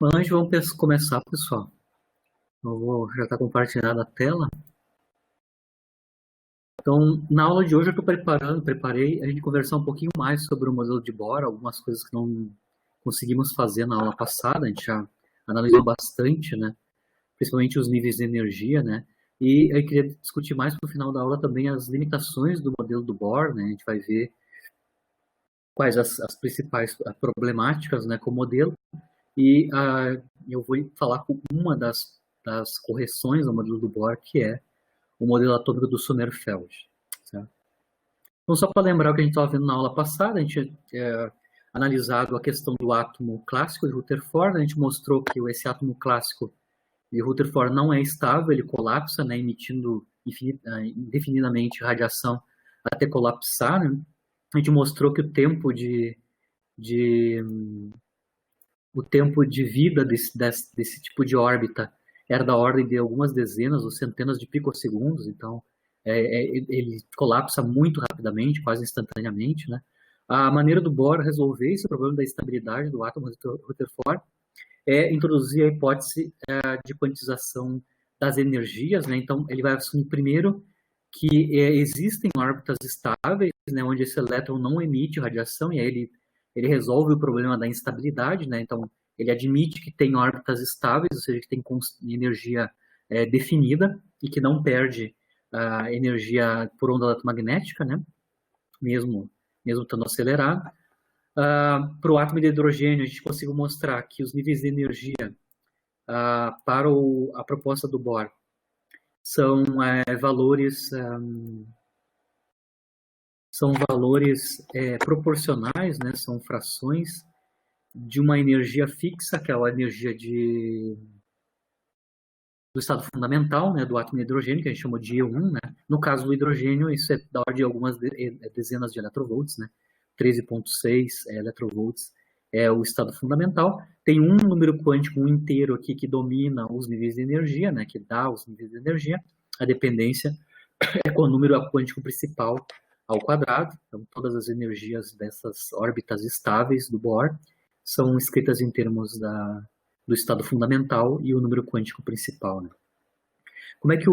Mas antes vamos começar, pessoal. Eu vou já estar compartilhando a tela. Então, na aula de hoje eu estou preparei a gente conversar um pouquinho mais sobre o modelo de Bohr, algumas coisas que não conseguimos fazer na aula passada, a gente já analisou bastante, né? Principalmente os níveis de energia, né? E eu queria discutir mais no final da aula também as limitações do modelo do Bohr, né? A gente vai ver quais as principais problemáticas, né, com o modelo. E eu vou falar com uma das correções do modelo do Bohr, que é o modelo atômico do Sommerfeld. Certo? Então, só para lembrar o que a gente estava vendo na aula passada, a gente analisado a questão do átomo clássico de Rutherford, a gente mostrou que esse átomo clássico de Rutherford não é estável, ele colapsa, né, emitindo indefinidamente radiação até colapsar. Né? A gente mostrou que o tempo de vida desse tipo de órbita era da ordem de algumas dezenas ou centenas de picosegundos, então ele colapsa muito rapidamente, quase instantaneamente, né? A maneira do Bohr resolver esse problema da estabilidade do átomo Rutherford é introduzir a hipótese de quantização das energias, né? Então ele vai assumir primeiro que existem órbitas estáveis, né, onde esse elétron não emite radiação, e aí ele resolve o problema da instabilidade, né? Então, ele admite que tem órbitas estáveis, ou seja, que tem energia definida e que não perde energia por onda eletromagnética, né? Mesmo estando acelerado. Para o átomo de hidrogênio, a gente conseguiu mostrar que os níveis de energia para a proposta do Bohr são valores proporcionais, né? São frações de uma energia fixa, que é a energia do estado fundamental, né, do átomo de hidrogênio, que a gente chamou de E1. Né? No caso do hidrogênio, isso é da ordem de algumas dezenas de electrovolts, né? 13,6 electrovolts é o estado fundamental. Tem um número quântico inteiro aqui que domina os níveis de energia, né, que dá os níveis de energia. A dependência é com o número quântico principal ao quadrado. Então, todas as energias dessas órbitas estáveis do Bohr são escritas em termos do estado fundamental e o número quântico principal. Né? Como é que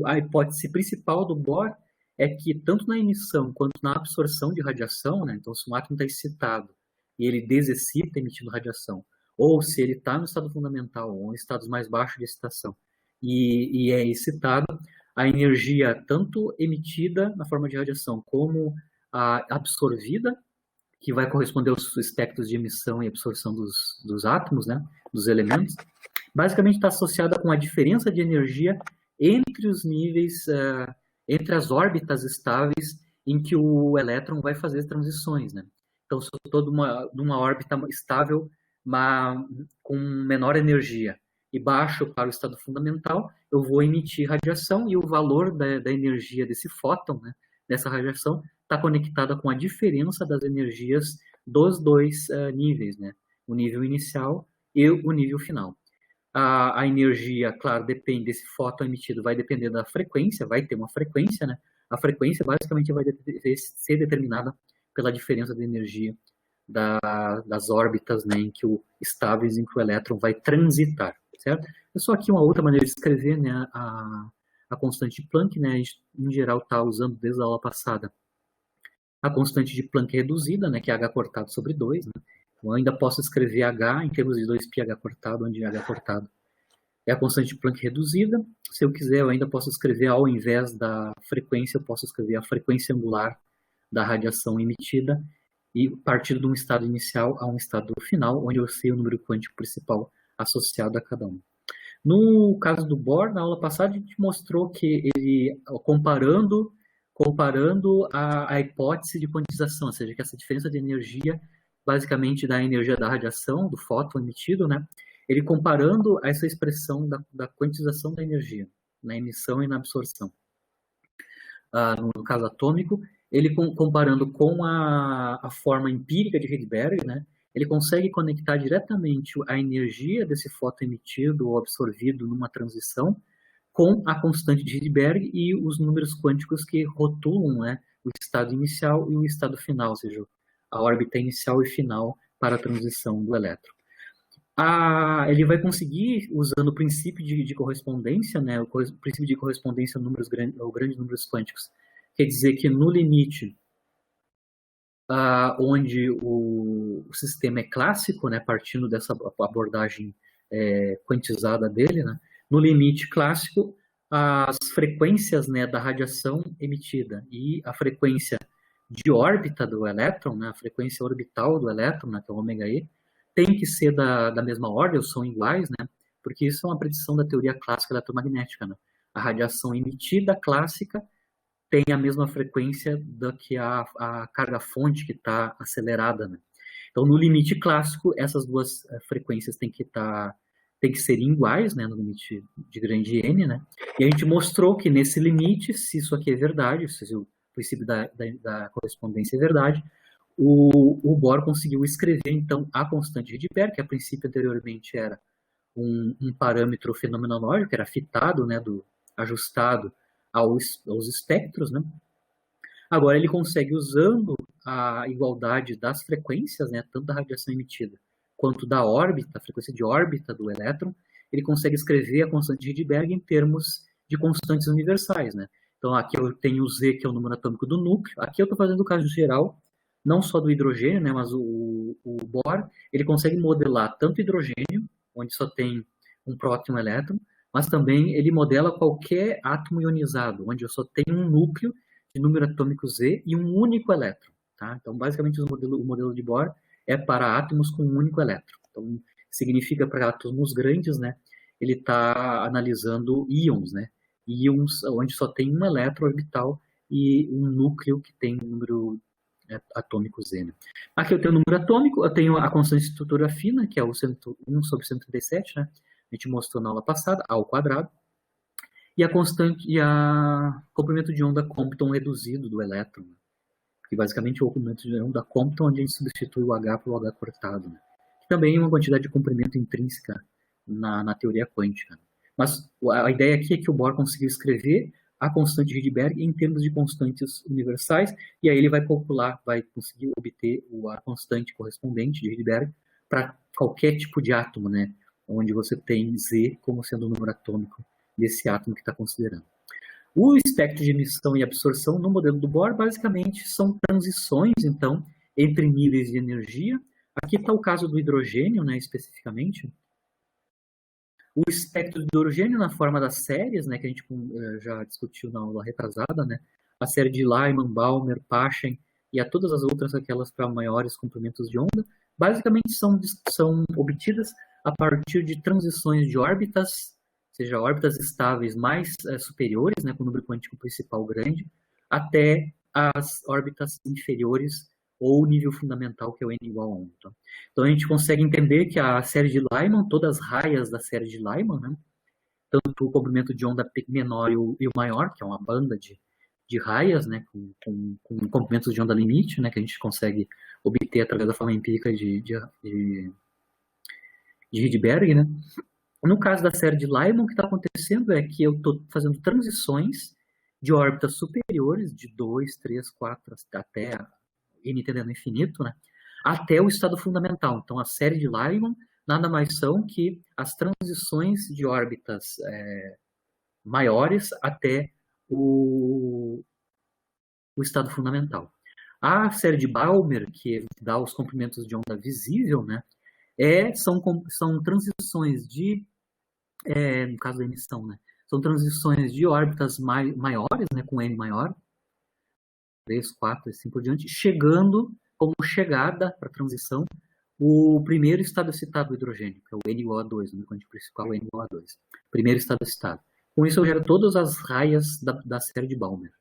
a hipótese principal do Bohr é que tanto na emissão quanto na absorção de radiação, né, então se um átomo está excitado e ele desexcita emitindo radiação, ou se ele está no estado fundamental ou em estados mais baixos de excitação e é excitado, a energia tanto emitida na forma de radiação como absorvida, que vai corresponder aos espectros de emissão e absorção dos átomos, né, dos elementos, basicamente está associada com a diferença de energia entre os níveis, entre as órbitas estáveis em que o elétron vai fazer as transições. Né? Então, se eu estou numa órbita estável, com menor energia, e baixo para o estado fundamental, eu vou emitir radiação e o valor da energia desse fóton, né, dessa radiação, está conectada com a diferença das energias dos dois níveis, né? O nível inicial e o nível final. A energia, claro, depende desse fóton emitido, vai depender da frequência, vai ter uma frequência, né? A frequência basicamente vai ser determinada pela diferença de energia das órbitas, né, estáveis em que o elétron vai transitar, certo? É só aqui uma outra maneira de escrever, né, a constante de Planck, né, a gente, em geral, está usando desde a aula passada a constante de Planck reduzida, né, que é h cortado sobre 2. Né? Então, eu ainda posso escrever h em termos de 2πh cortado, onde h cortado é a constante de Planck reduzida. Se eu quiser, eu ainda posso escrever, ao invés da frequência, eu posso escrever a frequência angular da radiação emitida e partir de um estado inicial a um estado final, onde eu sei o número quântico principal associado a cada um. No caso do Bohr, na aula passada, a gente mostrou que ele, comparando a hipótese de quantização, ou seja, que essa diferença de energia, basicamente da energia da radiação, do fóton emitido, né, ele comparando essa expressão da quantização da energia, na emissão e na absorção, no caso atômico, ele comparando com a forma empírica de Rydberg, né, ele consegue conectar diretamente a energia desse fóton emitido ou absorvido numa transição com a constante de Rydberg e os números quânticos que rotulam, né, o estado inicial e o estado final, ou seja, a órbita inicial e final para a transição do elétron. Ele vai conseguir, usando o princípio de correspondência, né, o princípio de correspondência a números grandes, ou grandes números quânticos, quer dizer que no limite onde o sistema é clássico, né, partindo dessa abordagem quantizada dele, né, no limite clássico, as frequências, né, da radiação emitida e a frequência de órbita do elétron, né, a frequência orbital do elétron, né, que é o ômega e, tem que ser da mesma ordem, ou são iguais, né, porque isso é uma predição da teoria clássica eletromagnética. Né? A radiação emitida clássica tem a mesma frequência do que a carga-fonte que está acelerada. Né? Então, no limite clássico, essas duas frequências têm que ser iguais, né, no limite de grande N, né? E a gente mostrou que nesse limite, se isso aqui é verdade, se o princípio da correspondência é verdade, o Bohr conseguiu escrever, então, a constante de Rydberg, que a princípio anteriormente era um parâmetro fenomenológico, que era fitado, né, ajustado aos espectros, né? Agora ele consegue, usando a igualdade das frequências, né, tanto da radiação emitida quanto da órbita, a frequência de órbita do elétron, ele consegue escrever a constante de Rydberg em termos de constantes universais, né? Então aqui eu tenho o Z, que é o número atômico do núcleo. Aqui eu estou fazendo o caso geral, não só do hidrogênio, né, mas o Bohr, ele consegue modelar tanto hidrogênio, onde só tem um próton e um elétron, mas também ele modela qualquer átomo ionizado, onde eu só tenho um núcleo de número atômico Z e um único elétron. Tá? Então, basicamente, o modelo de Bohr é para átomos com um único elétron. Então, significa para átomos grandes, né? Ele está analisando íons, né? Íons onde só tem um elétron orbital e um núcleo que tem número atômico Z. Né? Aqui eu tenho o número atômico, eu tenho a constante de estrutura fina, que é o 1 sobre 137, né? A gente mostrou na aula passada, A ao quadrado. E a constante e a comprimento de onda Compton reduzido do elétron, que basicamente é o comprimento de onda Compton, onde a gente substitui o H por H cortado, né? Que também é uma quantidade de comprimento intrínseca na teoria quântica. Mas a ideia aqui é que o Bohr conseguiu escrever a constante de Rydberg em termos de constantes universais, e aí ele vai calcular, vai conseguir obter a constante correspondente de Rydberg para qualquer tipo de átomo, né? Onde você tem Z como sendo o número atômico desse átomo que está considerando. O espectro de emissão e absorção no modelo do Bohr, basicamente, são transições, então, entre níveis de energia. Aqui está o caso do hidrogênio, né, especificamente. O espectro do hidrogênio na forma das séries, né, que a gente já discutiu na aula retrasada, né, a série de Lyman, Balmer, Paschen e a todas as outras, aquelas para maiores comprimentos de onda, basicamente são obtidas a partir de transições de órbitas, seja órbitas estáveis mais superiores, né, com o número quântico principal grande, até as órbitas inferiores ou nível fundamental, que é o n igual a 1. Tá? Então a gente consegue entender que a série de Lyman, todas as raias da série de Lyman, né, tanto o comprimento de onda menor e o maior, que é uma banda de raias, né, com comprimentos de onda limite, né, que a gente consegue obter através da forma empírica de Rydberg, né? No caso da série de Lyman, o que está acontecendo é que eu estou fazendo transições de órbitas superiores, de 2, 3, 4, até n tendendo ao infinito, né? Até o estado fundamental. Então, a série de Lyman nada mais são que as transições de órbitas maiores até o estado fundamental. A série de Balmer, que dá os comprimentos de onda visível, né? São transições de no caso da emissão, né? São transições de órbitas maiores, né, com N maior, 3, 4, assim por diante, chegando como chegada para a transição o primeiro estado excitado do hidrogênio, que é o N igual a 2, o número quântico principal é N igual a 2. Primeiro estado excitado. Com isso eu gero todas as raias da série de Balmer.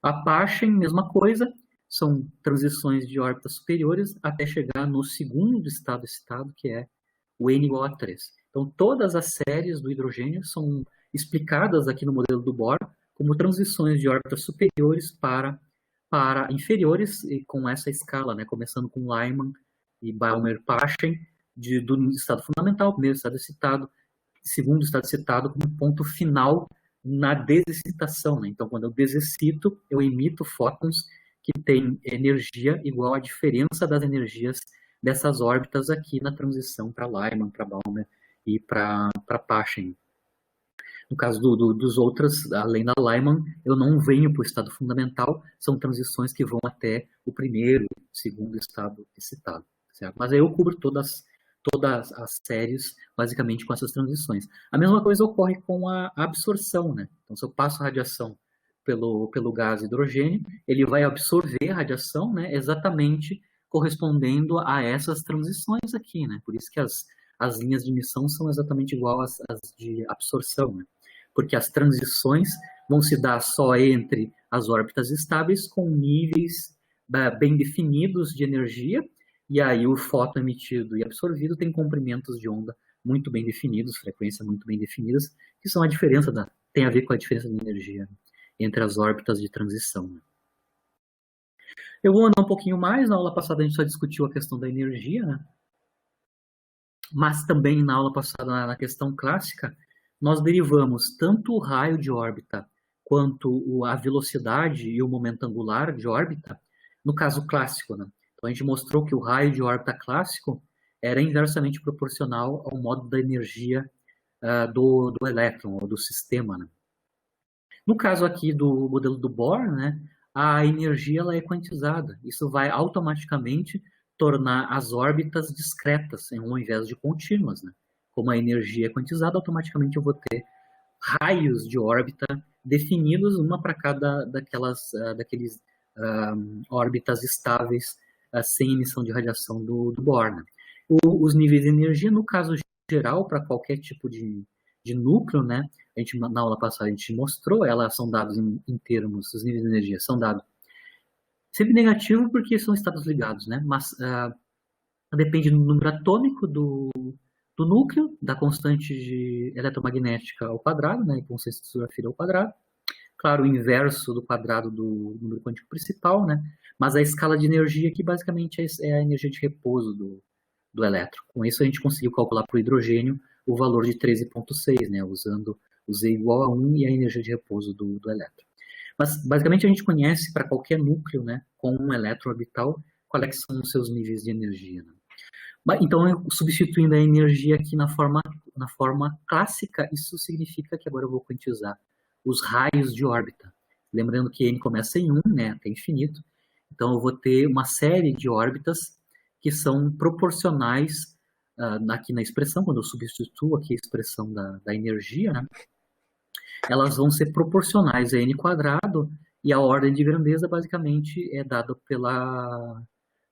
A Paschen, mesma coisa, são transições de órbitas superiores até chegar no segundo estado excitado, que é o N igual a 3. Então, todas as séries do hidrogênio são explicadas aqui no modelo do Bohr como transições de órbitas superiores para inferiores, e com essa escala, né, começando com Lyman e Balmer-Paschen, do estado fundamental, primeiro estado excitado, segundo estado excitado, como ponto final na desexcitação. Né? Então, quando eu desexcito, eu emito fótons que têm energia igual à diferença das energias dessas órbitas aqui na transição para Lyman, para Balmer e para Paschen. No caso dos outros, além da Lyman, eu não venho para o estado fundamental, são transições que vão até o primeiro, segundo estado excitado. Certo? Mas aí eu cubro todas as séries, basicamente, com essas transições. A mesma coisa ocorre com a absorção, né? Então, se eu passo a radiação pelo gás hidrogênio, ele vai absorver a radiação, né, exatamente correspondendo a essas transições aqui, né? Por isso que as linhas de emissão são exatamente igual às de absorção, né? Porque as transições vão se dar só entre as órbitas estáveis com níveis bem definidos de energia, e aí o fóton emitido e absorvido tem comprimentos de onda muito bem definidos, frequências muito bem definidas, que são a diferença tem a ver com a diferença de energia entre as órbitas de transição. Eu vou andar um pouquinho mais, na aula passada a gente só discutiu a questão da energia, né? Mas também na aula passada, na questão clássica, nós derivamos tanto o raio de órbita quanto a velocidade e o momento angular de órbita, no caso clássico, né? Então a gente mostrou que o raio de órbita clássico era inversamente proporcional ao modo da energia do elétron, ou do sistema, né? No caso aqui do modelo do Bohr, né, a energia ela é quantizada. Isso vai automaticamente tornar as órbitas discretas, ao invés de contínuas, né? Como a energia é quantizada, automaticamente eu vou ter raios de órbita definidos, uma para cada daqueles órbitas estáveis sem emissão de radiação do Bohr, né? Os níveis de energia, no caso geral, para qualquer tipo de núcleo, né? Na aula passada a gente mostrou, elas são dados em termos, os níveis de energia são dados sempre negativo porque são estados ligados, né? Mas depende do número atômico do núcleo, da constante eletromagnética ao quadrado, né? Constante de estrutura fina ao quadrado. Claro, o inverso do quadrado do número quântico principal, né? Mas a escala de energia aqui basicamente é a energia de repouso do elétron. Com isso a gente conseguiu calcular para o hidrogênio o valor de 13,6, né? Usando o Z igual a 1 e a energia de repouso do elétron. Mas, basicamente, a gente conhece para qualquer núcleo, né, com um elétron orbital, quais são os seus níveis de energia. Né? Então, substituindo a energia aqui na forma clássica, isso significa que agora eu vou quantizar os raios de órbita. Lembrando que n começa em 1, né, até infinito. Então, eu vou ter uma série de órbitas que são proporcionais aqui na expressão, quando eu substituo aqui a expressão da energia, né? Elas vão ser proporcionais a n quadrado, e a ordem de grandeza basicamente é dada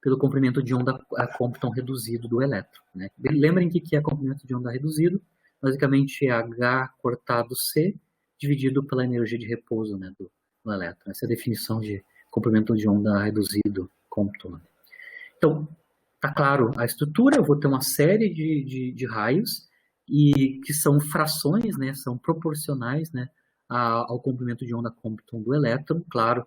pelo comprimento de onda Compton reduzido do elétron, né? Lembrem que é comprimento de onda reduzido, basicamente é H cortado C dividido pela energia de repouso, né, do elétron. Essa é a definição de comprimento de onda reduzido Compton. Então, tá claro a estrutura, eu vou ter uma série de raios, e que são frações, né, são proporcionais, né, ao comprimento de onda Compton do elétron, claro,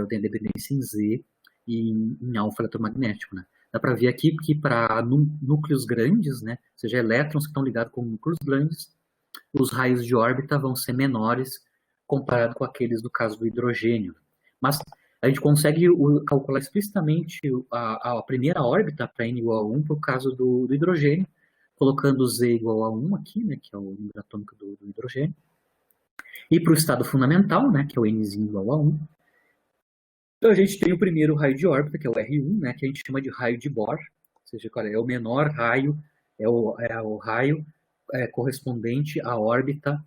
tem a dependência em Z e em alfa eletromagnético, né. Dá para ver aqui que para núcleos grandes, né, ou seja, elétrons que estão ligados com núcleos grandes, os raios de órbita vão ser menores comparado com aqueles do caso do hidrogênio. Mas a gente consegue calcular explicitamente a primeira órbita para n igual a 1 para o caso do hidrogênio, colocando Z igual a 1 aqui, né, que é o número atômico do hidrogênio. E para o estado fundamental, né, que é o Nzinho igual a 1. Então a gente tem o primeiro raio de órbita, que é o R1, né, que a gente chama de raio de Bohr. Ou seja, é o menor raio, é o raio correspondente à órbita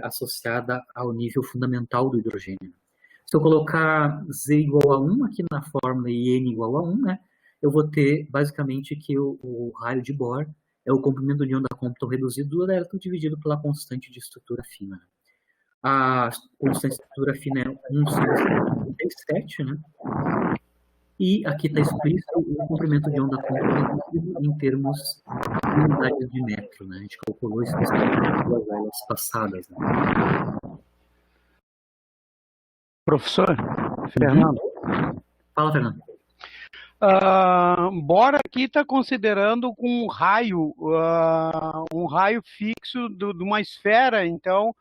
associada ao nível fundamental do hidrogênio. Se eu colocar Z igual a 1 aqui na fórmula e N igual a 1, né, eu vou ter basicamente que o raio de Bohr é o comprimento de onda Compton reduzido do elétron dividido pela constante de estrutura fina. A constante de estrutura fina é 1,57, né? E aqui está explícito o comprimento de onda Compton reduzido em termos de unidades de metro, né? A gente calculou isso nas duas aulas passadas, né? Professor Fernando. Fala, Fernando. Bohr aqui está considerando com um raio fixo de uma esfera. Então,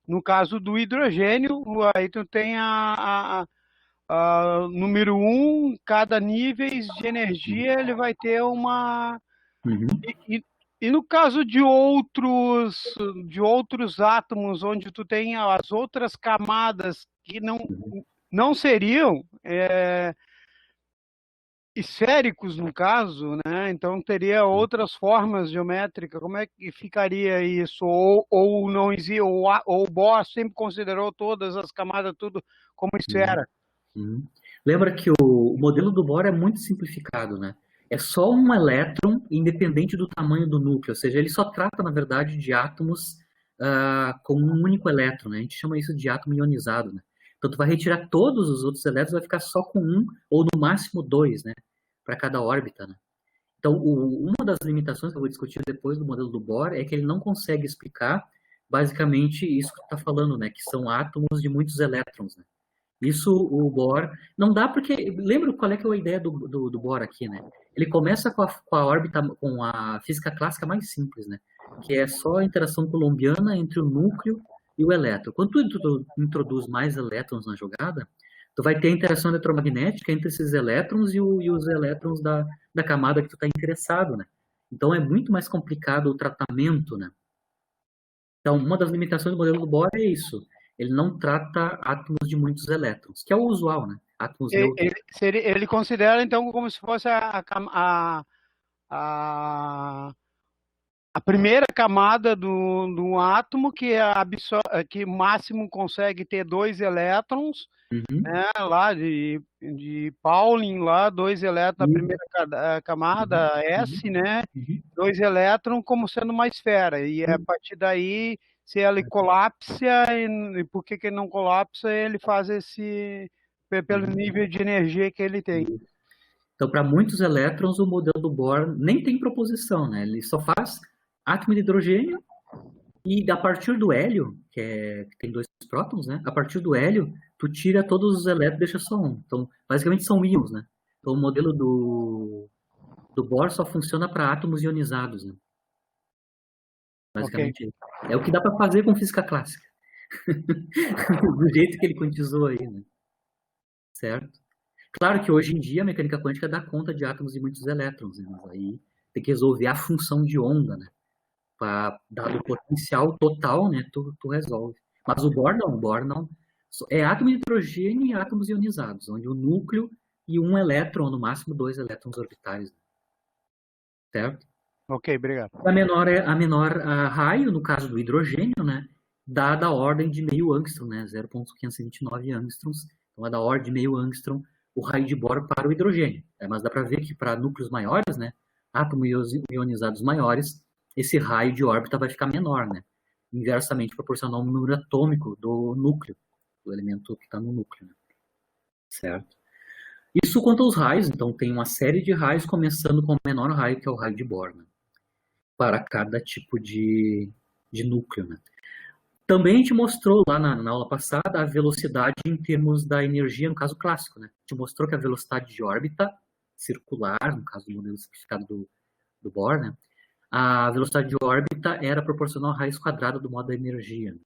no caso do hidrogênio, aí tu tem a número 1, cada níveis de energia ele vai ter uma... Uhum. E no caso de outros átomos, onde tu tem as outras camadas que não seriam esféricos, no caso, né? Então teria outras formas geométricas. Como é que ficaria isso? Ou não existe, ou o Bohr sempre considerou todas as camadas tudo como esfera? Uhum. Lembra que o modelo do Bohr é muito simplificado, né? É só um elétron independente do tamanho do núcleo, ou seja, ele só trata, na verdade, de átomos com um único elétron, né? A gente chama isso de átomo ionizado, né? Então, tu vai retirar todos os outros elétrons, vai ficar só com um, ou no máximo dois, né? Para cada órbita, né? Então, uma das limitações que eu vou discutir depois do modelo do Bohr é que ele não consegue explicar, basicamente, isso que tu está falando, né? Que são átomos de muitos elétrons, né? Isso o Bohr não dá porque lembra qual é que é a ideia do Bohr aqui, né? Ele começa com a órbita, com a física clássica mais simples, né? Que é só a interação coulombiana entre o núcleo e o elétron. Quando tu introduz mais elétrons na jogada, tu vai ter a interação eletromagnética entre esses elétrons e os elétrons da camada que tu está interessado, né? Então é muito mais complicado o tratamento, né? Então, uma das limitações do modelo do Bohr é isso. Ele não trata átomos de muitos elétrons, que é o usual, né? Átomos neutros. Ele considera, então, como se fosse a primeira camada do átomo, que que máximo consegue ter 2 elétrons, Uhum. né, lá de Pauling, lá, 2 elétrons na primeira camada, S, né, 2 elétrons como sendo uma esfera, e a partir daí, se ele colapsa, e por que ele não colapsa, ele faz pelo nível de energia que ele tem. Então, para muitos elétrons, o modelo do Bohr nem tem proposição, né? Ele só faz átomo de hidrogênio e a partir do hélio, que tem 2 prótons, né? A partir do hélio, tu tira todos os elétrons e deixa só um. Então, basicamente são íons, né? Então, o modelo do Bohr só funciona para átomos ionizados, né? Basicamente, é o que dá para fazer com física clássica. Do jeito que ele quantizou aí, né? Certo? Claro que hoje em dia a mecânica quântica dá conta de átomos e muitos elétrons, né? Mas aí tem que resolver a função de onda, né? Dado o potencial total, né? Tu resolve. Mas o Bohr não. É átomo de hidrogênio e átomos ionizados, onde o núcleo e um elétron, no máximo 2 elétrons orbitais. Né? Certo? Ok, obrigado. A menor raio, no caso do hidrogênio, né? Dá da ordem de meio angstrom, né? 0,529 angstroms. Então é da ordem de meio angstrom o raio de Bohr para o hidrogênio. Mas dá para ver que para núcleos maiores, né? Átomos ionizados maiores, esse raio de órbita vai ficar menor, né? Inversamente proporcional ao número atômico do núcleo, do elemento que está no núcleo. Né? Certo? Isso quanto aos raios, então tem uma série de raios, começando com o menor raio, que é o raio de Bohr, né? Para cada tipo de núcleo. Né? Também a gente mostrou lá na aula passada a velocidade em termos da energia, no caso clássico. Né? A gente mostrou que a velocidade de órbita circular, no caso do modelo simplificado do Bohr, né? A velocidade de órbita era proporcional à raiz quadrada do modo da energia.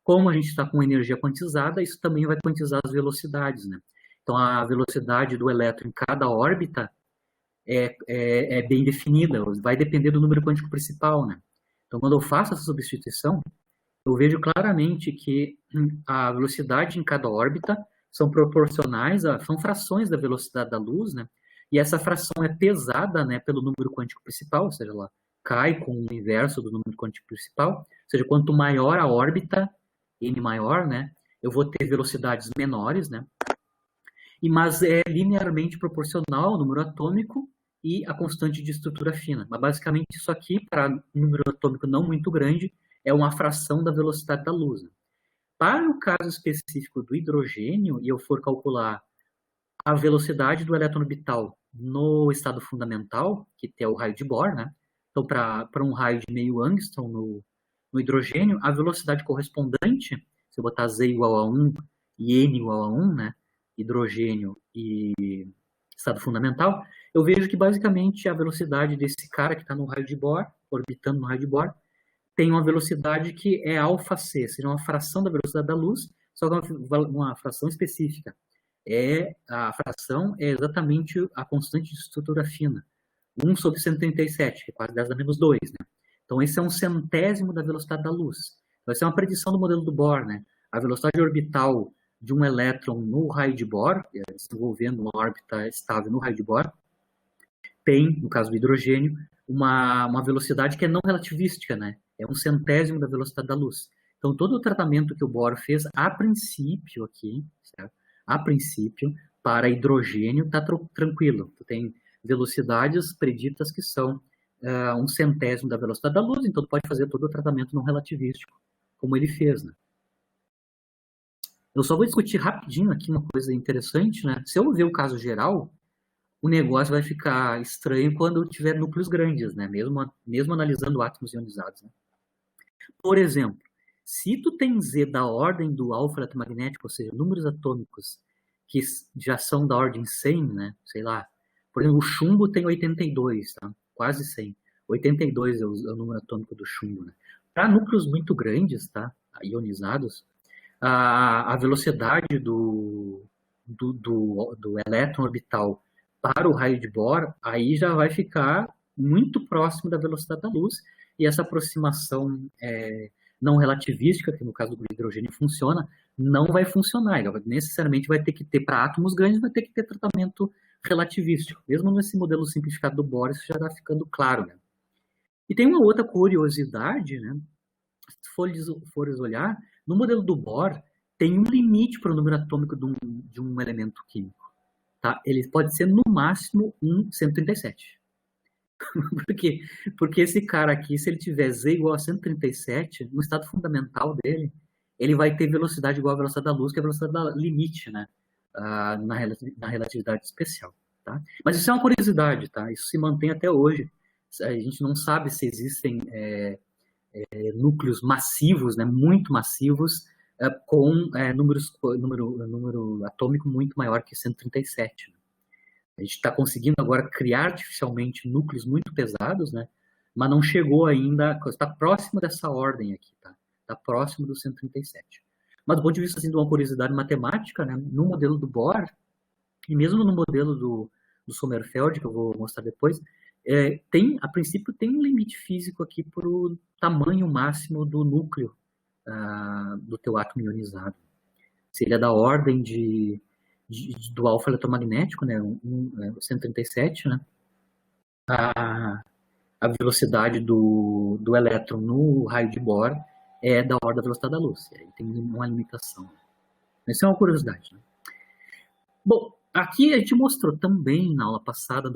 Como a gente está com energia quantizada, isso também vai quantizar as velocidades. Né? Então, a velocidade do elétron em cada órbita é bem definida, vai depender do número quântico principal. Né? Então, quando eu faço essa substituição, eu vejo claramente que a velocidade em cada órbita são proporcionais, são frações da velocidade da luz, né? E essa fração é pesada, né, pelo número quântico principal, ou seja, ela cai com o inverso do número quântico principal, ou seja, quanto maior a órbita, n maior, né, eu vou ter velocidades menores, né? Mas é linearmente proporcional ao número atômico e a constante de estrutura fina. Mas basicamente isso aqui, para um número atômico não muito grande, é uma fração da velocidade da luz. Para o caso específico do hidrogênio, e eu for calcular a velocidade do elétron orbital no estado fundamental, que é o raio de Bohr, né? Então, para um raio de meio angstrom no hidrogênio, a velocidade correspondente, se eu botar Z igual a 1 e N igual a 1, né? Hidrogênio e estado fundamental, eu vejo que basicamente a velocidade desse cara que está no raio de Bohr, orbitando no raio de Bohr, tem uma velocidade que é alfa c, seja uma fração da velocidade da luz, só que uma fração específica. A fração é exatamente a constante de estrutura fina. 1 sobre 137, que é quase 10 a menos 2, né? Então, esse é um centésimo da velocidade da luz. Vai ser uma predição do modelo do Bohr, né? A velocidade orbital de um elétron no raio de Bohr, desenvolvendo uma órbita estável no raio de Bohr, tem, no caso do hidrogênio, uma velocidade que é não relativística, né? É um centésimo da velocidade da luz. Então, todo o tratamento que o Bohr fez, a princípio aqui, certo? A princípio, para hidrogênio, está tranquilo. Tu tem velocidades preditas que são um centésimo da velocidade da luz, então tu pode fazer todo o tratamento não relativístico, como ele fez, né? Eu só vou discutir rapidinho aqui uma coisa interessante, né? Se eu ver o caso geral, o negócio vai ficar estranho quando tiver núcleos grandes, né? Mesmo analisando átomos ionizados, né? Por exemplo, se tu tem Z da ordem do alfa eletromagnético, ou seja, números atômicos que já são da ordem 100, né? Sei lá. Por exemplo, o chumbo tem 82, tá? Quase 100. 82 é o número atômico do chumbo, né? Para núcleos muito grandes, tá? Ionizados, a velocidade do elétron orbital para o raio de Bohr, aí já vai ficar muito próximo da velocidade da luz, e essa aproximação não relativística, que no caso do hidrogênio funciona, não vai funcionar. Ela necessariamente vai ter que ter, para átomos grandes, vai ter que ter tratamento relativístico. Mesmo nesse modelo simplificado do Bohr, isso já está ficando claro, né? E tem uma outra curiosidade, né? Se fores olhar, no modelo do Bohr, tem um limite para o número atômico de um elemento químico. Tá? Ele pode ser, no máximo, 137. Por quê? Porque esse cara aqui, se ele tiver Z igual a 137, no estado fundamental dele, ele vai ter velocidade igual à velocidade da luz, que é a velocidade da limite, né? Na relatividade especial. Tá? Mas isso é uma curiosidade, tá? Isso se mantém até hoje. A gente não sabe se existem núcleos massivos, né, muito massivos, com número atômico muito maior que 137. Né? A gente está conseguindo agora criar artificialmente núcleos muito pesados, né, mas não chegou ainda, está próximo dessa ordem aqui, tá? Está próximo do 137. Mas do ponto de vista assim, de uma curiosidade matemática, né, no modelo do Bohr, e mesmo no modelo do Sommerfeld, que eu vou mostrar depois, a princípio tem um limite físico aqui para o tamanho máximo do núcleo do teu átomo ionizado. Se ele é da ordem do alfa eletromagnético, né, 137, né, a velocidade do elétron no raio de Bohr é da ordem da velocidade da luz. Aí tem uma limitação. Isso é uma curiosidade. Né? Bom, aqui a gente mostrou também, na aula passada,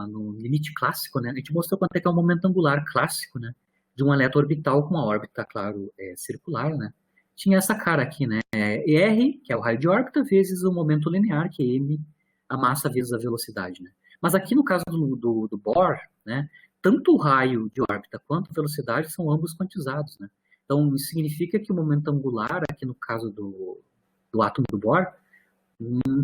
no limite clássico, né, a gente mostrou quanto é que é o momento angular clássico, né, de um elétron orbital com uma órbita, claro, circular, né. Tinha essa cara aqui, né, R, que é o raio de órbita, vezes o momento linear, que é M, a massa vezes a velocidade, né. Mas aqui no caso do Bohr, né, tanto o raio de órbita quanto a velocidade são ambos quantizados, né. Então, isso significa que o momento angular, aqui no caso do átomo do Bohr,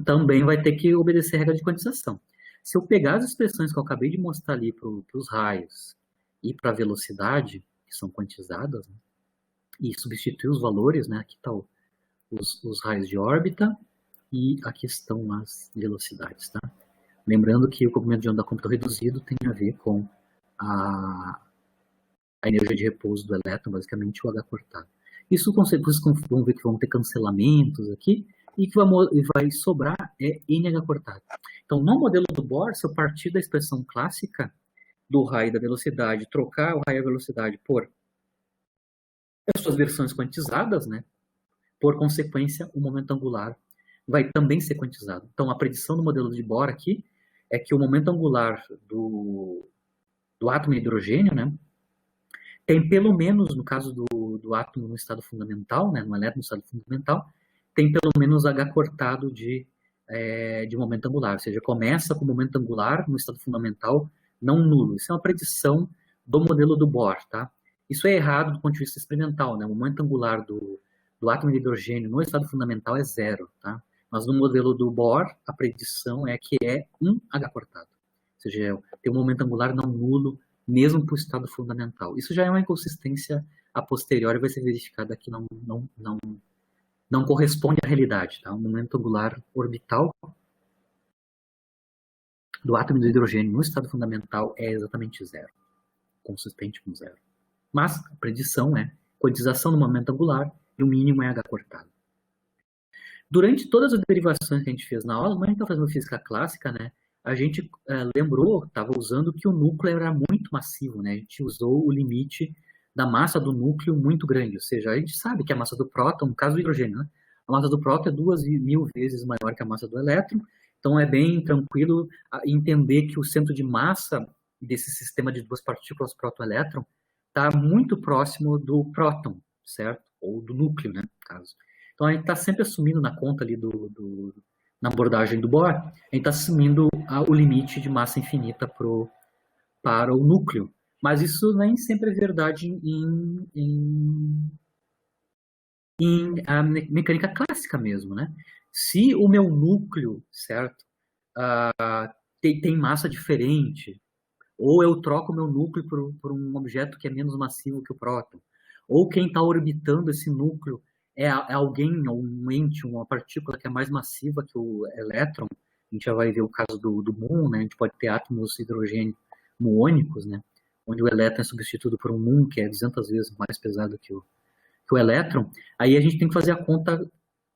também vai ter que obedecer a regra de quantização. Se eu pegar as expressões que eu acabei de mostrar ali para os raios e para a velocidade, que são quantizadas, né, e substituir os valores, né, aqui estão os raios de órbita e aqui estão as velocidades. Tá? Lembrando que o comprimento de onda da computador reduzido tem a ver com a energia de repouso do elétron, basicamente o H cortado. Isso vocês vão ver que vão ter cancelamentos aqui, e que vai sobrar NH cortado. Então, no modelo do Bohr, se eu partir da expressão clássica do raio e da velocidade, trocar o raio e a velocidade por as suas versões quantizadas, né? Por consequência, o momento angular vai também ser quantizado. Então, a predição do modelo de Bohr aqui é que o momento angular do átomo de hidrogênio, né, tem pelo menos, no caso do átomo no estado fundamental, né, no elétron no estado fundamental, tem pelo menos H cortado de momento angular, ou seja, começa com momento angular no estado fundamental não nulo. Isso é uma predição do modelo do Bohr, tá? Isso é errado do ponto de vista experimental, né? O momento angular do átomo de hidrogênio no estado fundamental é 0, tá? Mas no modelo do Bohr, a predição é que é 1 H cortado. Ou seja, tem um momento angular não nulo, mesmo para o estado fundamental. Isso já é uma inconsistência a posteriori, vai ser verificada aqui não corresponde à realidade. Tá? O momento angular orbital do átomo de hidrogênio no estado fundamental é exatamente zero, consistente com zero. Mas a predição é quantização do momento angular e o mínimo é h cortado. Durante todas as derivações que a gente fez na aula, quando a gente está fazendo física clássica, né, a gente lembrou, estava usando que o núcleo era muito massivo, né? A gente usou o limite da massa do núcleo muito grande, ou seja, a gente sabe que a massa do próton, no caso do hidrogênio, né, a massa do próton é 2.000 vezes maior que a massa do elétron, então é bem tranquilo entender que o centro de massa desse sistema de duas partículas próton-elétron está muito próximo do próton, certo? Ou do núcleo, né, no caso. Então a gente está sempre assumindo na conta ali na abordagem do Bohr, a gente está assumindo o limite de massa infinita para o núcleo. Mas isso nem sempre é verdade em mecânica clássica mesmo, né? Se o meu núcleo, certo, tem massa diferente, ou eu troco o meu núcleo por um objeto que é menos massivo que o próton, ou quem está orbitando esse núcleo é alguém, ou um ente, uma partícula que é mais massiva que o elétron, a gente já vai ver o caso do muon, né? A gente pode ter átomos de hidrogênio muônicos, né? Onde o elétron é substituído por um muon, que é 200 vezes mais pesado que o elétron. Aí a gente tem que fazer a conta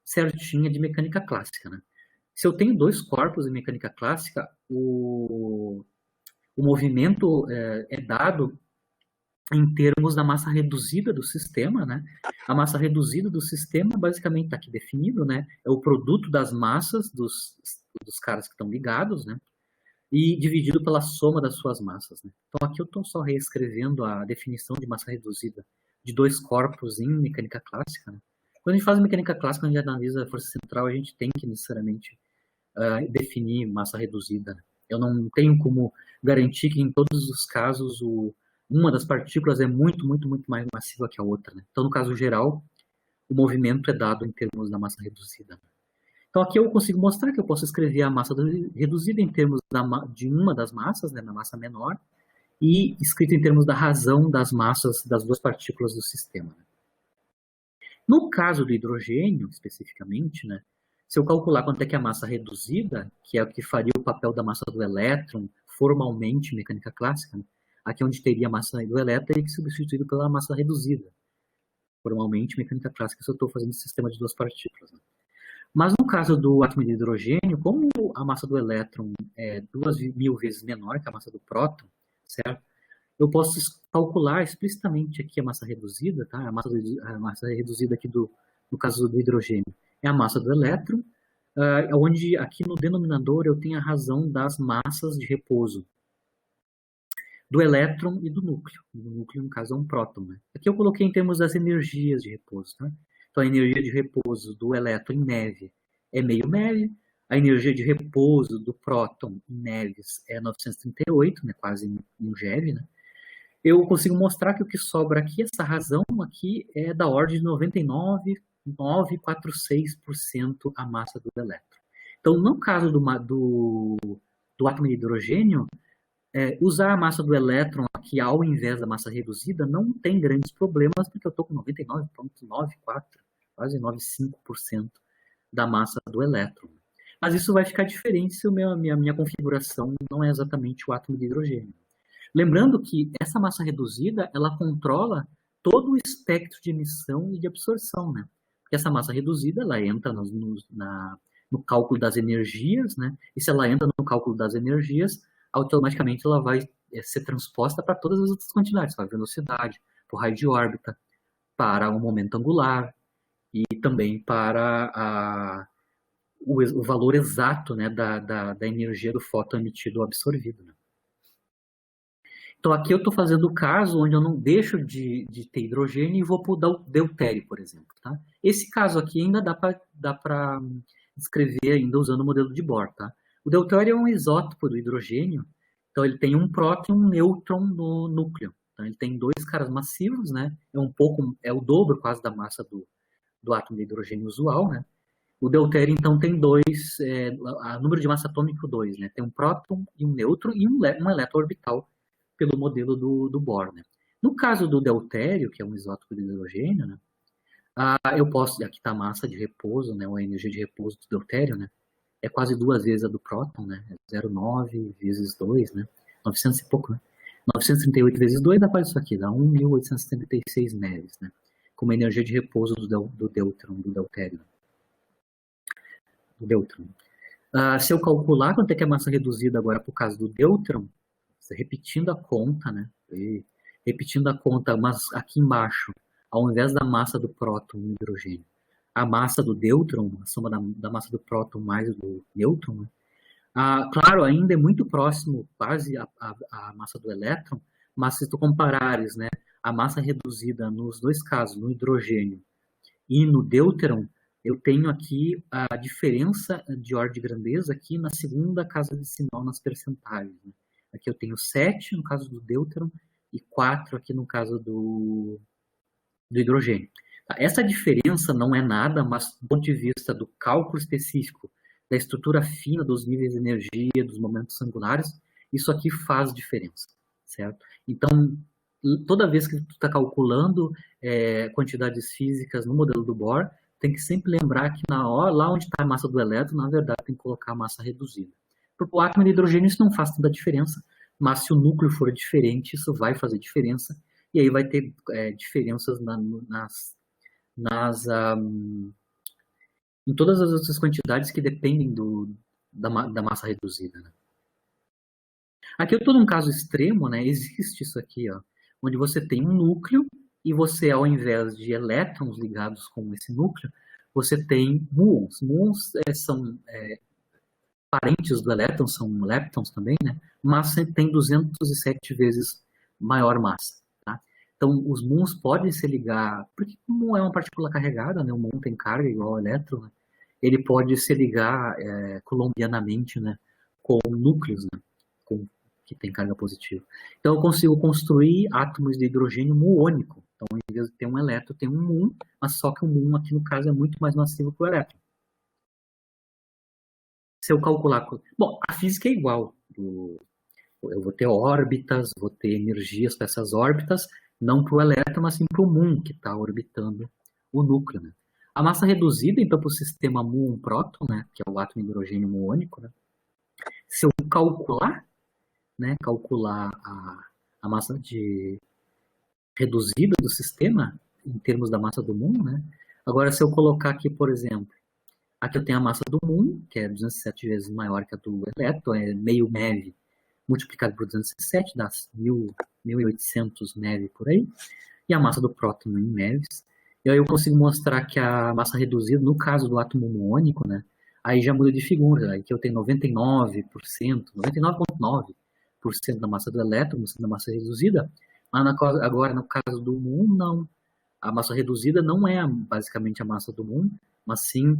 certinha de mecânica clássica, né? Se eu tenho dois corpos em mecânica clássica, o movimento é dado em termos da massa reduzida do sistema, né? A massa reduzida do sistema, basicamente, está aqui definido, né? É o produto das massas dos caras que estão ligados, né? E dividido pela soma das suas massas, né? Então, aqui eu estou só reescrevendo a definição de massa reduzida de dois corpos em mecânica clássica, né? Quando a gente faz mecânica clássica, quando a gente analisa a força central, a gente tem que necessariamente definir massa reduzida. Eu não tenho como garantir que em todos os casos uma das partículas é muito, muito, muito mais massiva que a outra, né? Então, no caso geral, o movimento é dado em termos da massa reduzida. Então, aqui eu consigo mostrar que eu posso escrever a massa reduzida em termos de uma das massas, né, na massa menor, e escrito em termos da razão das massas das duas partículas do sistema. No caso do hidrogênio, especificamente, né, se eu calcular quanto é que é a massa reduzida, que é o que faria o papel da massa do elétron, formalmente em mecânica clássica, né, aqui onde teria a massa do elétron, teria que ser substituído pela massa reduzida. Formalmente, mecânica clássica, se eu estou fazendo sistema de duas partículas. Né. Mas no caso do átomo de hidrogênio, como a massa do elétron é 2.000 vezes menor que a massa do próton, certo? Eu posso calcular explicitamente aqui a massa reduzida, tá? A massa reduzida aqui no caso do hidrogênio é a massa do elétron, onde aqui no denominador eu tenho a razão das massas de repouso do elétron e do núcleo. O núcleo, no caso, é um próton, né? Aqui eu coloquei em termos das energias de repouso, tá? Então, a energia de repouso do elétron em neve é meio MeV. A energia de repouso do próton em neves é 938, né, quase um GeV. Né? Eu consigo mostrar que o que sobra aqui, essa razão aqui, é da ordem de 99,946% a massa do elétron. Então, no caso do átomo de hidrogênio, usar a massa do elétron aqui ao invés da massa reduzida não tem grandes problemas, porque eu estou com 99,94%, quase 95% da massa do elétron. Mas isso vai ficar diferente se a minha configuração não é exatamente o átomo de hidrogênio. Lembrando que essa massa reduzida, ela controla todo o espectro de emissão e de absorção, né? Porque essa massa reduzida, ela entra no cálculo das energias, né? E se ela entra no cálculo das energias, automaticamente ela vai ser transposta para todas as outras quantidades, para a velocidade, para o raio de órbita, para o momento angular e também para o valor exato, né, da energia do fóton emitido ou absorvido. Né? Então aqui eu estou fazendo o caso onde eu não deixo de ter hidrogênio e vou para o deutério, por exemplo. Tá? Esse caso aqui ainda dá para descrever ainda usando o modelo de Bohr. Tá? O deutério é um isótopo do hidrogênio, então ele tem um próton e um nêutron no núcleo. Então ele tem dois caras massivos, né? É o dobro quase da massa do átomo de hidrogênio usual, né? O deutério, então, tem número de massa atômica 2, né? Tem um próton e um nêutron e um elétron orbital pelo modelo do Bohr, né? No caso do deutério, que é um isótopo de hidrogênio, né? Eu posso, aqui está a massa de repouso, né, ou a energia de repouso do deutério, né, é quase 2 vezes a do próton, né, é 0,9 vezes 2, né, 900 e pouco, né, 938 vezes 2 dá quase isso aqui, dá 1.876 meves, né, com uma energia de repouso do deutério, se eu calcular quanto é que é a massa reduzida agora por causa do deutério, repetindo a conta, né, repetindo a conta, mas aqui embaixo, ao invés da massa do próton no hidrogênio, a massa do nêutron, a soma da massa do próton mais do nêutron, né? Claro, ainda é muito próximo, quase a massa do elétron, mas se tu comparares, né, a massa reduzida nos dois casos, no hidrogênio e no deuteron, eu tenho aqui a diferença de ordem de grandeza aqui na segunda casa decimal nas percentagens. Né? Aqui eu tenho 7 no caso do deuteron e 4 aqui no caso do hidrogênio. Essa diferença não é nada, mas do ponto de vista do cálculo específico, da estrutura fina dos níveis de energia, dos momentos angulares, isso aqui faz diferença, certo? Então, toda vez que tu está calculando quantidades físicas no modelo do Bohr, tem que sempre lembrar que lá onde está a massa do elétron, na verdade, tem que colocar a massa reduzida. Para o átomo de hidrogênio isso não faz tanta diferença, mas se o núcleo for diferente, isso vai fazer diferença, e aí vai ter diferenças em todas as outras quantidades que dependem da massa reduzida. Né? Aqui eu estou num caso extremo, né? Existe isso aqui, ó, onde você tem um núcleo e você, ao invés de elétrons ligados com esse núcleo, você tem muons. Muons são parentes do elétron, são leptons também, né? Mas tem 207 vezes maior massa. Tá? Então, os muons podem se ligar, porque o muon é uma partícula carregada, né? O muon tem carga igual ao elétron, né? Ele pode se ligar coulombianamente, né? Com núcleos, né? Que tem carga positiva. Então, eu consigo construir átomos de hidrogênio muônico. Então, em vez de ter um elétron, tem um muon, mas só que o muon aqui, no caso, é muito mais massivo que o elétron. Se eu calcular... Bom, a física é igual. Eu vou ter órbitas, vou ter energias para essas órbitas, não para o elétron, mas sim para o muon, que está orbitando o núcleo. Né? A massa reduzida, então, para o sistema muon-próton, né, que é o átomo de hidrogênio muônico, né, se eu calcular a massa reduzida do sistema, em termos da massa do muon, né? Agora, se eu colocar aqui, por exemplo, aqui eu tenho a massa do muon, que é 207 vezes maior que a do elétron, é meio MeV, multiplicado por 207, dá 1.800 MeV por aí, e a massa do próton em MeVs. E aí eu consigo mostrar que a massa reduzida, no caso do átomo muônico, né? Aí já muda de figura, aí que eu tenho 99%, 99,9% da massa do elétron, da massa reduzida, mas agora no caso do muon, não. A massa reduzida não é basicamente a massa do muon, mas sim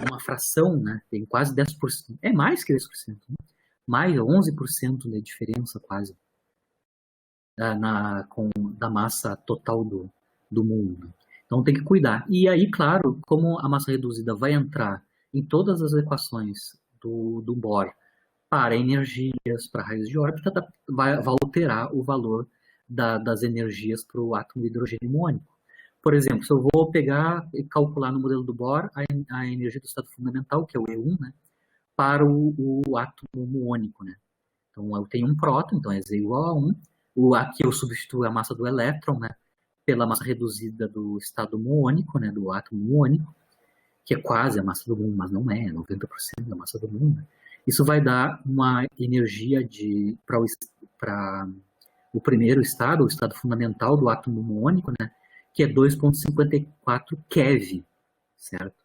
uma fração, né? Tem quase 10%, é mais que 10%, né? Mais 11% de diferença quase da massa total do muon. Né? Então tem que cuidar. E aí, claro, como a massa reduzida vai entrar em todas as equações do Bohr para energias, para raios de órbita, vai alterar o valor das energias para o átomo de hidrogênio muônico. Por exemplo, se eu vou pegar e calcular no modelo do Bohr a energia do estado fundamental, que é o E1, né, para o átomo muônico. Né? Então, eu tenho um próton, então é Z igual a 1. Aqui eu substituo a massa do elétron, né, pela massa reduzida do estado muônico, né, do átomo muônico, que é quase a massa do muon, mas não é 90% da massa do muon. Né? Isso vai dar uma energia para o primeiro estado, o estado fundamental do átomo muônico, né, que é 2,54 keV, certo?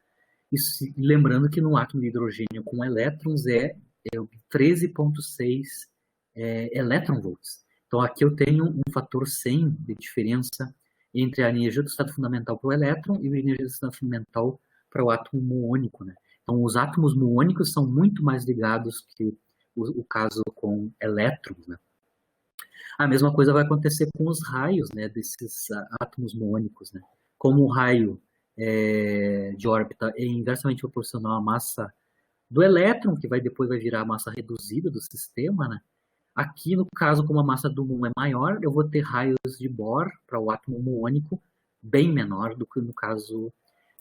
Isso, lembrando que no átomo de hidrogênio com elétrons é 13,6 elétronvolts. Então aqui eu tenho um fator 100 de diferença entre a energia do estado fundamental para o elétron e a energia do estado fundamental para o átomo muônico, né? Então, os átomos muônicos são muito mais ligados que o caso com elétrons, né? A mesma coisa vai acontecer com os raios, né, desses átomos muônicos, né? Como o raio de órbita é inversamente proporcional à massa do elétron, que depois vai virar a massa reduzida do sistema, né? Aqui, no caso, como a massa do muon é maior, eu vou ter raios de Bohr para o átomo muônico bem menor do que no caso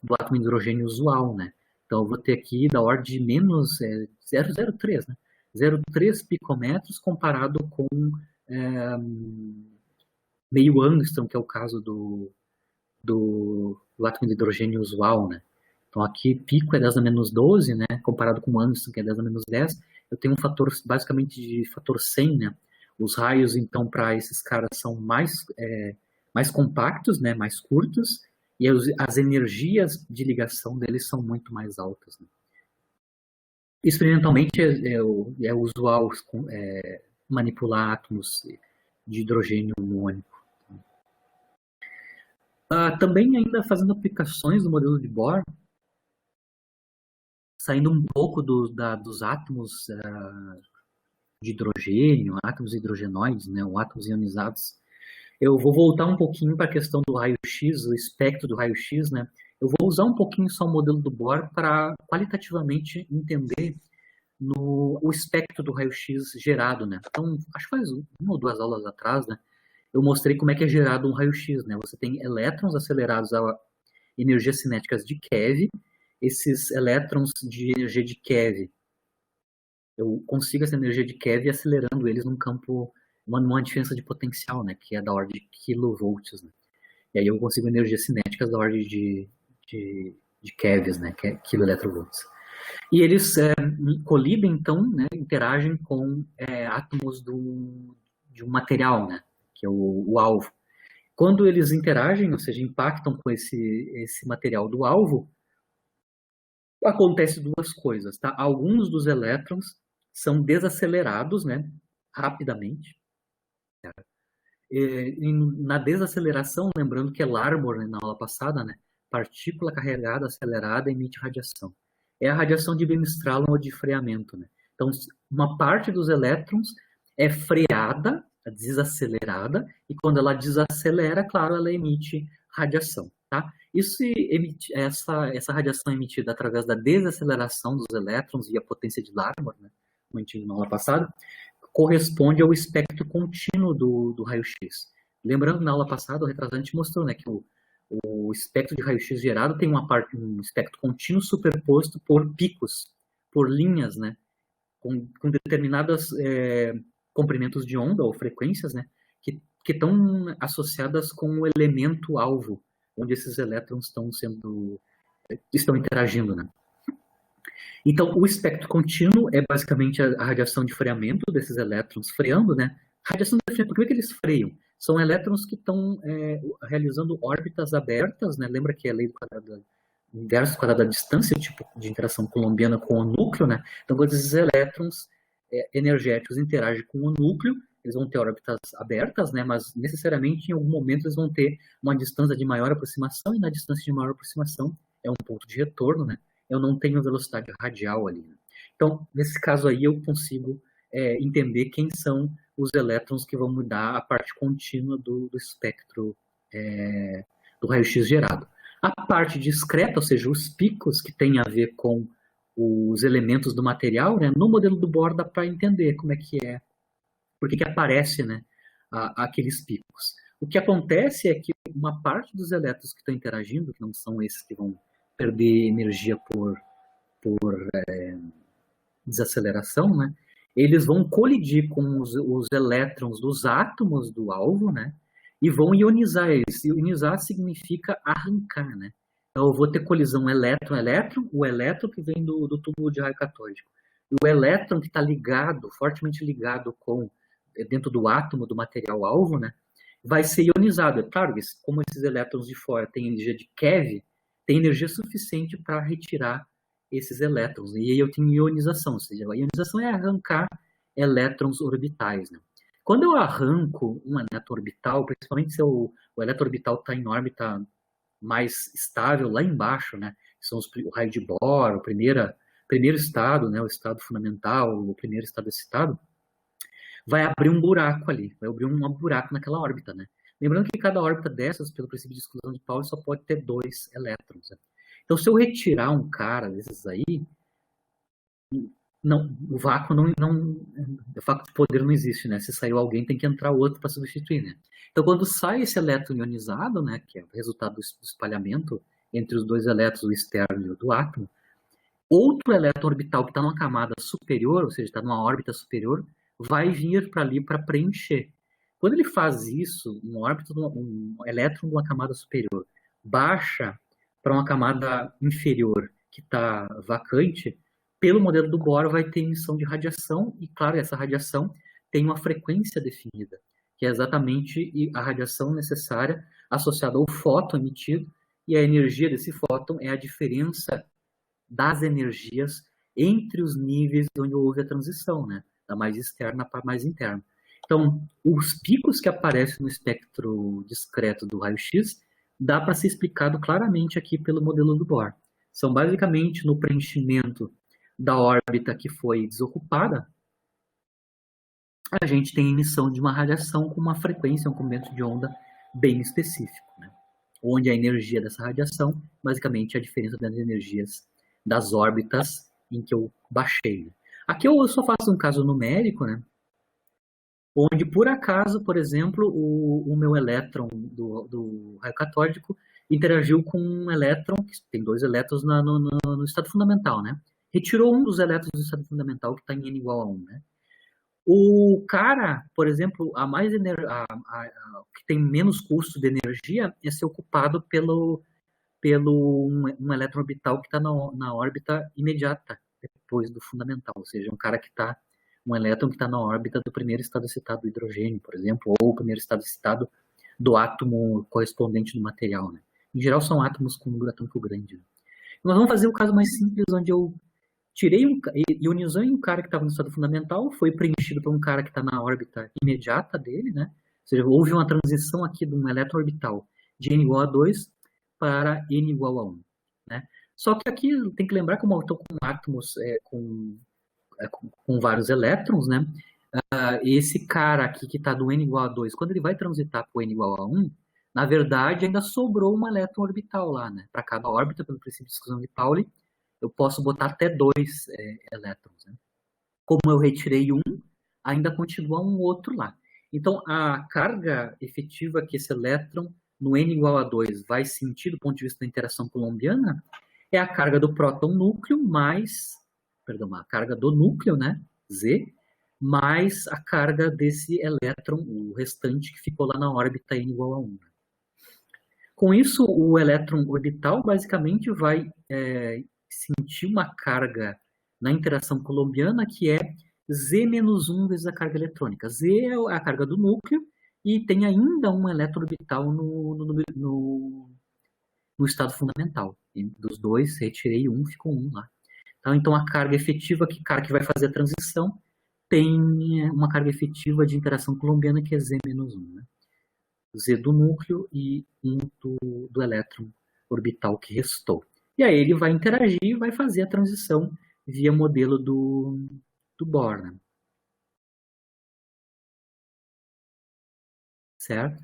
do átomo de hidrogênio usual, né? Então, eu vou ter aqui da ordem de menos 0,03, né? 0,3 picometros comparado com meio angstrom, que é o caso do átomo de hidrogênio usual, né? Então, aqui, pico é 10 a menos 12, né? Comparado com o angstrom, que é 10 a menos 10. Eu tenho um fator, basicamente, de fator 100, né? Os raios, então, para esses caras são mais compactos, né? Mais curtos, e as energias de ligação deles são muito mais altas, né? Experimentalmente, é usual manipular átomos de hidrogênio iônico. Também ainda fazendo aplicações do modelo de Bohr, saindo um pouco dos átomos de hidrogênio, átomos hidrogenoides, né, ou átomos ionizados. Eu vou voltar um pouquinho para a questão do raio-x, o espectro do raio-x, né? Eu vou usar um pouquinho só o modelo do Bohr para qualitativamente entender o espectro do raio-x gerado, né? Então, acho que faz uma ou duas aulas atrás, né? Eu mostrei como é que é gerado um raio-x, né? Você tem elétrons acelerados a energias cinéticas de keV. Esses elétrons de energia de keV, eu consigo essa energia de keV acelerando eles num campo, numa diferença de potencial, né? Que é da ordem de kilovolts, né? E aí eu consigo energias cinéticas da ordem de kevs, né? Que é kiloelectrovolts. E eles colidem, então, né? Interagem com átomos de um material, né? Que é o alvo. Quando eles interagem, ou seja, impactam com esse material do alvo, acontece duas coisas, tá? Alguns dos elétrons são desacelerados, né? Rapidamente. Na desaceleração, lembrando que é Larmor, né, na aula passada, né? Partícula carregada acelerada emite radiação. É a radiação de Bremsstrahlung ou de freamento, né? Então, uma parte dos elétrons é freada, desacelerada, e quando ela desacelera, claro, ela emite radiação, tá? Essa radiação emitida através da desaceleração dos elétrons e a potência de Larmor, né, como a gente viu na aula passada, corresponde ao espectro contínuo do raio-x. Lembrando, na aula passada, o retrasante mostrou, né, que o espectro de raio-x gerado tem um espectro contínuo superposto por picos, por linhas, né, com determinados comprimentos de onda ou frequências, né, que estão associadas com o elemento alvo, onde esses elétrons estão interagindo, né. Então, o espectro contínuo é basicamente a radiação de freamento desses elétrons freando, né? Radiação de freamento, por que eles freiam? São elétrons que estão realizando órbitas abertas, né? Lembra que é a lei do quadrado, inverso do quadrado da distância, o tipo de interação colombiana com o núcleo, né? Então, quando esses elétrons energéticos interagem com o núcleo, eles vão ter órbitas abertas, né? Mas necessariamente em algum momento eles vão ter uma distância de maior aproximação, e na distância de maior aproximação é um ponto de retorno, né? Eu não tenho velocidade radial ali, né? Então, nesse caso aí, eu consigo entender quem são os elétrons que vão mudar a parte contínua do espectro do raio-x gerado. A parte discreta, ou seja, os picos que tem a ver com os elementos do material, né, no modelo do Bohr dá para entender como é que é, por que aparece, né, aqueles picos. O que acontece é que uma parte dos elétrons que estão interagindo, que não são esses que vão perder energia por desaceleração, né? Eles vão colidir com os elétrons dos átomos do alvo, né? E vão ionizar eles. Ionizar significa arrancar, né? Então, eu vou ter colisão elétron-elétron, o elétron que vem do tubo de raio catódico. E o elétron que está ligado, fortemente ligado dentro do átomo do material alvo, né? Vai ser ionizado. É claro que, como esses elétrons de fora têm energia de keV, tem energia suficiente para retirar esses elétrons. E aí eu tenho ionização, ou seja, a ionização é arrancar elétrons orbitais, né? Quando eu arranco um elétron orbital, principalmente se o elétron orbital está em órbita mais estável lá embaixo, né? São o raio de Bohr, o primeiro estado, né? O estado fundamental, o primeiro estado excitado, vai abrir um buraco ali, vai abrir um buraco naquela órbita, né? Lembrando que cada órbita dessas, pelo princípio de exclusão de Pauli, só pode ter 2 elétrons. Né? Então, se eu retirar um cara desses aí, Não, o vácuo o vácuo de poder não existe, né? Se saiu alguém, tem que entrar outro para substituir, né? Então, quando sai esse elétron ionizado, né, que é o resultado do espalhamento entre os dois elétrons, o externo e o do átomo, outro elétron orbital que está numa camada superior, ou seja, está numa órbita superior, vai vir para ali para preencher. Quando ele faz isso, um elétron de uma camada superior baixa para uma camada inferior que está vacante, pelo modelo do Bohr vai ter emissão de radiação, e claro, essa radiação tem uma frequência definida, que é exatamente a radiação necessária associada ao fóton emitido, e a energia desse fóton é a diferença das energias entre os níveis onde houve a transição, né? Da mais externa para mais interna. Então, os picos que aparecem no espectro discreto do raio-x dá para ser explicado claramente aqui pelo modelo do Bohr. São basicamente no preenchimento da órbita que foi desocupada, a gente tem emissão de uma radiação com uma frequência, um comprimento de onda bem específico, né? Onde a energia dessa radiação, basicamente, é a diferença das energias das órbitas em que eu baixei. Aqui eu só faço um caso numérico, né? Onde, por acaso, por exemplo, o meu elétron do raio catódico interagiu com um elétron, que tem dois elétrons no estado fundamental, né? Retirou um dos elétrons do estado fundamental, que está em n igual a 1, né? O cara, por exemplo, que tem menos custo de energia é ser ocupado pelo um elétron orbital que está na órbita imediata depois do fundamental, ou seja, um elétron que está na órbita do primeiro estado excitado do hidrogênio, por exemplo, ou o primeiro estado excitado do átomo correspondente do material, né? Em geral, são átomos com número atômico grande. Né? Nós vamos fazer o caso mais simples, onde eu ionizei um cara que estava no estado fundamental, foi preenchido por um cara que está na órbita imediata dele, né? Ou seja, houve uma transição aqui de um elétron orbital de n igual a 2 para n igual a 1. Né? Só que aqui tem que lembrar, como eu estou com átomos com vários elétrons, né? Esse cara aqui que está do n igual a 2, quando ele vai transitar para o n igual a 1, na verdade ainda sobrou um elétron orbital lá, né? Para cada órbita, pelo princípio de exclusão de Pauli, eu posso botar até 2 elétrons. Né? Como eu retirei um, ainda continua um outro lá. Então, a carga efetiva que esse elétron no n igual a 2 vai sentir do ponto de vista da interação coulombiana é a carga do próton núcleo mais, a carga do núcleo, né, Z, mais a carga desse elétron, o restante que ficou lá na órbita n igual a 1. Com isso, o elétron orbital basicamente vai sentir uma carga na interação coulombiana que é Z-1 vezes a carga eletrônica. Z é a carga do núcleo e tem ainda um elétron orbital no estado fundamental. E dos dois, retirei um, ficou um lá. Então a carga efetiva, que cara que vai fazer a transição, tem uma carga efetiva de interação coulombiana que é Z-1. Né? Z do núcleo e 1 do elétron orbital que restou. E aí ele vai interagir e vai fazer a transição via modelo do Bohr. Né? Certo?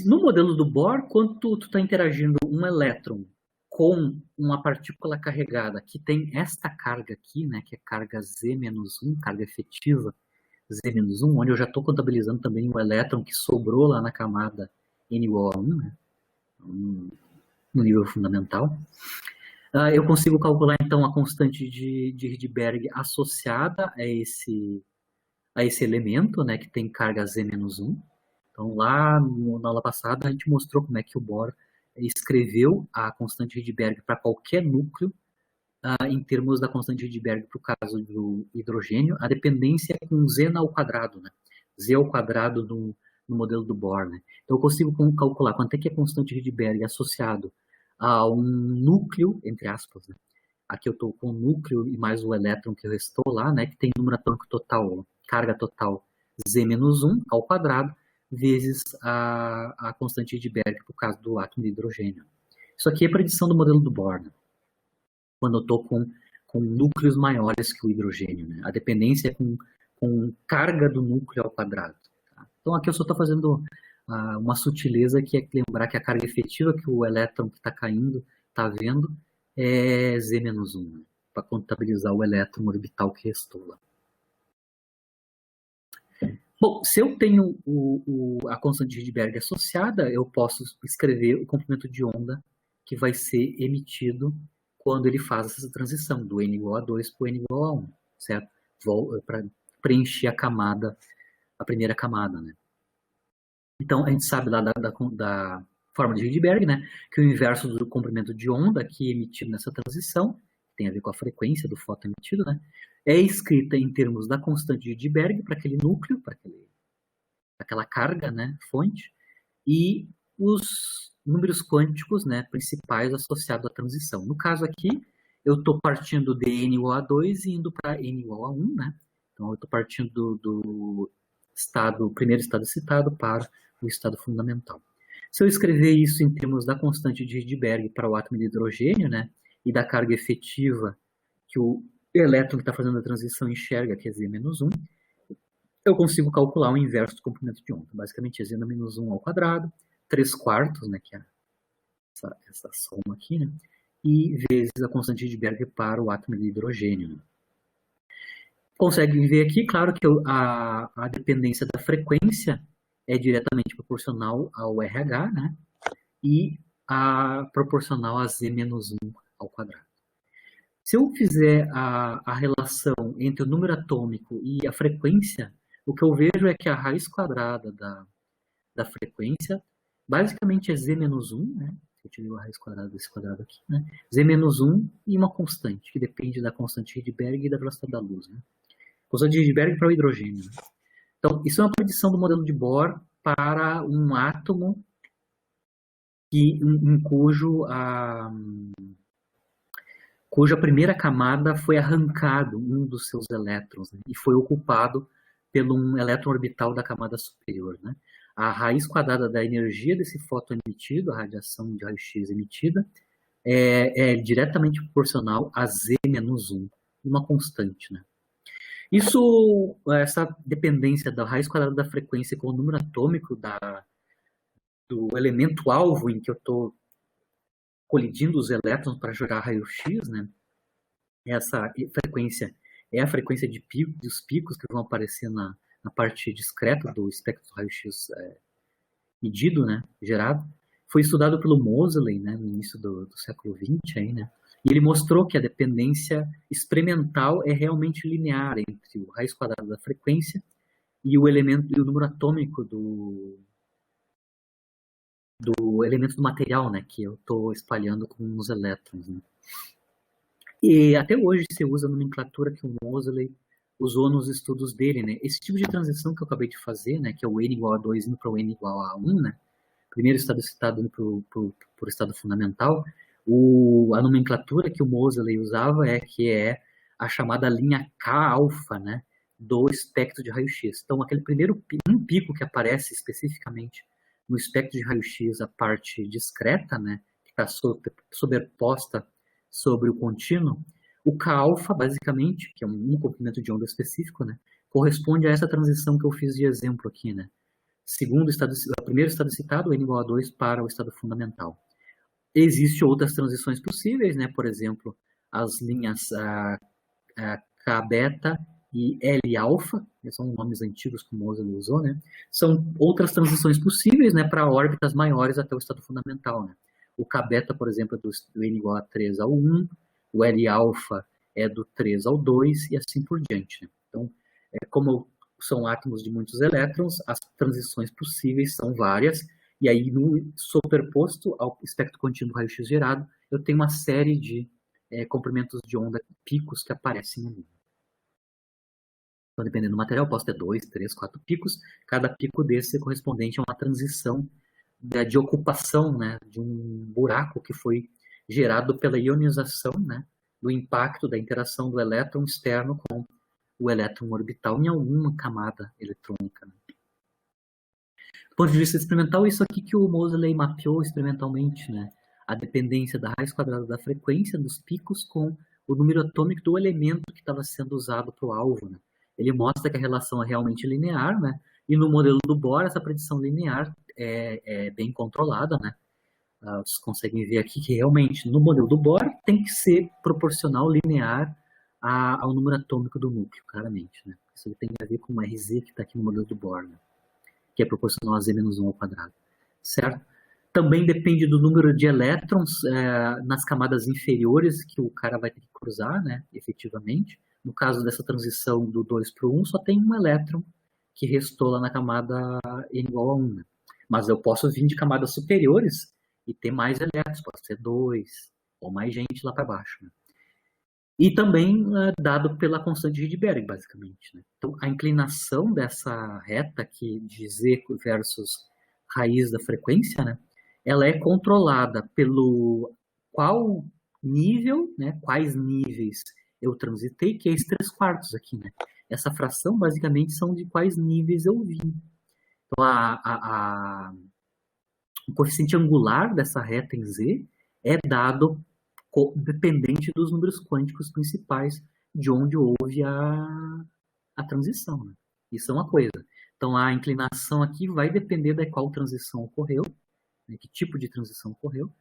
No modelo do Bohr, quando tu está interagindo um elétron com uma partícula carregada que tem esta carga aqui, né, que é carga Z-1, carga efetiva Z-1, onde eu já estou contabilizando também o elétron que sobrou lá na camada n igual a 1, né, no nível fundamental. Eu consigo calcular, então, a constante de Rydberg associada a esse elemento, né, que tem carga Z-1. Então, lá na aula passada, a gente mostrou como é que o Bohr escreveu a constante de Rydberg para qualquer núcleo, em termos da constante de Rydberg para o caso do hidrogênio, a dependência é com Z ao quadrado, né? Z ao quadrado no modelo do Bohr. Né? Então, eu consigo calcular quanto é que é a constante de Rydberg associado a um núcleo, entre aspas. Né? Aqui eu estou com o núcleo e mais o elétron que restou lá, né? Que tem número atômico total, carga total Z-1 ao quadrado, vezes a constante de Rydberg por causa do átomo de hidrogênio. Isso aqui é predição do modelo do Bohr, né? Quando eu estou com núcleos maiores que o hidrogênio. Né? A dependência é com carga do núcleo ao quadrado. Tá? Então aqui eu só estou fazendo uma sutileza que é lembrar que a carga efetiva que o elétron que está caindo está vendo é Z-1, né? para contabilizar o elétron orbital que restou lá. Bom, se eu tenho a constante de Rydberg associada, eu posso escrever o comprimento de onda que vai ser emitido quando ele faz essa transição do n igual a 2 para o n igual a 1, certo? Para preencher a primeira camada, né? Então, a gente sabe lá da forma de Rydberg, né, que o inverso do comprimento de onda aqui emitido nessa transição, que tem a ver com a frequência do fóton emitido, né, é escrita em termos da constante de Rydberg para aquele núcleo, para aquela carga, né, fonte, e os números quânticos, né, principais associados à transição. No caso aqui, eu estou partindo de n igual a 2 e indo para n igual a 1, né? Então, eu estou partindo do primeiro estado excitado para o estado fundamental. Se eu escrever isso em termos da constante de Rydberg para o átomo de hidrogênio, né, e da carga efetiva que o elétron que está fazendo a transição enxerga, que é Z-1, eu consigo calcular o inverso do comprimento de onda. Basicamente, é Z-1 ao quadrado, 3/4, né, que é essa soma aqui, né, e vezes a constante de Rydberg para o átomo de hidrogênio. Né. Consegue ver aqui, claro, que a dependência da frequência é diretamente proporcional ao RH, né? E proporcional a Z-1 ao quadrado. Se eu fizer a relação entre o número atômico e a frequência, o que eu vejo é que a raiz quadrada da frequência basicamente é Z-1, né? Eu tirei a raiz quadrada desse quadrado aqui, né? Z-1 e uma constante, que depende da constante de Rydberg e da velocidade da luz, né? Constante de Rydberg para o hidrogênio. Né? Então, isso é uma predição do modelo de Bohr para um átomo cuja primeira camada foi arrancado um dos seus elétrons, né? E foi ocupado por um elétron orbital da camada superior. Né? A raiz quadrada da energia desse fóton emitido, a radiação de raio-x emitida, é diretamente proporcional a Z-1, uma constante. Né? Essa dependência da raiz quadrada da frequência com o número atômico do elemento alvo em que eu estou colidindo os elétrons para jogar raio-x, né? Essa frequência é a frequência dos picos que vão aparecer na parte discreta do espectro do raio-x medido, né? Gerado. Foi estudado pelo Moseley, né? No início do século XX, aí, né? E ele mostrou que a dependência experimental é realmente linear entre a raiz quadrada da frequência e o número atômico do elemento do material, né, que eu estou espalhando com os elétrons. Né. E até hoje se usa a nomenclatura que o Moseley usou nos estudos dele. Né. Esse tipo de transição que eu acabei de fazer, né, que é o n igual a 2 indo para o n igual a 1, né, primeiro estado excitado indo para o estado fundamental, a nomenclatura que o Moseley usava é a chamada linha K-alfa, né, do espectro de raio-x. Então, aquele primeiro pico que aparece especificamente no espectro de raio-x, a parte discreta, né, que está sobreposta sobre o contínuo, o K-alfa, basicamente, que é um comprimento de onda específico, né, corresponde a essa transição que eu fiz de exemplo aqui. Né. Primeiro estado excitado, n igual a 2 para o estado fundamental. Existem outras transições possíveis, né? Por exemplo, as linhas K-beta e L-alfa, que são nomes antigos que o Moseley usou, né? São outras transições possíveis, né, para órbitas maiores até o estado fundamental. Né? O K-beta, por exemplo, é do N igual a 3 ao 1, o L-alfa é do 3 ao 2 e assim por diante. Né? Então, como são átomos de muitos elétrons, as transições possíveis são várias. E aí, no superposto ao espectro contínuo do raio-x gerado, eu tenho uma série de comprimentos de onda, picos que aparecem ali. Então, dependendo do material, eu posso ter 2, 3, 4 picos. Cada pico desse é correspondente a uma transição de ocupação, né, de um buraco que foi gerado pela ionização, né, do impacto da interação do elétron externo com o elétron orbital em alguma camada eletrônica. Né. Do ponto de vista experimental, isso aqui que o Moseley mapeou experimentalmente, né? A dependência da raiz quadrada da frequência dos picos com o número atômico do elemento que estava sendo usado para o alvo. Né? Ele mostra que a relação é realmente linear, né? E no modelo do Bohr, essa predição linear é bem controlada, né? vocês conseguem ver aqui que realmente no modelo do Bohr tem que ser proporcional, linear ao número atômico do núcleo, claramente, né? Isso tem a ver com o RZ que está aqui no modelo do Bohr, né? Que é proporcional a Z menos 1 ao quadrado, certo? Também depende do número de elétrons nas camadas inferiores que o cara vai ter que cruzar, né, efetivamente. No caso dessa transição do 2 para o 1, só tem um elétron que restou lá na camada n igual a 1. Né? Mas eu posso vir de camadas superiores e ter mais elétrons, pode ser 2, ou mais gente lá para baixo. Né? E também dado pela constante de Rydberg, basicamente. Né? Então, a inclinação dessa reta aqui de Z versus raiz da frequência, né, ela é controlada pelo qual nível, né, quais níveis eu transitei, que é esse 3/4 aqui. Né? Essa fração, basicamente, são de quais níveis eu vim. Então, o coeficiente angular dessa reta em Z é dado dependente dos números quânticos principais de onde houve a transição. Né? Isso é uma coisa. Então, a inclinação aqui vai depender de qual transição ocorreu, né, que tipo de transição ocorreu,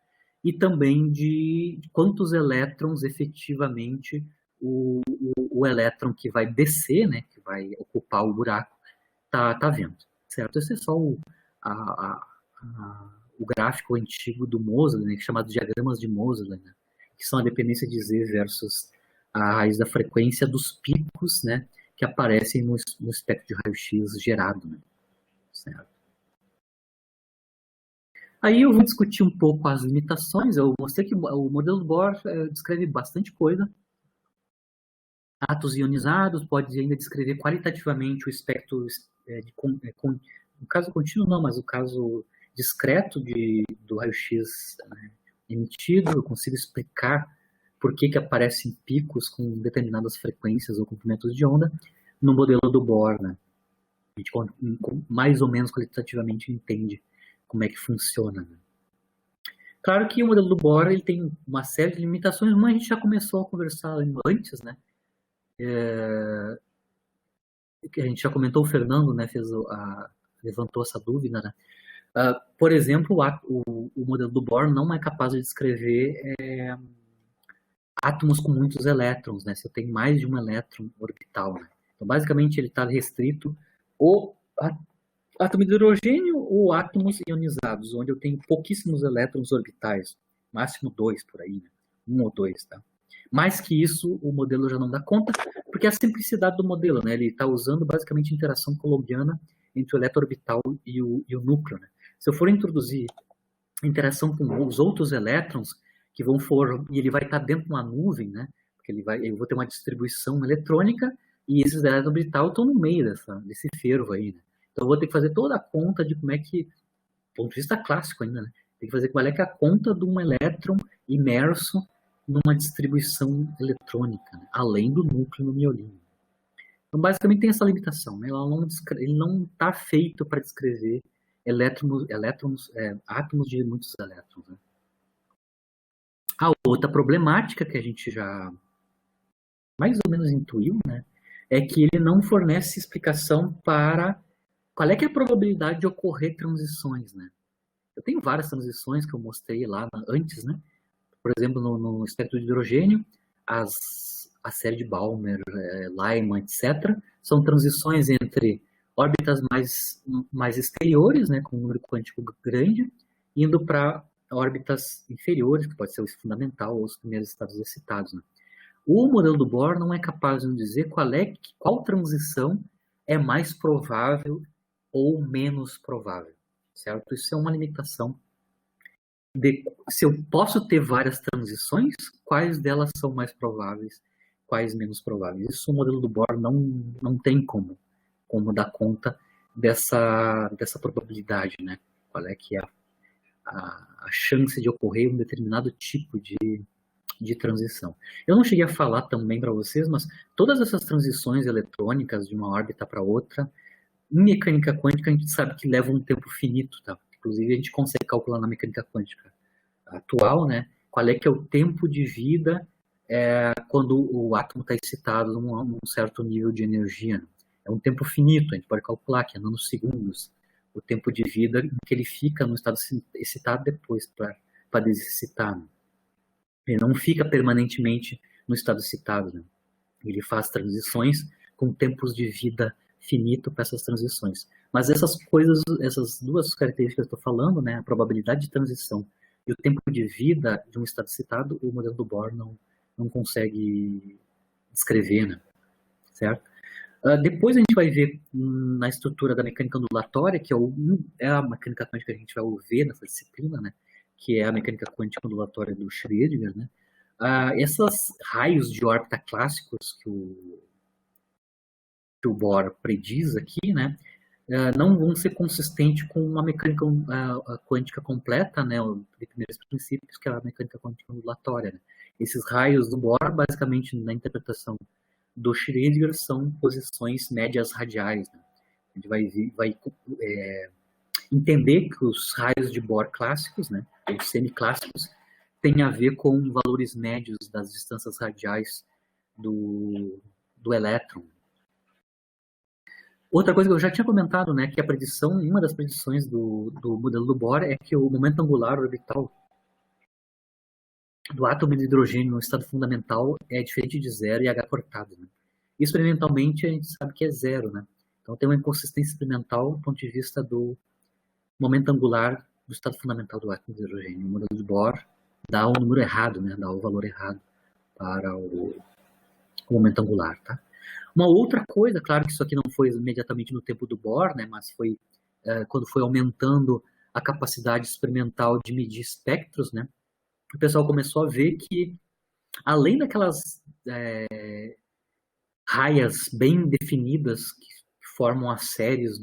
e também de quantos elétrons efetivamente o elétron que vai descer, né, que vai ocupar o buraco, tá vendo. Certo? Esse é só o gráfico antigo do Moseley, né, chamado diagramas de Moseley, né, que são a dependência de Z versus a raiz da frequência dos picos, né, que aparecem no espectro de raio-x gerado. Né, certo? Aí eu vou discutir um pouco as limitações. Eu mostrei que o modelo do Bohr descreve bastante coisa. Átomos ionizados, pode ainda descrever qualitativamente o espectro, no caso contínuo não, mas o caso discreto do raio-x, né, emitido. Eu consigo explicar por que aparecem picos com determinadas frequências ou comprimentos de onda no modelo do Bohr. Né? A gente mais ou menos qualitativamente entende como é que funciona. Né? Claro que o modelo do Bohr ele tem uma série de limitações, mas a gente já começou a conversar antes, né? A gente já comentou, o Fernando, né, levantou essa dúvida, né? Por exemplo, o modelo do Bohr não é capaz de descrever átomos com muitos elétrons, né? Se eu tenho mais de um elétron orbital, né? Então, basicamente, ele está restrito ou átomo de hidrogênio ou átomos ionizados, onde eu tenho pouquíssimos elétrons orbitais, máximo 2 por aí, né? 1 ou 2, tá? Mais que isso, o modelo já não dá conta, porque é a simplicidade do modelo, né? Ele está usando basicamente interação coulombiana entre o eletroorbital e o núcleo, né? Se eu for introduzir interação com os outros elétrons, e ele vai estar dentro de uma nuvem, né? Porque eu vou ter uma distribuição eletrônica e esses elétrons orbitais estão no meio desse fervo aí, né? Então eu vou ter que fazer toda a conta de como é que, do ponto de vista clássico ainda, né? Tem que fazer qual é que é a conta de um elétron imerso numa distribuição eletrônica, né? Além do núcleo no miolinho. Então, basicamente, tem essa limitação, né? Ele não está feito para descrever átomos de muitos elétrons. Né? A outra problemática que a gente já mais ou menos intuiu, né, é que ele não fornece explicação para qual é que é a probabilidade de ocorrer transições. Né? Eu tenho várias transições que eu mostrei lá antes, né? Por exemplo, no espectro de hidrogênio, a série de Balmer, Lyman, etc., são transições entre órbitas mais exteriores, né, com um número quântico grande, indo para órbitas inferiores, que pode ser o fundamental ou os primeiros estados excitados. Né. O modelo do Bohr não é capaz de dizer qual transição é mais provável ou menos provável, certo? Isso é uma limitação. Se eu posso ter várias transições, quais delas são mais prováveis, quais menos prováveis? Isso o modelo do Bohr não tem como dar conta dessa probabilidade, né? Qual é que é a chance de ocorrer um determinado tipo de transição. Eu não cheguei a falar também para vocês, mas todas essas transições eletrônicas de uma órbita para outra, em mecânica quântica a gente sabe que levam um tempo finito, tá? Inclusive, a gente consegue calcular na mecânica quântica atual, né, qual é que é o tempo de vida quando o átomo está excitado num certo nível de energia. Né? É um tempo finito, a gente pode calcular que é nanosegundos o tempo de vida em que ele fica no estado excitado depois para desexcitar. Né? Ele não fica permanentemente no estado excitado. Né? Ele faz transições com tempos de vida finito para essas transições. Mas essas coisas, essas duas características que eu estou falando, né, a probabilidade de transição e o tempo de vida de um estado excitado, o modelo do Bohr não consegue descrever, né? Certo? Depois a gente vai ver na estrutura da mecânica ondulatória, que é a mecânica quântica que a gente vai ver nessa disciplina, né? Que é a mecânica quântica ondulatória do Schrödinger, né? Esses raios de órbita clássicos que o Bohr prediz aqui, né? Não vão ser consistentes com uma mecânica quântica completa, né? De primeiros princípios, que é a mecânica quântica ondulatória. Né? Esses raios do Bohr, basicamente, na interpretação do Schrödinger, são posições médias radiais. Né? A gente vai entender que os raios de Bohr clássicos, né, os semiclássicos, têm a ver com valores médios das distâncias radiais do elétron. Outra coisa que eu já tinha comentado, né, que a predição, uma das predições do modelo do Bohr é que o momento angular orbital do átomo de hidrogênio no estado fundamental é diferente de zero e H cortado. Né? Experimentalmente, a gente sabe que é zero. Né? Então, tem uma inconsistência experimental do ponto de vista do momento angular do estado fundamental do átomo de hidrogênio. O modelo de Bohr dá o número errado, né? Dá o valor errado para o momento angular. Tá? Uma outra coisa, claro que isso aqui não foi imediatamente no tempo do Bohr, né? Mas foi quando foi aumentando a capacidade experimental de medir espectros, né? O pessoal começou a ver que, além daquelas raias bem definidas que formam as séries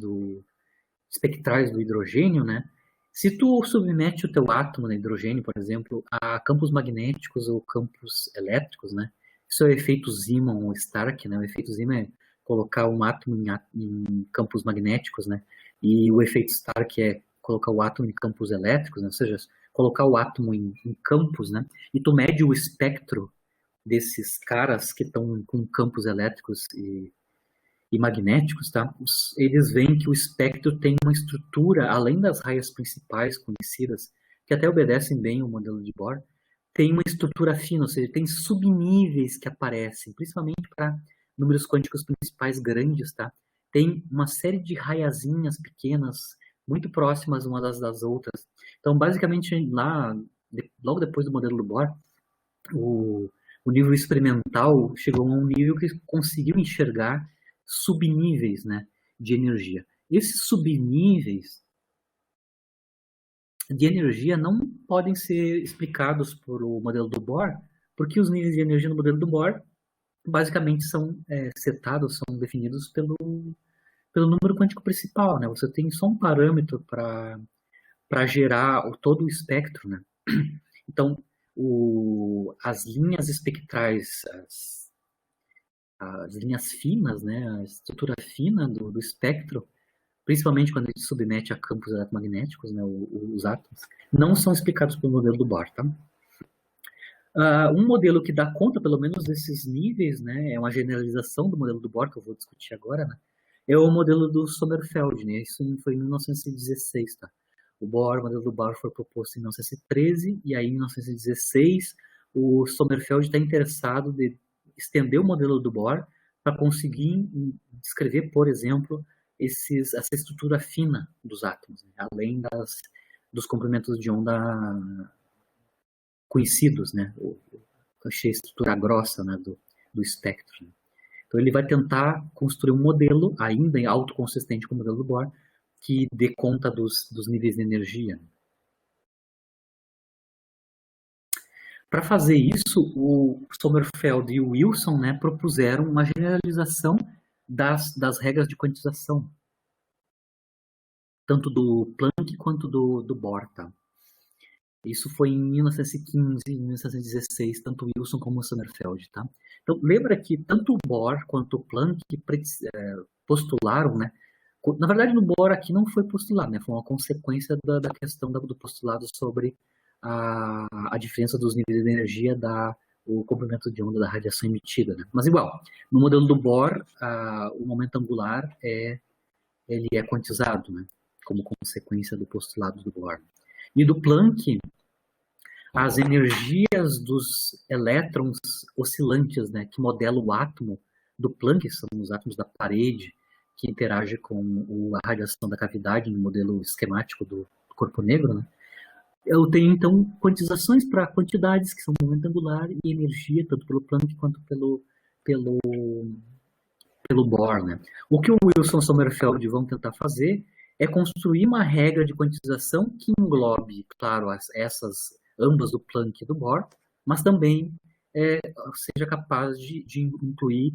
espectrais do hidrogênio, né? Se tu submete o teu átomo de hidrogênio, por exemplo, a campos magnéticos ou campos elétricos, né? Isso é o efeito Zeeman ou Stark, né? O efeito Zeeman é colocar um átomo em campos magnéticos, né? E o efeito Stark é colocar o átomo em campos elétricos, né? Ou seja, colocar o átomo em campos, né? E tu mede o espectro desses caras que estão com campos elétricos e magnéticos, tá? Eles veem que o espectro tem uma estrutura, além das raias principais conhecidas, que até obedecem bem ao modelo de Bohr, tem uma estrutura fina, ou seja, tem subníveis que aparecem, principalmente para números quânticos principais grandes, tá? Tem uma série de raiazinhas pequenas, muito próximas umas das outras. Então, basicamente, logo depois do modelo do Bohr, o nível experimental chegou a um nível que conseguiu enxergar subníveis, né, de energia. Esses subníveis de energia não podem ser explicados por o modelo do Bohr, porque os níveis de energia no modelo do Bohr basicamente são setados, são definidos pelo número quântico principal, né? Você tem só um parâmetro para gerar todo o espectro, né? Então, as linhas espectrais, as linhas finas, né, a estrutura fina do espectro, principalmente quando a gente submete a campos eletromagnéticos, né, os átomos, não são explicados pelo modelo do Bohr. Tá? Um modelo que dá conta, pelo menos, desses níveis, né, é uma generalização do modelo do Bohr, que eu vou discutir agora, né, é o modelo do Sommerfeld. Né, isso foi em 1916. Tá? O modelo do Bohr foi proposto em 1913, e aí em 1916 o Sommerfeld está interessado em estender o modelo do Bohr para conseguir descrever, por exemplo, essa estrutura fina dos átomos, né? Além dos comprimentos de onda conhecidos, né? A estrutura grossa, né, do espectro. Né? Então ele vai tentar construir um modelo ainda autoconsistente com o modelo do Bohr que dê conta dos níveis de energia. Para fazer isso, o Sommerfeld e o Wilson, né, propuseram uma generalização das regras de quantização, tanto do Planck quanto do Bohr. Tá? Isso foi em 1915 e 1916, tanto o Wilson como o Sommerfeld. Tá? Então, lembra que tanto o Bohr quanto o Planck postularam, né? Na verdade, no Bohr aqui não foi postulado, né? Foi uma consequência da questão do postulado sobre a diferença dos níveis de energia o comprimento de onda da radiação emitida. Né? Mas igual, no modelo do Bohr, o momento angular ele é quantizado, né? Como consequência do postulado do Bohr. E do Planck, as energias dos elétrons oscilantes, né, que modelam o átomo do Planck, que são os átomos da parede, que interagem com a radiação da cavidade no modelo esquemático do corpo negro, né? Eu tenho, então, quantizações para quantidades que são momento angular e energia, tanto pelo Planck quanto pelo Bohr, né? O que o Wilson Sommerfeld vão tentar fazer é construir uma regra de quantização que englobe, claro, ambas do Planck e do Bohr, mas também seja capaz de incluir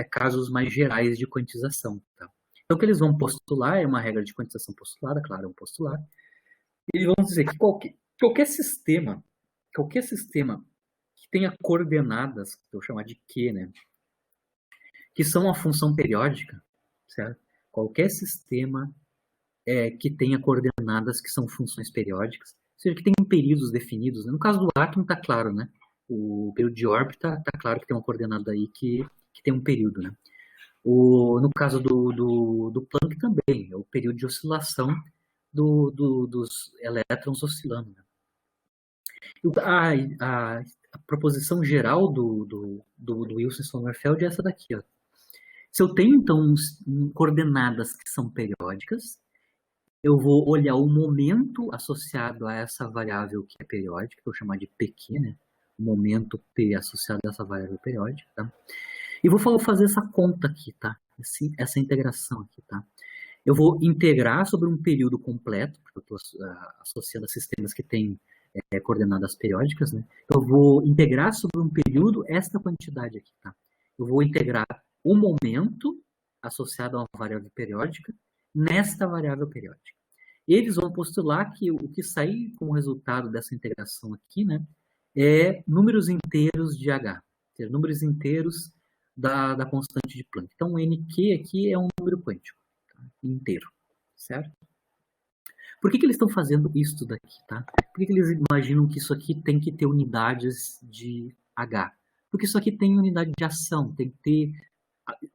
casos mais gerais de quantização. Tá? Então, o que eles vão postular é uma regra de quantização postulada, claro, é um postulado. Eles vão dizer que qualquer sistema que tenha coordenadas, que eu vou chamar de Q, né, que são uma função periódica, certo? Qualquer sistema que tenha coordenadas que são funções periódicas, ou seja, que tem períodos definidos. Né? No caso do átomo está claro, né? O período de órbita está claro que tem uma coordenada aí que tem um período, né? No caso do Planck também, é o período de oscilação dos elétrons oscilando. Né? A proposição geral do Wilson Sommerfeld é essa daqui. Ó. Se eu tenho, então, coordenadas que são periódicas, eu vou olhar o momento associado a essa variável que é periódica, que eu vou chamar de PQ, né? O momento P associado a essa variável periódica, tá? E vou fazer essa conta aqui, tá? Essa integração aqui, tá? Eu vou integrar sobre um período completo, porque eu estou associando a sistemas que têm coordenadas periódicas, né? Eu vou integrar sobre um período esta quantidade aqui, tá? Eu vou integrar o momento associado a uma variável periódica nesta variável periódica. Eles vão postular que o que sair como resultado dessa integração aqui, né, é números inteiros de H, números inteiros da constante de Planck. Então, o NQ aqui é um número quântico, tá? Inteiro, certo? Por que eles estão fazendo isso daqui, tá? Por que eles imaginam que isso aqui tem que ter unidades de H? Porque isso aqui tem unidade de ação, tem que ter...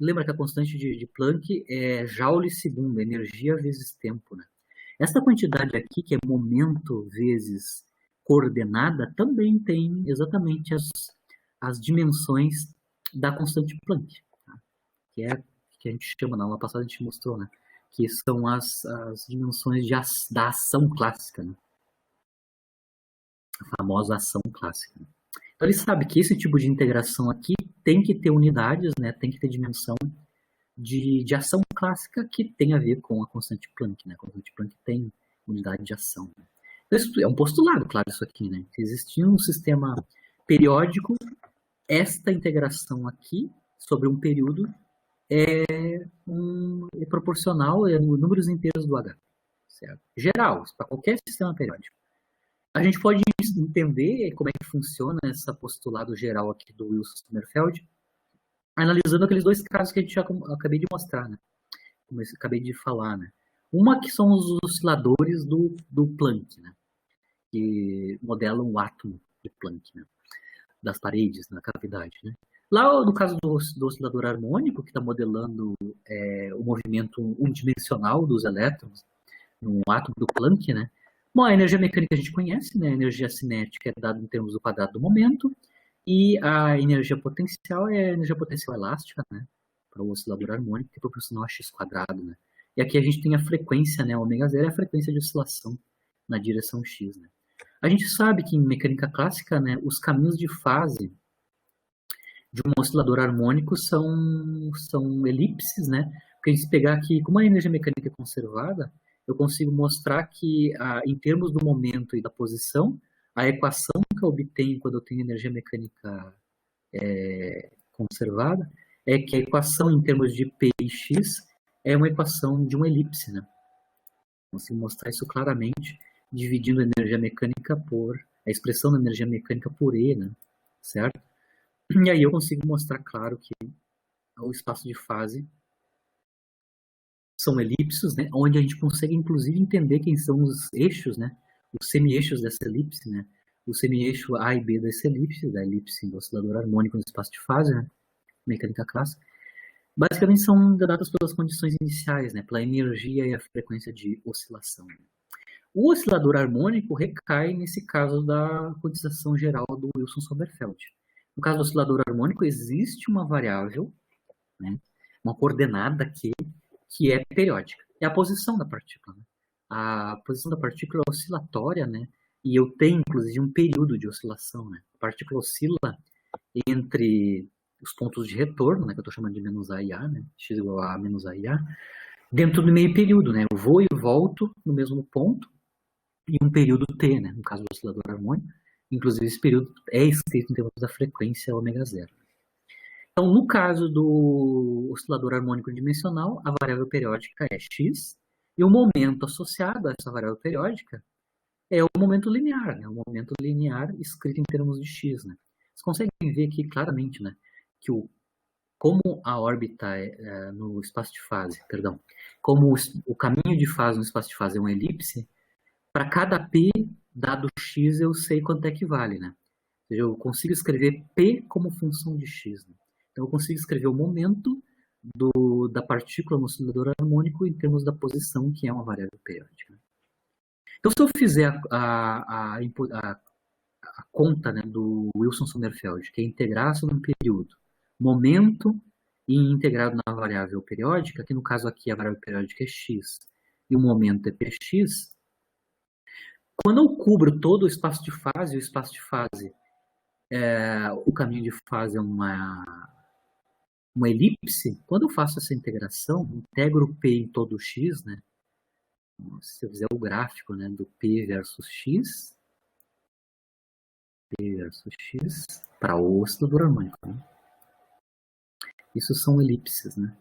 Lembra que a constante de Planck é joule segundo, energia vezes tempo, né? Essa quantidade aqui, que é momento vezes coordenada, também tem exatamente as dimensões da constante de Planck, tá? Que a gente chama, na aula passada a gente mostrou, né? Que são as dimensões da ação clássica, né? A famosa ação clássica. Né? Então, ele sabe que esse tipo de integração aqui tem que ter unidades, né? Tem que ter dimensão de ação clássica que tem a ver com a constante Planck, né? A constante Planck tem unidade de ação. Né? Então, isso é um postulado, claro, isso aqui, né? Se existia um sistema periódico, esta integração aqui sobre um período é proporcional a números inteiros do H, certo? Geral, para qualquer sistema periódico. A gente pode entender como é que funciona esse postulado geral aqui do Wilson Sommerfeld, analisando aqueles dois casos que a gente já acabei de mostrar, né? Como eu acabei de falar, né? Uma que são os osciladores do Planck, né? Que modelam o átomo de Planck, né? Das paredes, na cavidade, né? Lá, no caso do oscilador harmônico, que está modelando o movimento unidimensional dos elétrons no átomo do Planck, né? Bom, a energia mecânica a gente conhece, né? A energia cinética é dada em termos do quadrado do momento, e a energia potencial é a energia potencial elástica, né? Para o oscilador harmônico, que é proporcional a x², né? E aqui a gente tem a frequência, né? Ômega zero é a frequência de oscilação na direção x, né? A gente sabe que em mecânica clássica, né, os caminhos de fase de um oscilador harmônico são elipses, né? Porque se pegar aqui, como a energia mecânica é conservada, eu consigo mostrar que, em termos do momento e da posição, a equação que eu obtenho quando eu tenho energia mecânica conservada é que a equação em termos de P e X é uma equação de uma elipse, né? Consigo mostrar isso claramente, dividindo a energia mecânica por a expressão da energia mecânica por E, né? Certo? E aí eu consigo mostrar, claro, que o espaço de fase são elipses, né? Onde a gente consegue, inclusive, entender quem são os eixos, né? Os semi-eixos dessa elipse, né? O semi-eixo A e B dessa elipse, da elipse do oscilador harmônico no espaço de fase, né? Mecânica clássica. Basicamente são dadas pelas condições iniciais, né? Pela energia e a frequência de oscilação. O oscilador harmônico recai nesse caso da quantização geral do Wilson-Sommerfeld. No caso do oscilador harmônico, existe uma variável, né, uma coordenada aqui, que é periódica. É a posição da partícula. Né? A posição da partícula é oscilatória, né? E eu tenho, inclusive, um período de oscilação. Né? A partícula oscila entre os pontos de retorno, né, que eu estou chamando de menos A e A, né? X igual a menos A e A, dentro do meio período. Né? Eu vou e volto no mesmo ponto, e um período T, né? No caso do oscilador harmônico. Inclusive, esse período é escrito em termos da frequência ômega zero. Então, no caso do oscilador harmônico dimensional, a variável periódica é x, e o momento associado a essa variável periódica é o momento linear, né? O momento linear escrito em termos de x. Né? Vocês conseguem ver aqui claramente, né, que como a órbita no espaço de fase, perdão, como o caminho de fase no espaço de fase é uma elipse, para cada p dado x eu sei quanto é que vale, né? Ou seja, eu consigo escrever p como função de x. Né? Então eu consigo escrever o momento da partícula no oscilador harmônico em termos da posição, que é uma variável periódica. Né? Então se eu fizer a conta, né, do Wilson-Sommerfeld, que é integrar sobre um período, momento e integrado na variável periódica, que no caso aqui a variável periódica é x e o momento é px, quando eu cubro todo o espaço de fase, o caminho de fase é uma elipse, quando eu faço essa integração, integro P em todo x, né? Se eu fizer o gráfico, né, do P versus x, para o oscilador harmônico. Né? Isso são elipses, né?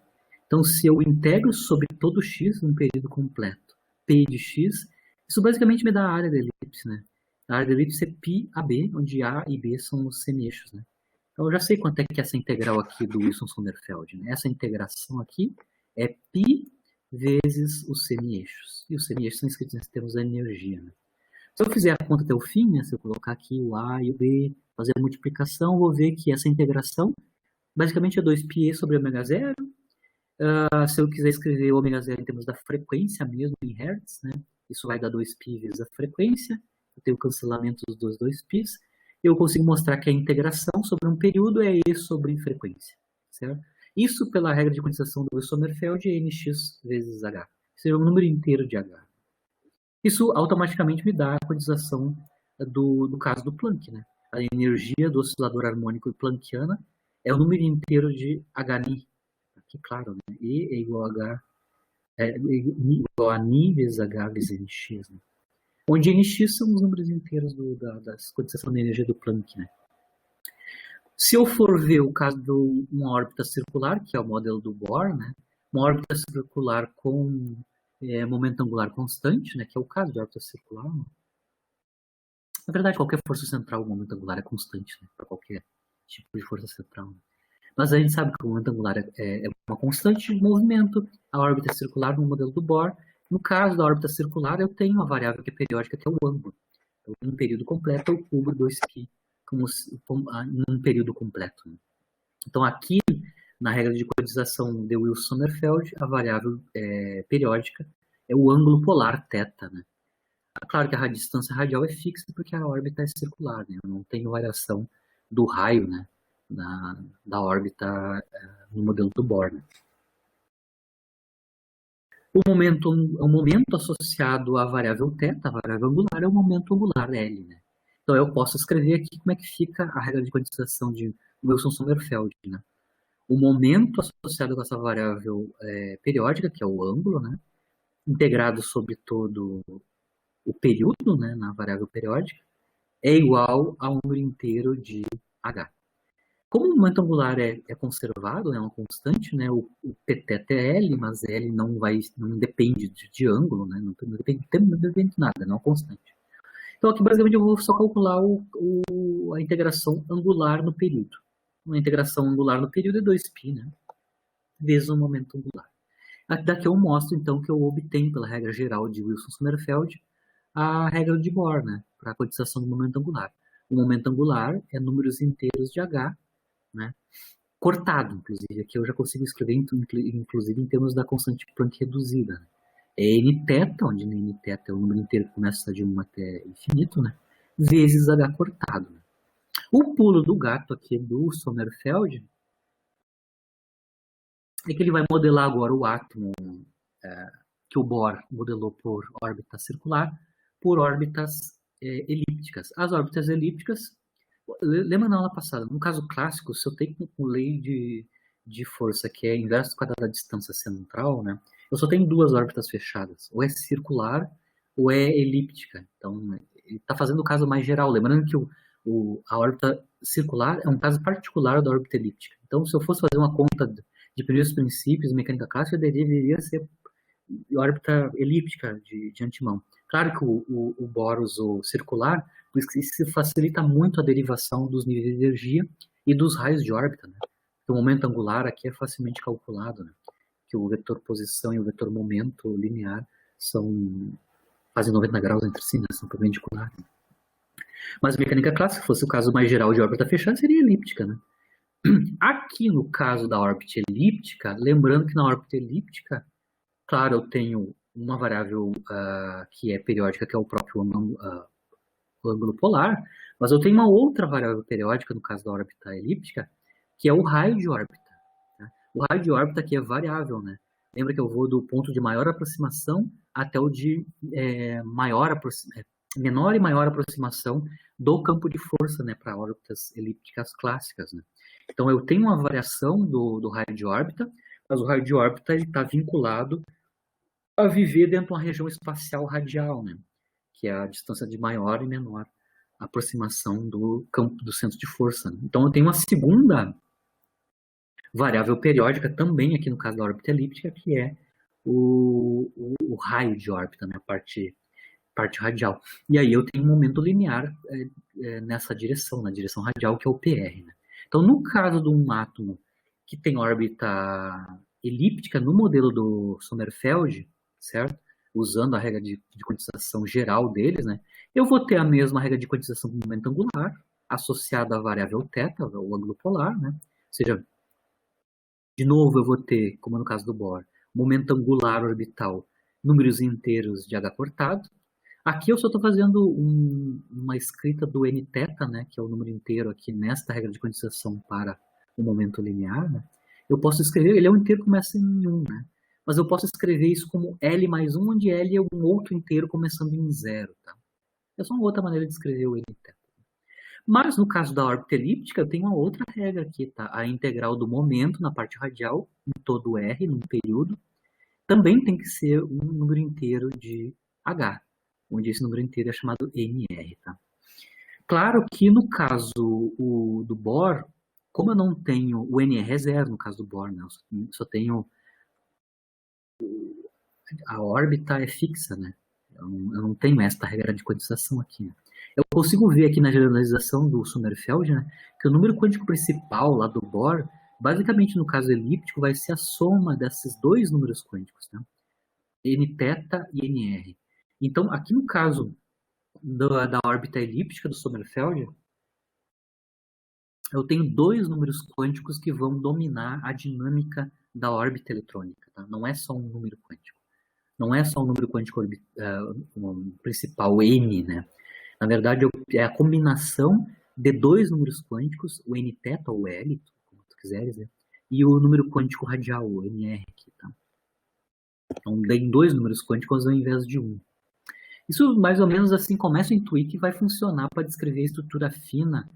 Então, se eu integro sobre todo x num período completo, P de x, isso basicamente me dá a área da elipse, né? A área da elipse é πAB, onde A e B são os semieixos, né? Então, eu já sei quanto é que é essa integral aqui do Wilson-Sommerfeld, né? Essa integração aqui é π vezes os semieixos. E os semieixos são escritos em termos da energia, né? Se eu fizer a conta até o fim, né? Se eu colocar aqui o A e o B, fazer a multiplicação, vou ver que essa integração basicamente é 2πe sobre ômega zero. Se eu quiser escrever ômega zero em termos da frequência mesmo, em hertz, né? Isso vai dar 2π vezes a frequência. Eu tenho o cancelamento dos 2πs. Eu consigo mostrar que a integração sobre um período é E sobre frequência. Certo? Isso pela regra de quantização do Sommerfeld é nx vezes h. Ou seja, um número inteiro de h. Isso automaticamente me dá a quantização do caso do Planck. Né? A energia do oscilador harmônico planckiana é o número inteiro de Hν. Aqui, claro, né? E é igual a Ni vezes H vezes Nx. Né? Onde Nx são os números inteiros da quantização da energia do Planck. Né? Se eu for ver o caso de uma órbita circular, que é o modelo do Bohr, né? Uma órbita circular com momento angular constante, né? Que é o caso de órbita circular. Né? Na verdade, qualquer força central, o momento angular é constante, né? Para qualquer tipo de força central. Né? Mas a gente sabe que o momento angular é uma constante de movimento. A órbita circular no modelo do Bohr. No caso da órbita circular, eu tenho uma variável que é periódica, que é o ângulo. Então, em um período completo, eu cubro 2π num período completo. Né? Então, aqui, na regra de quantização de Wilson-Sommerfeld, a variável periódica é o ângulo polar θ. Né? Claro que a distância radial é fixa, porque a órbita é circular. Né? Eu não tenho variação do raio, né? da órbita no modelo do Bohr. Né? O momento associado à variável θ, a variável angular, é o momento angular L. Né? Então eu posso escrever aqui como é que fica a regra de quantização de Wilson-Sommerfeld. Né? O momento associado com essa variável periódica, que é o ângulo, né? Integrado sobre todo o período, né? Na variável periódica, é igual ao número inteiro de H. Como o momento angular é conservado, é uma constante, né? O Pθ é L, mas L não depende de ângulo, né? Não depende de nada, não é uma constante. Então aqui basicamente eu vou só calcular a integração angular no período. Uma integração angular no período é 2π, né? Vezes o momento angular. Daqui eu mostro então que eu obtenho pela regra geral de Wilson-Sommerfeld a regra de Bohr, né? Para a quantização do momento angular. O momento angular é números inteiros de H, né? Cortado, inclusive. Aqui eu já consigo escrever, inclusive, em termos da constante Planck reduzida. Né? é nθ, onde nθ é o número inteiro que começa de 1 até infinito, né? Vezes h cortado. Né? O pulo do gato aqui do Sommerfeld é que ele vai modelar agora o átomo que o Bohr modelou por órbita circular, por órbitas elípticas. As órbitas elípticas, lembra na aula passada, no caso clássico, se eu tenho uma lei de força que é inverso quadrado da distância central, né, eu só tenho duas órbitas fechadas, ou é circular ou é elíptica. Então, ele está fazendo o caso mais geral, lembrando que a órbita circular é um caso particular da órbita elíptica. Então, se eu fosse fazer uma conta de primeiros princípios de mecânica clássica, deveria ser órbita elíptica de antemão. Claro que o Bohr usou circular, por isso facilita muito a derivação dos níveis de energia e dos raios de órbita. Né? O momento angular aqui é facilmente calculado, né? Que o vetor posição e o vetor momento linear fazem 90 graus entre si, né? São perpendiculares. Mas mecânica clássica, se fosse o caso mais geral de órbita fechada, seria elíptica. Né? Aqui no caso da órbita elíptica, lembrando que na órbita elíptica, claro, eu tenho uma variável que é periódica, que é o próprio ângulo polar, mas eu tenho uma outra variável periódica, no caso da órbita elíptica, que é o raio de órbita. Né? O raio de órbita aqui é variável, né? Lembra que eu vou do ponto de maior aproximação até o de menor e maior aproximação do campo de força, né, para órbitas elípticas clássicas. Né? Então, eu tenho uma variação do raio de órbita, mas o raio de órbita está vinculado a viver dentro de uma região espacial radial, né? Que é a distância de maior e menor aproximação do campo do centro de força. Né? Então, eu tenho uma segunda variável periódica também aqui no caso da órbita elíptica, que é o raio de órbita, né? a parte radial. E aí eu tenho um momento linear nessa direção, na direção radial, que é o PR. Né? Então, no caso de um átomo que tem órbita elíptica, no modelo do Sommerfeld, certo? Usando a regra de quantização geral deles, né? Eu vou ter a mesma regra de quantização do momento angular, associada à variável θ, o ângulo polar, né? Ou seja, de novo eu vou ter, como no caso do Bohr, momento angular orbital, números inteiros de h cortado. Aqui eu só estou fazendo uma escrita do nθ, né? Que é o número inteiro aqui nesta regra de quantização para o momento linear, né? Eu posso escrever, ele é um inteiro que começa em 1, né? Mas eu posso escrever isso como L mais 1, onde L é um outro inteiro começando em 0. Tá? É só uma outra maneira de escrever o nθ. Mas no caso da órbita elíptica, eu tenho uma outra regra aqui. Tá? A integral do momento na parte radial, em todo R, num período, também tem que ser um número inteiro de H, onde esse número inteiro é chamado NR. Tá? Claro que no caso do Bohr, como eu não tenho o NR é zero no caso do Bohr, né? Eu só tenho a órbita é fixa, né? Eu não tenho esta regra de quantização aqui. Né? Eu consigo ver aqui na generalização do Sommerfeld, né, que o número quântico principal lá do Bohr, basicamente no caso elíptico, vai ser a soma desses dois números quânticos, né? Nθ e Nr. Então, aqui no caso da órbita elíptica do Sommerfeld, eu tenho dois números quânticos que vão dominar a dinâmica da órbita eletrônica. Tá? Não é só um número quântico. Não é só um número quântico principal, N, né? Na verdade, é a combinação de dois números quânticos, o nθ ou o L, como tu quiseres, né? E o número quântico radial, o Nr aqui, tá? Então, tem dois números quânticos ao invés de um. Isso, mais ou menos assim, começa a intuir que vai funcionar para descrever a estrutura fina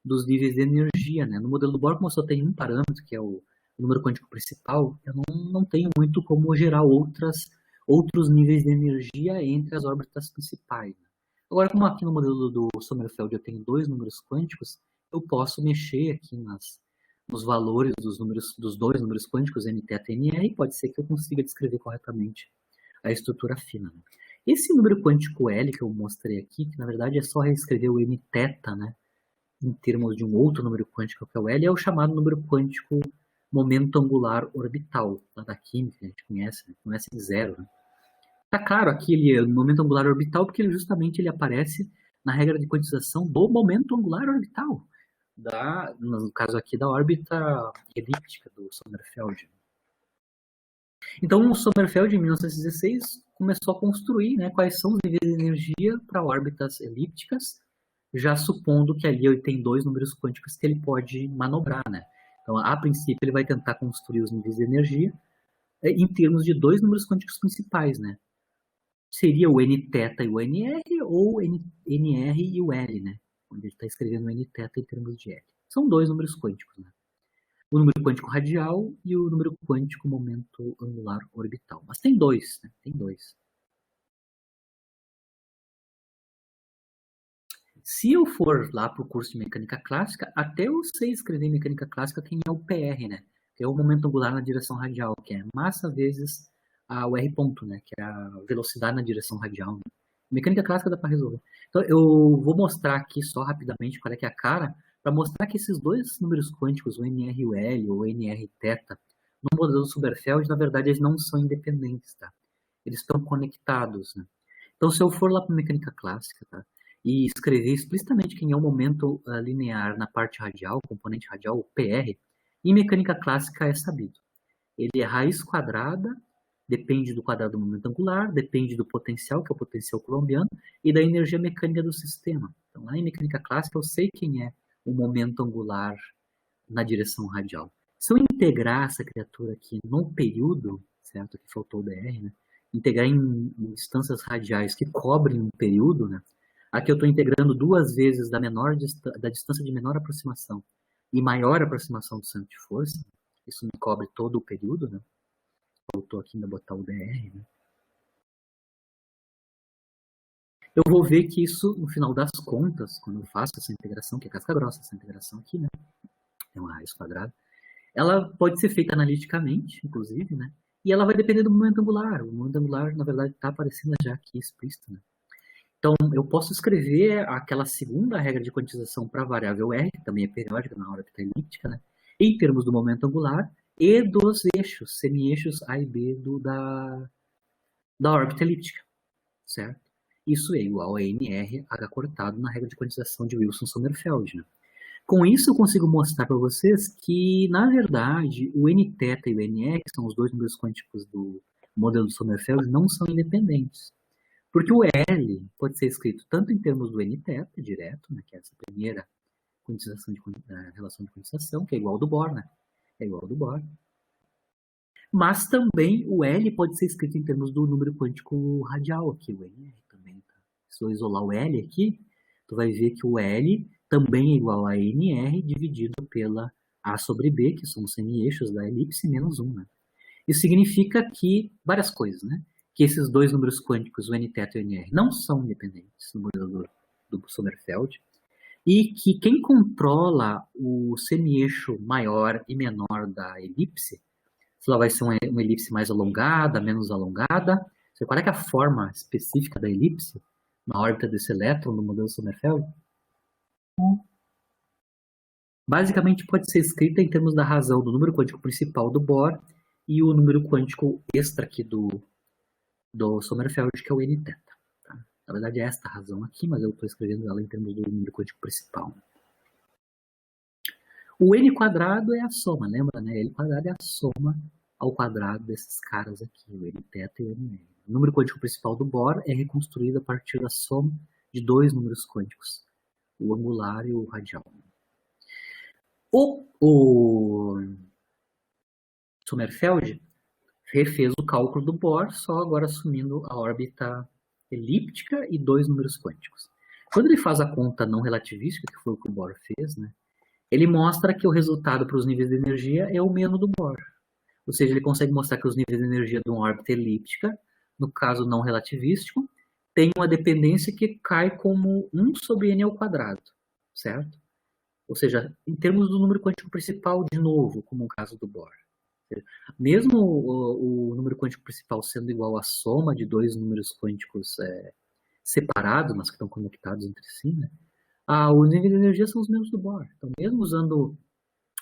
dos níveis de energia, né? No modelo do Bohr, como eu só tenho um parâmetro, que é o número quântico principal, eu não tenho muito como gerar outros níveis de energia entre as órbitas principais. Agora, como aqui no modelo do Sommerfeld eu tenho dois números quânticos, eu posso mexer aqui nos valores dos dois números quânticos, nθ e Nr, e pode ser que eu consiga descrever corretamente a estrutura fina. Né? Esse número quântico L que eu mostrei aqui, que na verdade é só reescrever o nθ, né, em termos de um outro número quântico que é o L, é o chamado número quântico momento angular orbital, lá da química, a gente conhece, né? Começa em 0. Né? Tá claro aqui ele é o momento angular orbital porque ele aparece na regra de quantização do momento angular orbital, no caso aqui da órbita elíptica do Sommerfeld. Então, o Sommerfeld, em 1916, começou a construir, né, quais são os níveis de energia para órbitas elípticas, já supondo que ali ele tem dois números quânticos que ele pode manobrar, né? Então, a princípio, ele vai tentar construir os níveis de energia em termos de dois números quânticos principais, né? Seria o N-teta e o NR, ou NR e o L, né? Onde ele está escrevendo o N-teta em termos de L. São dois números quânticos, né? O número quântico radial e o número quântico momento angular orbital. Mas tem dois, né? Tem dois. Se eu for lá para o curso de mecânica clássica, até eu sei escrever em mecânica clássica quem é o PR, né? Que é o momento angular na direção radial, que é massa vezes o R ponto, né? Que é a velocidade na direção radial. Né? Mecânica clássica dá para resolver. Então, eu vou mostrar aqui só rapidamente qual é que é a cara, para mostrar que esses dois números quânticos, o NR e o L, ou NR e θ, no modelo Sommerfeld, na verdade, eles não são independentes, tá? Eles estão conectados, né? Então, se eu for lá para mecânica clássica, tá? E escrever explicitamente quem é o momento linear na parte radial, componente radial, o PR, em mecânica clássica é sabido. Ele é raiz quadrada, depende do quadrado do momento angular, depende do potencial, que é o potencial coulombiano, e da energia mecânica do sistema. Então, lá em mecânica clássica, eu sei quem é o momento angular na direção radial. Se eu integrar essa criatura aqui no período, certo? Aqui faltou o DR, né? Integrar em distâncias radiais que cobrem um período, né? Aqui eu estou integrando duas vezes da distância de menor aproximação e maior aproximação do centro de força. Isso me cobre todo o período, né? Faltou aqui ainda botar o DR, né? Eu vou ver que isso, no final das contas, quando eu faço essa integração, que é casca grossa, essa integração aqui, né? É uma raiz quadrada. Ela pode ser feita analiticamente, inclusive, né? E ela vai depender do momento angular. O momento angular, na verdade, está aparecendo já aqui explícito, né? Então, eu posso escrever aquela segunda regra de quantização para a variável R, que também é periódica na órbita elíptica, né? Em termos do momento angular e dos eixos, semi-eixos A e B da órbita elíptica, certo? Isso é igual a NR H cortado na regra de quantização de Wilson-Sommerfeld, né? Com isso, eu consigo mostrar para vocês que, na verdade, o N-teta e o NR, que são os dois números quânticos do modelo de Sommerfeld, não são independentes. Porque o L pode ser escrito tanto em termos do N-teta, direto, né, que é essa primeira quantização relação de quantização, que é igual ao do Bohr, né? É igual ao do Bohr. Mas também o L pode ser escrito em termos do número quântico radial aqui, o NR também. Tá? Se eu isolar o L aqui, tu vai ver que o L também é igual a NR dividido pela A sobre B, que são os semi-eixos da elipse, menos 1. Né? Isso significa que, várias coisas, né? Que esses dois números quânticos, o N-teta e o NR, não são independentes no modelo do Sommerfeld, e que quem controla o semi-eixo maior e menor da elipse, se ela vai ser uma elipse mais alongada, menos alongada, qual é, que é a forma específica da elipse na órbita desse elétron no modelo Sommerfeld? Basicamente pode ser escrita em termos da razão do número quântico principal do Bohr e o número quântico extra aqui do Sommerfeld, que é o N-teta. Tá? Na verdade é esta a razão aqui, mas eu estou escrevendo ela em termos do número quântico principal. O N quadrado é a soma, lembra, né? L quadrado é a soma ao quadrado desses caras aqui, o N-teta e o NR. O número quântico principal do Bohr é reconstruído a partir da soma de dois números quânticos, o angular e o radial. O Sommerfeld refez o cálculo do Bohr, só agora assumindo a órbita elíptica e dois números quânticos. Quando ele faz a conta não relativística, que foi o que o Bohr fez, né, ele mostra que o resultado para os níveis de energia é o menos do Bohr. Ou seja, ele consegue mostrar que os níveis de energia de uma órbita elíptica, no caso não relativístico, tem uma dependência que cai como 1 sobre n ao quadrado, certo? Ou seja, em termos do número quântico principal, de novo, como o caso do Bohr. Mesmo o número quântico principal sendo igual à soma de dois números quânticos separados, mas que estão conectados entre si, né? Os níveis de energia são os mesmos do Bohr. Então, mesmo usando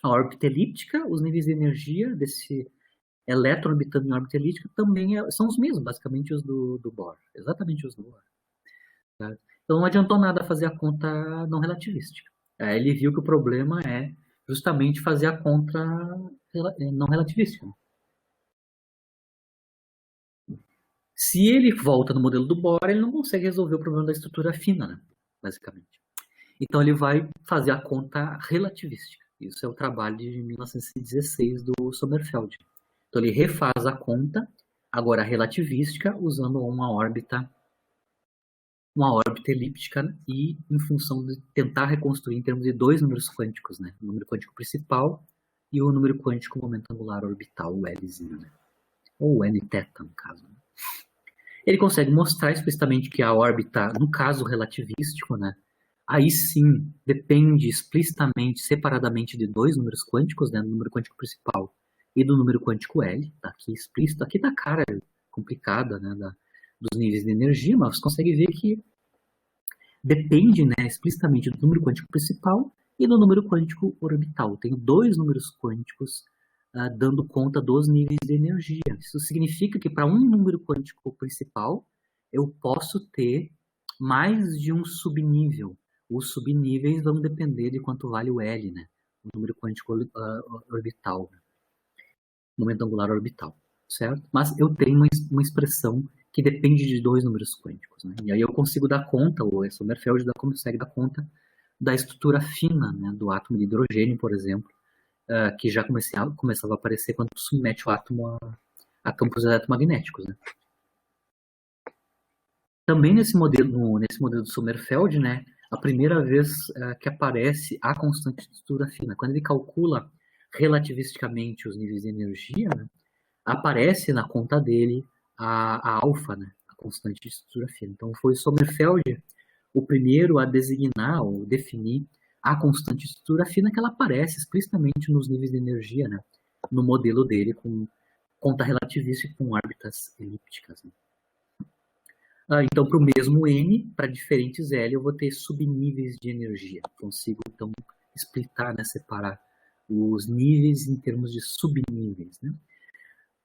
a órbita elíptica, os níveis de energia desse elétron orbitando em órbita elíptica também são os mesmos, basicamente os do Bohr. Exatamente os do Bohr. Tá? Então, não adiantou nada fazer a conta não relativística. Ele viu que o problema é justamente fazer a conta não relativística. Se ele volta no modelo do Bohr, ele não consegue resolver o problema da estrutura fina, né? Basicamente. Então ele vai fazer a conta relativística. Isso é o trabalho de 1916 do Sommerfeld. Então ele refaz a conta, agora relativística, usando uma órbita elíptica e em função de tentar reconstruir em termos de dois números quânticos, né? O número quântico principal e o número quântico momento angular orbital, o Lzinho, né? Ou o N-θ, no caso. Né? Ele consegue mostrar explicitamente que a órbita, no caso relativístico, né? Aí sim, depende explicitamente, separadamente de dois números quânticos, né? Do número quântico principal e do número quântico L. Tá aqui explícito, aqui tá a cara complicada, né? Dos níveis de energia, mas você consegue ver que depende, né, explicitamente do número quântico principal e do número quântico orbital. Eu tenho dois números quânticos dando conta dos níveis de energia. Isso significa que para um número quântico principal, eu posso ter mais de um subnível. Os subníveis vão depender de quanto vale o L, né, o número quântico orbital, momento angular orbital, certo? Mas eu tenho uma expressão que depende de dois números quânticos, né? E aí eu consigo dar conta, o Sommerfeld consegue dar conta da estrutura fina, né, do átomo de hidrogênio, por exemplo, que já começava a aparecer quando submete o átomo a campos eletromagnéticos, né? Também nesse modelo do Sommerfeld, né, a primeira vez que aparece a constante de estrutura fina, quando ele calcula relativisticamente os níveis de energia, né, aparece na conta dele a alfa, né, a constante de estrutura fina. Então foi Sommerfeld o primeiro a designar ou definir a constante de estrutura fina, que ela aparece explicitamente nos níveis de energia, né, no modelo dele com conta relativística com órbitas elípticas. Né. Então, para o mesmo N, para diferentes L, eu vou ter subníveis de energia. Consigo, então, explitar, né, separar os níveis em termos de subníveis, né.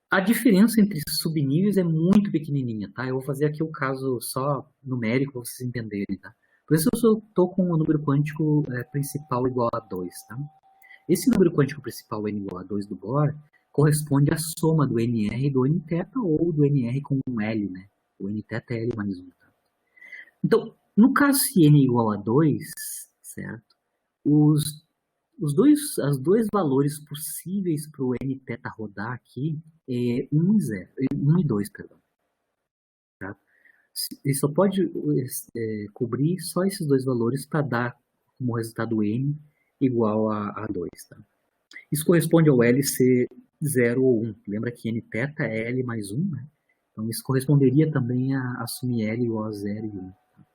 A diferença entre subníveis é muito pequenininha, tá? Eu vou fazer aqui o caso só numérico para vocês entenderem, tá? Por isso eu estou com o número quântico principal igual a 2, tá? Esse número quântico principal N igual a 2 do Bohr corresponde à soma do NR e do Nθ ou do NR com um L, né? O Nθ é L mais 1, tá? Então, no caso se N igual a 2, certo? Os dois valores possíveis para o Nθ rodar aqui é 1 e 2, perdão. Tá? Ele só pode cobrir só esses dois valores para dar como resultado N igual a 2. Tá? Isso corresponde ao L ser 0 ou 1. Lembra que Nθ é L mais 1, né? Então isso corresponderia também a assumir L igual a 0 e 1. Tá?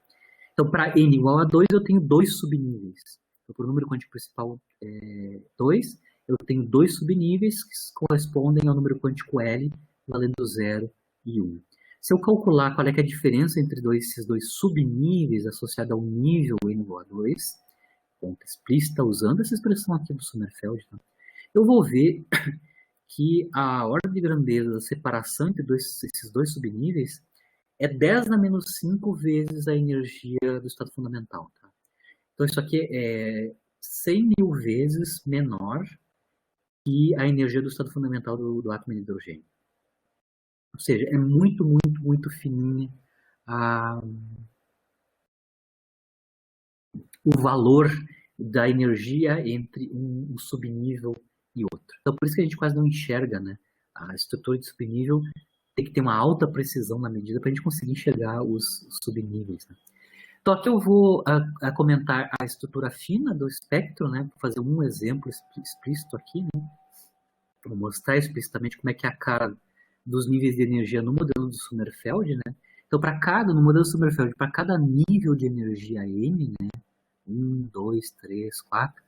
Então para N igual a 2 eu tenho dois subníveis. Então, para o número quântico principal 2, eu tenho dois subníveis que correspondem ao número quântico L, valendo 0 e 1. Se eu calcular qual é, que é a diferença entre esses dois subníveis associado ao nível N igual a 2, conta explícita usando essa expressão aqui do Sommerfeld, tá? Eu vou ver que a ordem de grandeza da separação entre esses dois subníveis é 10 na menos 5 vezes a energia do estado fundamental. Tá? Então, isso aqui é 100 mil vezes menor que a energia do estado fundamental do átomo de hidrogênio. Ou seja, é muito, muito, muito fininha o valor da energia entre um subnível e outro. Então, por isso que a gente quase não enxerga, né? A estrutura de subnível tem que ter uma alta precisão na medida para a gente conseguir enxergar os subníveis. Né? Então, aqui eu vou comentar a estrutura fina do espectro, né? Vou fazer um exemplo explícito aqui, né? Vou mostrar explicitamente como é que é a cara dos níveis de energia no modelo do Sommerfeld, né? Então, no modelo do Sommerfeld, para cada nível de energia N, né? 1, 2, 3, 4,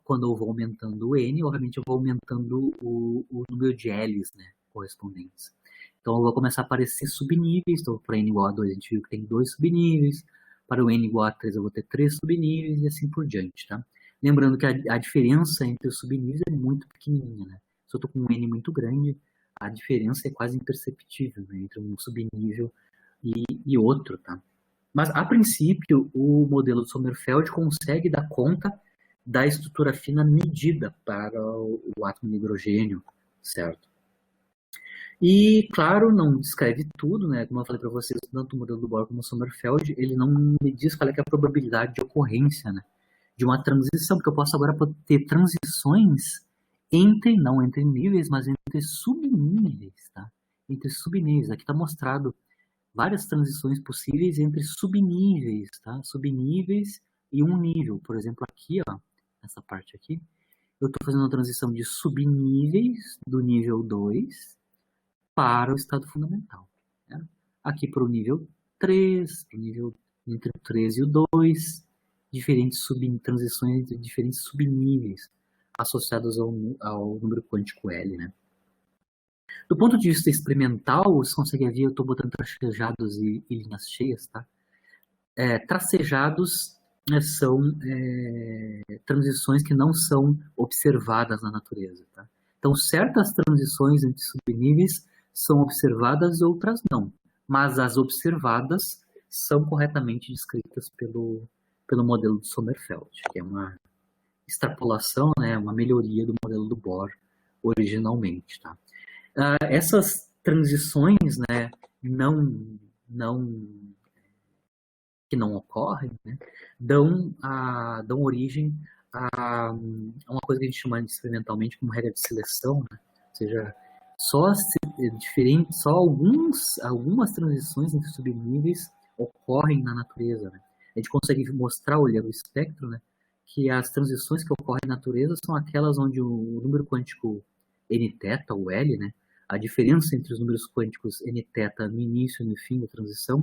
quando eu vou aumentando o N, obviamente eu vou aumentando o número de L's, né? Correspondentes. Então, eu vou começar a aparecer subníveis. Então, para N igual a 2, a gente viu que tem 2 subníveis. Para o N igual a 3, eu vou ter 3 subníveis e assim por diante, tá? Lembrando que a diferença entre os subníveis é muito pequenininha, né? Se eu estou com um N muito grande, a diferença é quase imperceptível, né? Entre um subnível e outro, tá? Mas, a princípio, o modelo do Sommerfeld consegue dar conta da estrutura fina medida para o átomo de hidrogênio, certo? E, claro, não descreve tudo, né? Como eu falei para vocês, tanto o modelo do Bohr como o Sommerfeld, ele não me diz qual é, que é a probabilidade de ocorrência, né? De uma transição, porque eu posso agora ter transições não entre níveis, mas entre subníveis, tá? Entre subníveis. Aqui está mostrado várias transições possíveis entre subníveis, tá? Subníveis e um nível. Por exemplo, aqui, ó, nessa parte aqui, eu estou fazendo uma transição de subníveis do nível 2 para o estado fundamental. Né? Aqui para o nível 3, para o nível entre o 3 e o 2, diferentes transições entre diferentes subníveis associados ao número quântico L. Né? Do ponto de vista experimental, você consegue ver, eu estou botando tracejados e linhas cheias, tá? Tracejados são transições que não são observadas na natureza. Tá? Então, certas transições entre subníveis são observadas, outras não. Mas as observadas são corretamente descritas pelo modelo de Sommerfeld, que é uma extrapolação, né, uma melhoria do modelo do Bohr originalmente. Tá? Essas transições, né, que não ocorrem, né, dão origem a uma coisa que a gente chama experimentalmente como regra de seleção, né? Ou seja, só algumas transições entre subníveis ocorrem na natureza. Né? A gente consegue mostrar, olhando o espectro, né, que as transições que ocorrem na natureza são aquelas onde o número quântico n-θ, ou L, né, a diferença entre os números quânticos n-θ no início e no fim da transição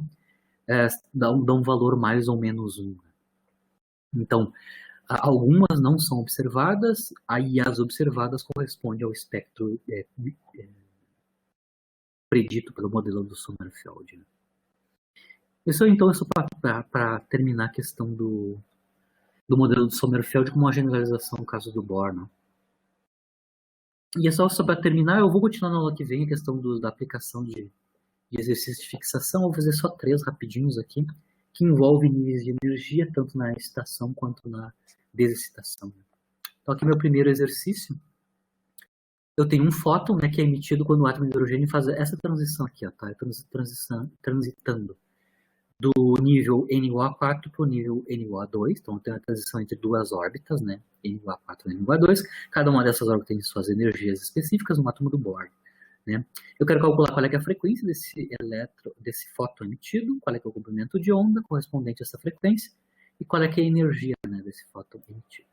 dá um valor mais ou menos 1. Então, algumas não são observadas, aí as observadas correspondem ao espectro predito pelo modelo do Sommerfeld. Né? Isso, então, é só para terminar a questão do modelo do Sommerfeld como uma generalização no caso do Bohr. Né? E é só para terminar, eu vou continuar na aula que vem a questão da aplicação de exercício de fixação. Eu vou fazer só 3 rapidinhos aqui, que envolvem níveis de energia, tanto na excitação quanto na desexcitação. Então, aqui meu primeiro exercício. Eu tenho um fóton, né, que é emitido quando o átomo de hidrogênio faz essa transição aqui, ó, tá? Transitando do nível N igual a 4 para o nível N igual a 2. Então, tem a transição entre duas órbitas, né? N igual a 4 e N igual a 2. Cada uma dessas órbitas tem suas energias específicas no átomo do Bohr. Né? Eu quero calcular qual é a frequência desse fóton emitido, qual é o comprimento de onda correspondente a essa frequência e qual é a energia, né, desse fóton emitido.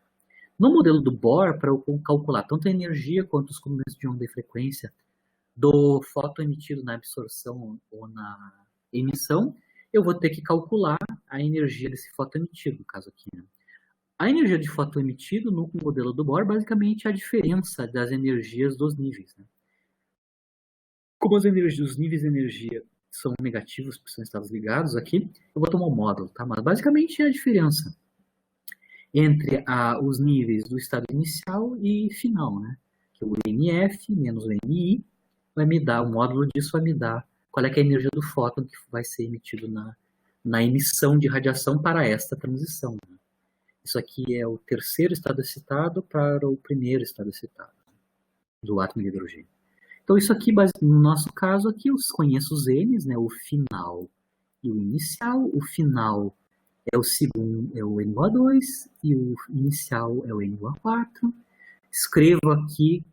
No modelo do Bohr, para eu calcular tanto a energia quanto os comprimentos de onda e frequência do fóton emitido na absorção ou na emissão, eu vou ter que calcular a energia desse fóton emitido, no caso aqui. Né? A energia de fóton emitido no modelo do Bohr, basicamente, é a diferença das energias dos níveis. Né? Como os níveis de energia são negativos, porque são estados ligados aqui, eu vou tomar o módulo, tá? Mas basicamente é a diferença entre os níveis do estado inicial e final, né? Que o NF menos o NI vai me dar, o módulo disso vai me dar qual é, que é a energia do fóton que vai ser emitido na emissão de radiação para esta transição. Né? Isso aqui é o terceiro estado excitado para o primeiro estado excitado do átomo de hidrogênio. Então, isso aqui, no nosso caso aqui, eu conheço os N's, né? O final e o inicial. O final é o segundo, é o N igual a 2, e o inicial é o N igual a 4. Escrevo aqui,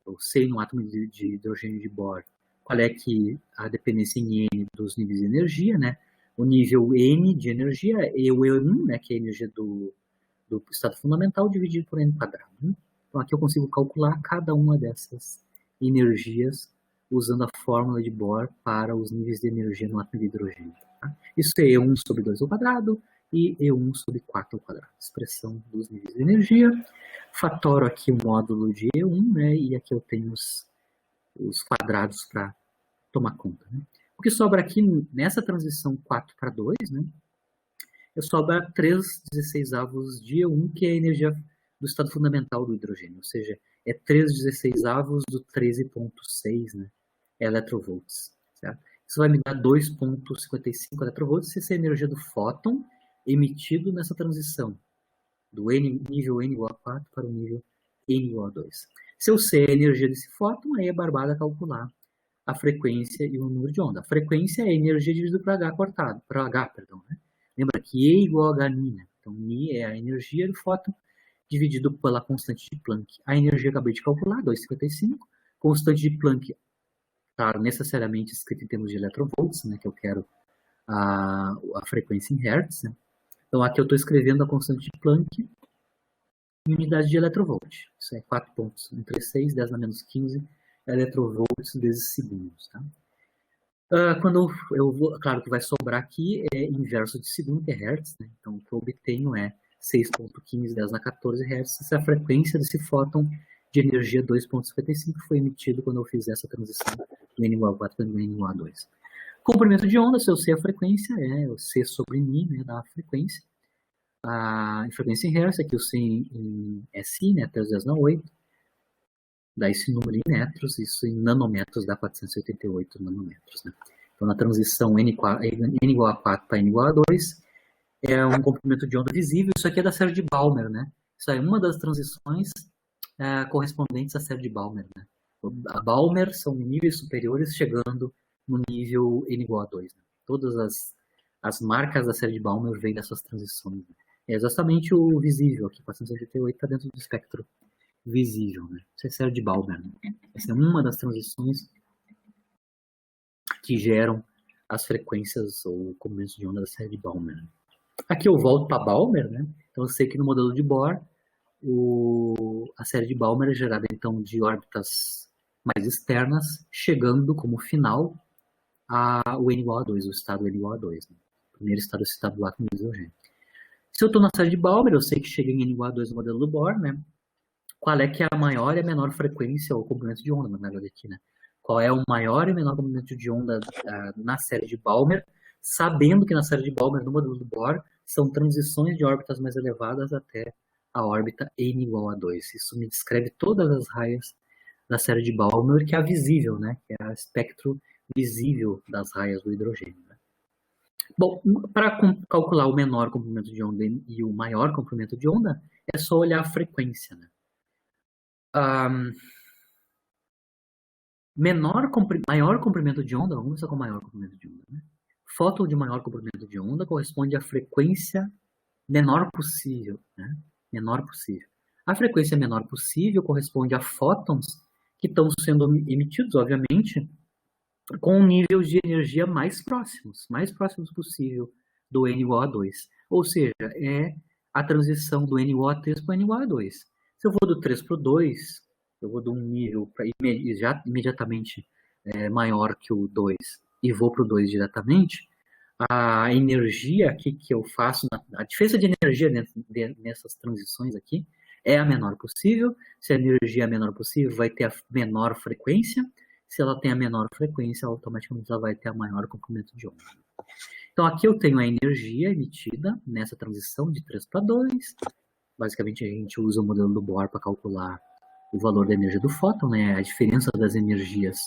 eu sei no átomo de hidrogênio de Bohr, qual é que a dependência em N dos níveis de energia, né? O nível N de energia é o E1, né? Que é a energia do estado fundamental, dividido por N quadrado. Né? Então, aqui eu consigo calcular cada uma dessas energias usando a fórmula de Bohr para os níveis de energia no átomo de hidrogênio. Tá? Isso é E1 sobre 2 ao quadrado e E1 sobre 4 ao quadrado. Expressão dos níveis de energia. Fatoro aqui o módulo de E1, né? E aqui eu tenho os quadrados para tomar conta. Né? O que sobra aqui nessa transição 4 para 2, né? Sobra 3/16 de E1, que é a energia do estado fundamental do hidrogênio, ou seja, é 3/16 do 13,6, né, eletrovolts. Certo? Isso vai me dar 2,55 eletrovolts, essa é a energia do fóton emitido nessa transição, do nível N igual a 4 para o nível N igual a 2. Se eu sei a energia desse fóton, aí é barbada calcular a frequência e o número de onda. A frequência é a energia dividido por H cortado, por H, perdão, né? Lembra que E igual a HN, né? Então, I é a energia do fóton dividido pela constante de Planck. A energia eu acabei de calcular, 2,55. Constante de Planck, claro, necessariamente escrito em termos de eletronvolts, né? Que eu quero a frequência em hertz, né? Então, aqui eu estou escrevendo a constante de Planck em unidade de eletrovolt. Isso é 4,136, 10 na menos 15 eletrovolts vezes segundos. Tá? Quando eu vou, claro que vai sobrar aqui é inverso de segundo, que é hertz. Né? Então, o que eu obtenho é 6,15, 10 na 14 hertz. Essa é a frequência desse fóton de energia 2,55 que foi emitido quando eu fiz essa transição do N igual a 4 para o N igual a 2. Comprimento de onda, se eu sei a frequência, é o C sobre μ, né, da frequência. A frequência em hertz, aqui eu sei em SI, né, até os 10 na 8. Dá esse número em metros, isso em nanômetros dá 488 nanômetros. Né? Então, na transição N igual a 4 para N igual a 2, é um comprimento de onda visível. Isso aqui é da série de Balmer, né? Isso aí é uma das transições correspondentes à série de Balmer. Né? A Balmer são níveis superiores chegando no nível N igual a 2. Né? Todas as marcas da série de Balmer vêm dessas transições. Né? É exatamente o visível aqui, 488 está dentro do espectro visível. Né? Isso é série de Balmer. Né? Essa é uma das transições que geram as frequências ou comprimentos de onda da série de Balmer. Né? Aqui eu volto para Balmer, né? Então eu sei que no modelo de Bohr a série de Balmer é gerada então de órbitas mais externas, chegando como final o N igual a 2, o estado N igual a 2. Né? O primeiro estado é o estado do átomo de hidrogênio. Se eu estou na série de Balmer, eu sei que chega em N igual a 2 no modelo do Bohr, né? Qual é que é a maior e a menor frequência ou comprimento de onda, na verdade, aqui, né? Qual é o maior e menor comprimento de onda na série de Balmer, sabendo que na série de Balmer, no modelo do Bohr, são transições de órbitas mais elevadas até a órbita N igual a 2. Isso me descreve todas as raias da série de Balmer, que é a visível, né? Que é o espectro visível das raias do hidrogênio. Né? Bom, para calcular o menor comprimento de onda e o maior comprimento de onda, é só olhar a frequência, né? Maior comprimento de onda, vamos começar com maior comprimento de onda. Né? Fóton de maior comprimento de onda corresponde à frequência menor possível. Né? Menor possível. A frequência menor possível corresponde a fótons que estão sendo emitidos, obviamente, com um nível de energia mais próximos possível do N igual a 2. Ou seja, é a transição do N igual a 3 para o N igual a 2. Se eu vou do 3 para o 2, eu vou de um nível imediatamente maior que o 2 e vou para o 2 diretamente, a energia aqui que eu faço, a diferença de energia nessas transições aqui é a menor possível. Se a energia é a menor possível, vai ter a menor frequência. Se ela tem a menor frequência, automaticamente ela vai ter a maior comprimento de onda. Então aqui eu tenho a energia emitida nessa transição de 3 para 2. Basicamente a gente usa o modelo do Bohr para calcular o valor da energia do fóton, né? A diferença das energias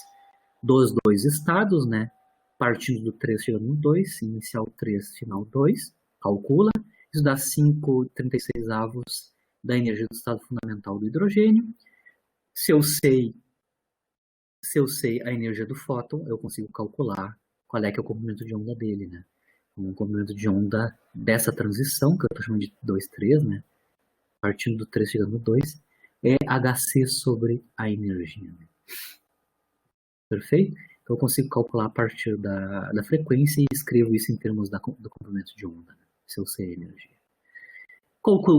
dos dois estados, né? Partindo do 3 chegando no 2, inicial 3, final 2, calcula. Isso dá 5,36 avos da energia do estado fundamental do hidrogênio. Se eu sei a energia do fóton, eu consigo calcular qual é que é o comprimento de onda dele, né? O comprimento de onda dessa transição, que eu estou chamando de 2, 3, né? Partindo do 3 chegando no 2, é HC sobre a energia. Né? Perfeito? Então eu consigo calcular a partir da frequência e escrevo isso em termos do comprimento de onda, né? Se eu sei a energia.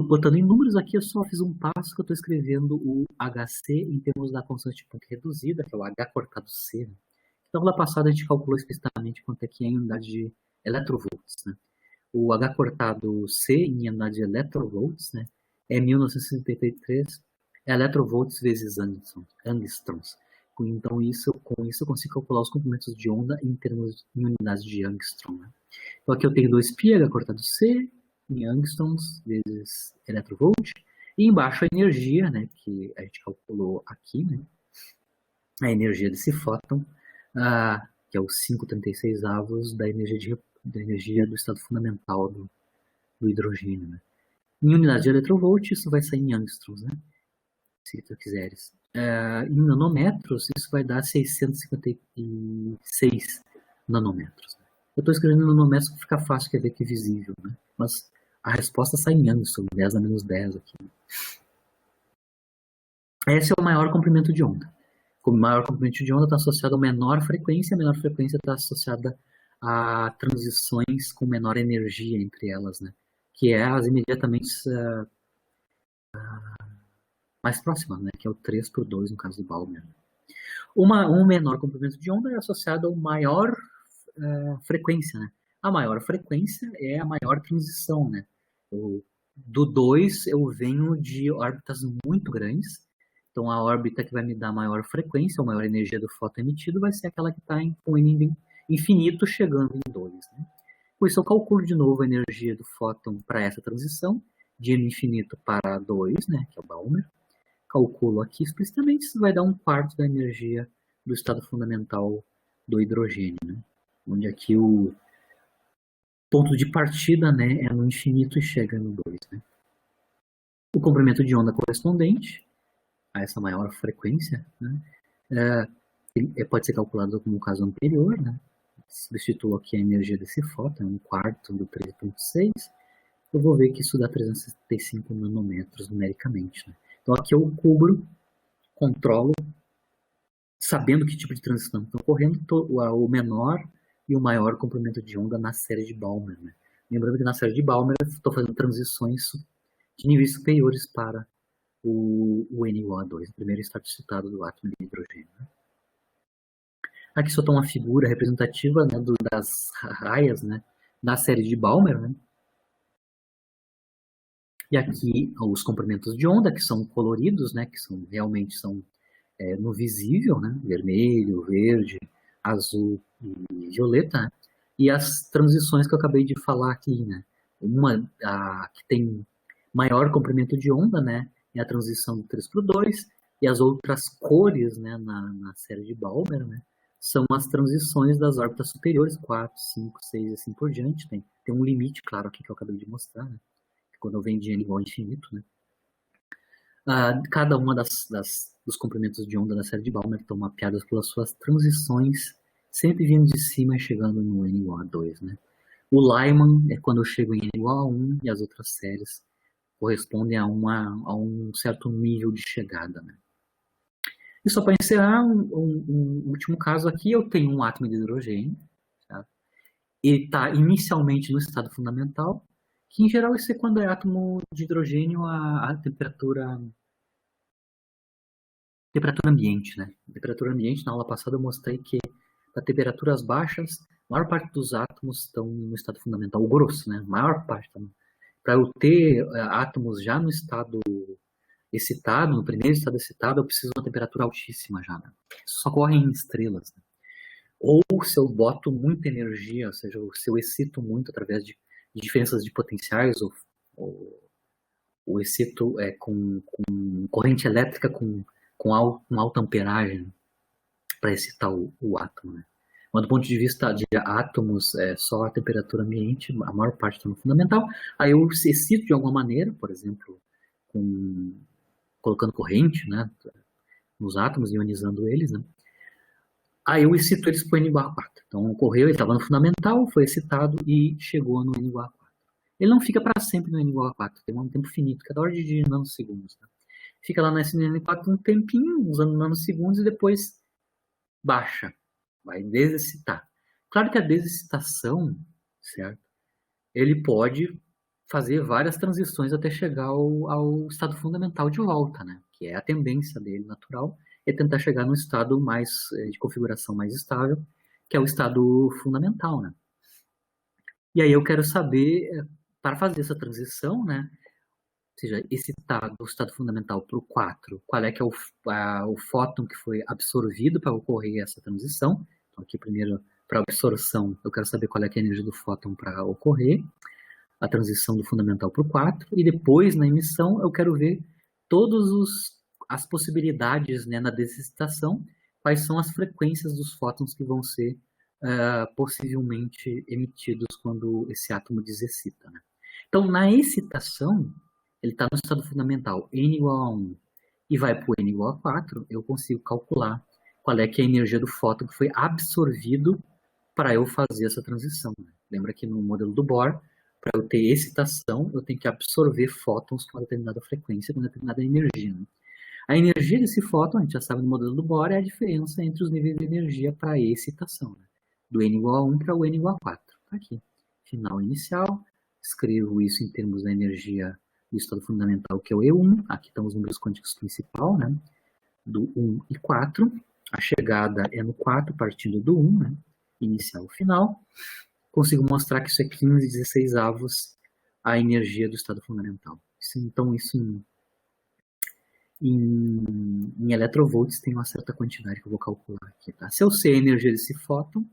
Botando em números aqui, eu só fiz um passo que eu estou escrevendo o HC em termos da constante de Planck reduzida, que é o H cortado C. Né? Então, lá passada a gente calculou explicitamente quanto é que é em unidade de eletrovolts. Né? O H cortado C em unidade de eletrovolts, né, é 1973 eletrovolts vezes angstroms. Então, com isso eu consigo calcular os comprimentos de onda em unidades de angstrom. Né? Então, aqui eu tenho 2π, H cortado C, em angstroms vezes eletrovolt, e embaixo a energia, né, que a gente calculou aqui, né, a energia desse fóton, que é os 5,36 avos da energia do estado fundamental do hidrogênio. Né. Em unidade de eletrovolt, isso vai sair em angstroms. Né. se tu quiseres. Em nanômetros, isso vai dar 656 nanômetros. Eu estou escrevendo em nanômetros para ficar fácil de ver que é visível, né? Mas a resposta sai em anos, sobre 10 a menos 10 aqui. Esse é o maior comprimento de onda. O maior comprimento de onda está associado a menor frequência, a menor frequência está associada a transições com menor energia entre elas, né? Que é as imediatamente mais próximas, né? Que é o 3/2 no caso do Balmer. Um menor comprimento de onda é associado a maior frequência, né? A maior frequência é a maior transição, né? Do 2 eu venho de órbitas muito grandes, então a órbita que vai me dar maior frequência, ou maior energia do fóton emitido, vai ser aquela que está com N infinito chegando em 2. Né? Por isso eu calculo de novo a energia do fóton para essa transição, de N infinito para 2, né, que é o Balmer. Calculo aqui explicitamente, isso vai dar 1/4 da energia do estado fundamental do hidrogênio. Né? Onde aqui o ponto de partida, né, é no infinito e chega no 2. Né? O comprimento de onda correspondente a essa maior frequência, né, pode ser calculado como o caso anterior, né? Substituo aqui a energia desse fóton, 1/4 do 3.6, eu vou ver que isso dá 365 nanômetros numericamente. Né? Então aqui eu cubro, controlo, sabendo que tipo de transição está ocorrendo, o menor e o maior comprimento de onda na série de Balmer. Né? Lembrando que na série de Balmer eu estou fazendo transições de níveis superiores para o N igual a 2, o primeiro estado citado do átomo de hidrogênio. Né? Aqui só está uma figura representativa, né, das raias, né, da série de Balmer. Né? E aqui os comprimentos de onda, que são coloridos, né, que realmente são no visível, né, vermelho, verde, azul e violeta. Né? E as transições que eu acabei de falar aqui. Né? Uma que tem maior comprimento de onda, né, é a transição do 3/2, e as outras cores, né, na série de Balmer, né, são as transições das órbitas superiores, 4, 5, 6 e assim por diante. Tem um limite, claro, aqui que eu acabei de mostrar, né, quando eu venho de N igual a infinito. Né. Cada uma dos comprimentos de onda da série de Balmer estão mapeadas pelas suas transições, sempre vindo de cima e chegando no N igual a 2. Né. O Lyman é quando eu chego em N igual a 1, e as outras séries correspondem a um certo nível de chegada. Né? E só para encerrar, um último caso aqui, eu tenho um átomo de hidrogênio. Tá? Ele está inicialmente no estado fundamental, que em geral isso é quando é átomo de hidrogênio a temperatura ambiente. Né? Temperatura ambiente, na aula passada eu mostrei que a temperaturas baixas, a maior parte dos átomos estão no estado fundamental, o grosso, né? A maior parte também. Para eu ter átomos já no estado excitado, no primeiro estado excitado, eu preciso de uma temperatura altíssima já. Né? Isso só ocorre em estrelas. Né? Ou se eu boto muita energia, ou seja, se eu excito muito através de diferenças de potenciais, ou excito com corrente elétrica com alta amperagem para excitar o átomo. Né? Mas do ponto de vista de átomos, só a temperatura ambiente, a maior parte está no fundamental. Aí eu excito de alguma maneira, por exemplo, colocando corrente, né, nos átomos, ionizando eles. Né? Aí eu excito eles para o N igual a 4. Então ocorreu, ele estava no fundamental, foi excitado e chegou no N igual a 4. Ele não fica para sempre no N igual a 4, tem um tempo finito, cada ordem de nanosegundos. Né? Fica lá nesse N4 um tempinho, usando nanosegundos, e depois baixa. Vai desexcitar. Claro que a desexcitação, certo? Ele pode fazer várias transições até chegar ao estado fundamental de volta, né? Que é a tendência dele natural, é tentar chegar num estado mais de configuração mais estável, que é o estado fundamental, né? E aí eu quero saber, para fazer essa transição, né? Ou seja, excitar do estado fundamental para o 4, qual é que é o fóton que foi absorvido para ocorrer essa transição. Então, aqui primeiro, para absorção, eu quero saber qual é que é a energia do fóton para ocorrer a transição do fundamental para o 4, e depois, na emissão, eu quero ver todas as possibilidades, né, na desexcitação, quais são as frequências dos fótons que vão ser possivelmente emitidos quando esse átomo desexcita. Né? Então, na excitação, ele está no estado fundamental, N igual a 1, e vai para o N igual a 4, eu consigo calcular qual é que é a energia do fóton que foi absorvido para eu fazer essa transição. Lembra que no modelo do Bohr, para eu ter excitação, eu tenho que absorver fótons com uma determinada frequência, com uma determinada energia. Né? A energia desse fóton, a gente já sabe no modelo do Bohr, é a diferença entre os níveis de energia para a excitação. Né? Do N igual a 1 para o N igual a 4. Tá aqui. Final inicial. Escrevo isso em termos da energia do estado fundamental, que é o E1. Aqui estão os números quânticos principal, né? Do 1 e 4. A chegada é no 4, partindo do 1, né? Inicial e final. Consigo mostrar que isso é 15/16 a energia do estado fundamental. Então, isso em electrovolts tem uma certa quantidade que eu vou calcular aqui. Tá? Se eu sei a energia desse fóton,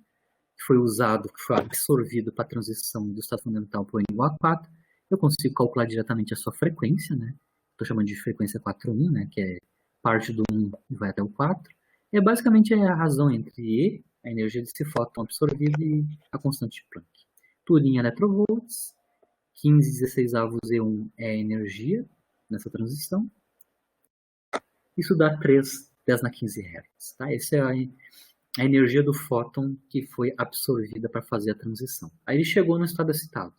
que foi usado, que foi absorvido para a transição do estado fundamental para o N igual a 4, eu consigo calcular diretamente a sua frequência, né? Estou chamando de frequência 4,1, né? Que é parte do 1 e vai até o 4. É basicamente a razão entre E, a energia desse fóton absorvido, e a constante de Planck. Tudo em electrovolts. 15/16 E1 é a energia nessa transição. Isso dá 3 × 10⁻⁵ Hz. Tá? Essa é a energia do fóton que foi absorvida para fazer a transição. Aí ele chegou no estado excitado.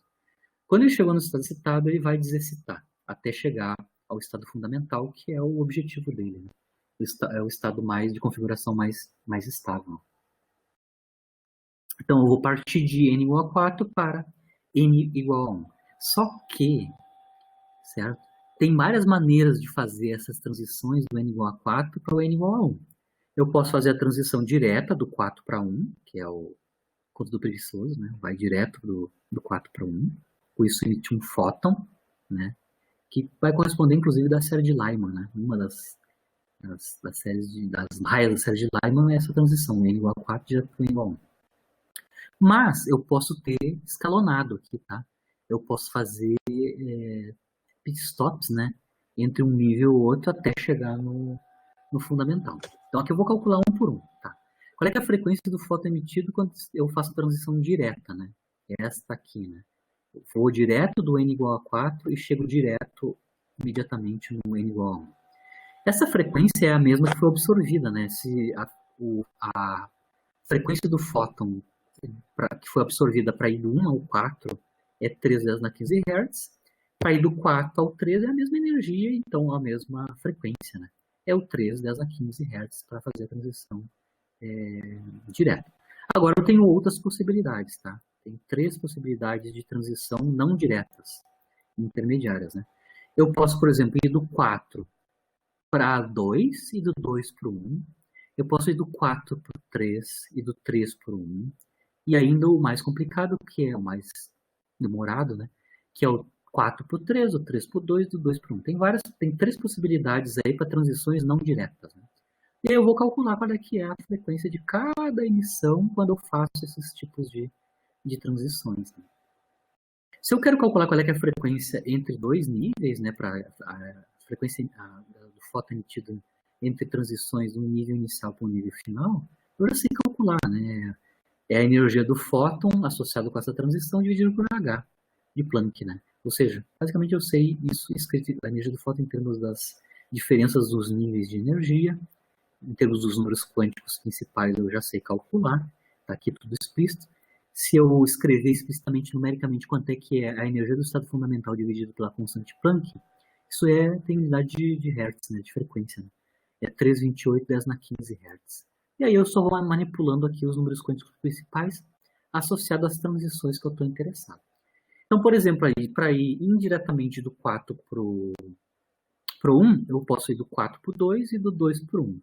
Quando ele chegou no estado excitado, ele vai desexcitar, até chegar ao estado fundamental, que é o objetivo dele. Né? É o estado de configuração mais estável. Então, eu vou partir de N igual a 4 para N igual a 1. Só que, certo? Tem várias maneiras de fazer essas transições do N igual a 4 para o N igual a 1. Eu posso fazer a transição direta do 4 para 1, que é o conto do preguiçoso, né? Vai direto do 4 para 1. Com isso emite um fóton, né? Que vai corresponder, inclusive, da série de Lyman, né? Uma das raias da série de Lyman é essa transição, N igual a 4 direto para o N igual a 1. Mas eu posso ter escalonado aqui, tá? Eu posso fazer pitstops, né? Entre um nível e outro até chegar no fundamental. Então aqui eu vou calcular um por um, tá? Qual é que é a frequência do fóton emitido quando eu faço a transição direta, né? Esta aqui, né? Eu vou direto do N igual a 4 e chego direto imediatamente no N igual a 1. Essa frequência é a mesma que foi absorvida, né? Se a frequência do fóton que foi absorvida para ir do 1 ao 4 é 3 × 10⁻⁵ Hz. Para ir do 4 ao 3 é a mesma energia, então a mesma frequência, né? É o 3 × 10⁻⁵ Hz para fazer a transição direta. Agora eu tenho outras possibilidades, tá? Tem 3 possibilidades de transição não diretas, intermediárias, né? Eu posso, por exemplo, ir do 4 para 2 e do 2 para o 1. Eu posso ir do 4 para o 3 e do 3 para o 1. E ainda o mais complicado, que é o mais demorado, né? Que é o 4 para o 3, o 3 para o 2 e o 2 para o 1. Tem 3 possibilidades aí para transições não diretas. Né? E aí eu vou calcular qual é que é a frequência de cada emissão quando eu faço esses tipos de transições. Né? Se eu quero calcular qual é que é a frequência entre dois níveis, né, para a frequência do fóton emitido entre transições do nível inicial para o nível final, eu já sei calcular, né? É a energia do fóton associado com essa transição dividido por H de Planck, né? Ou seja, basicamente eu sei isso escrito, a energia do fóton em termos das diferenças dos níveis de energia, em termos dos números quânticos principais eu já sei calcular, está aqui tudo explícito. Se eu escrever explicitamente, numericamente, quanto é que é a energia do estado fundamental dividido pela constante Planck, isso tem unidade de Hertz, né, de frequência. Né? É 3,28 10⁻⁵ Hz. E aí eu só vou manipulando aqui os números quânticos principais associados às transições que eu estou interessado. Então, por exemplo, para ir indiretamente do 4 para o 1, eu posso ir do 4 para o 2 e do 2 para o 1.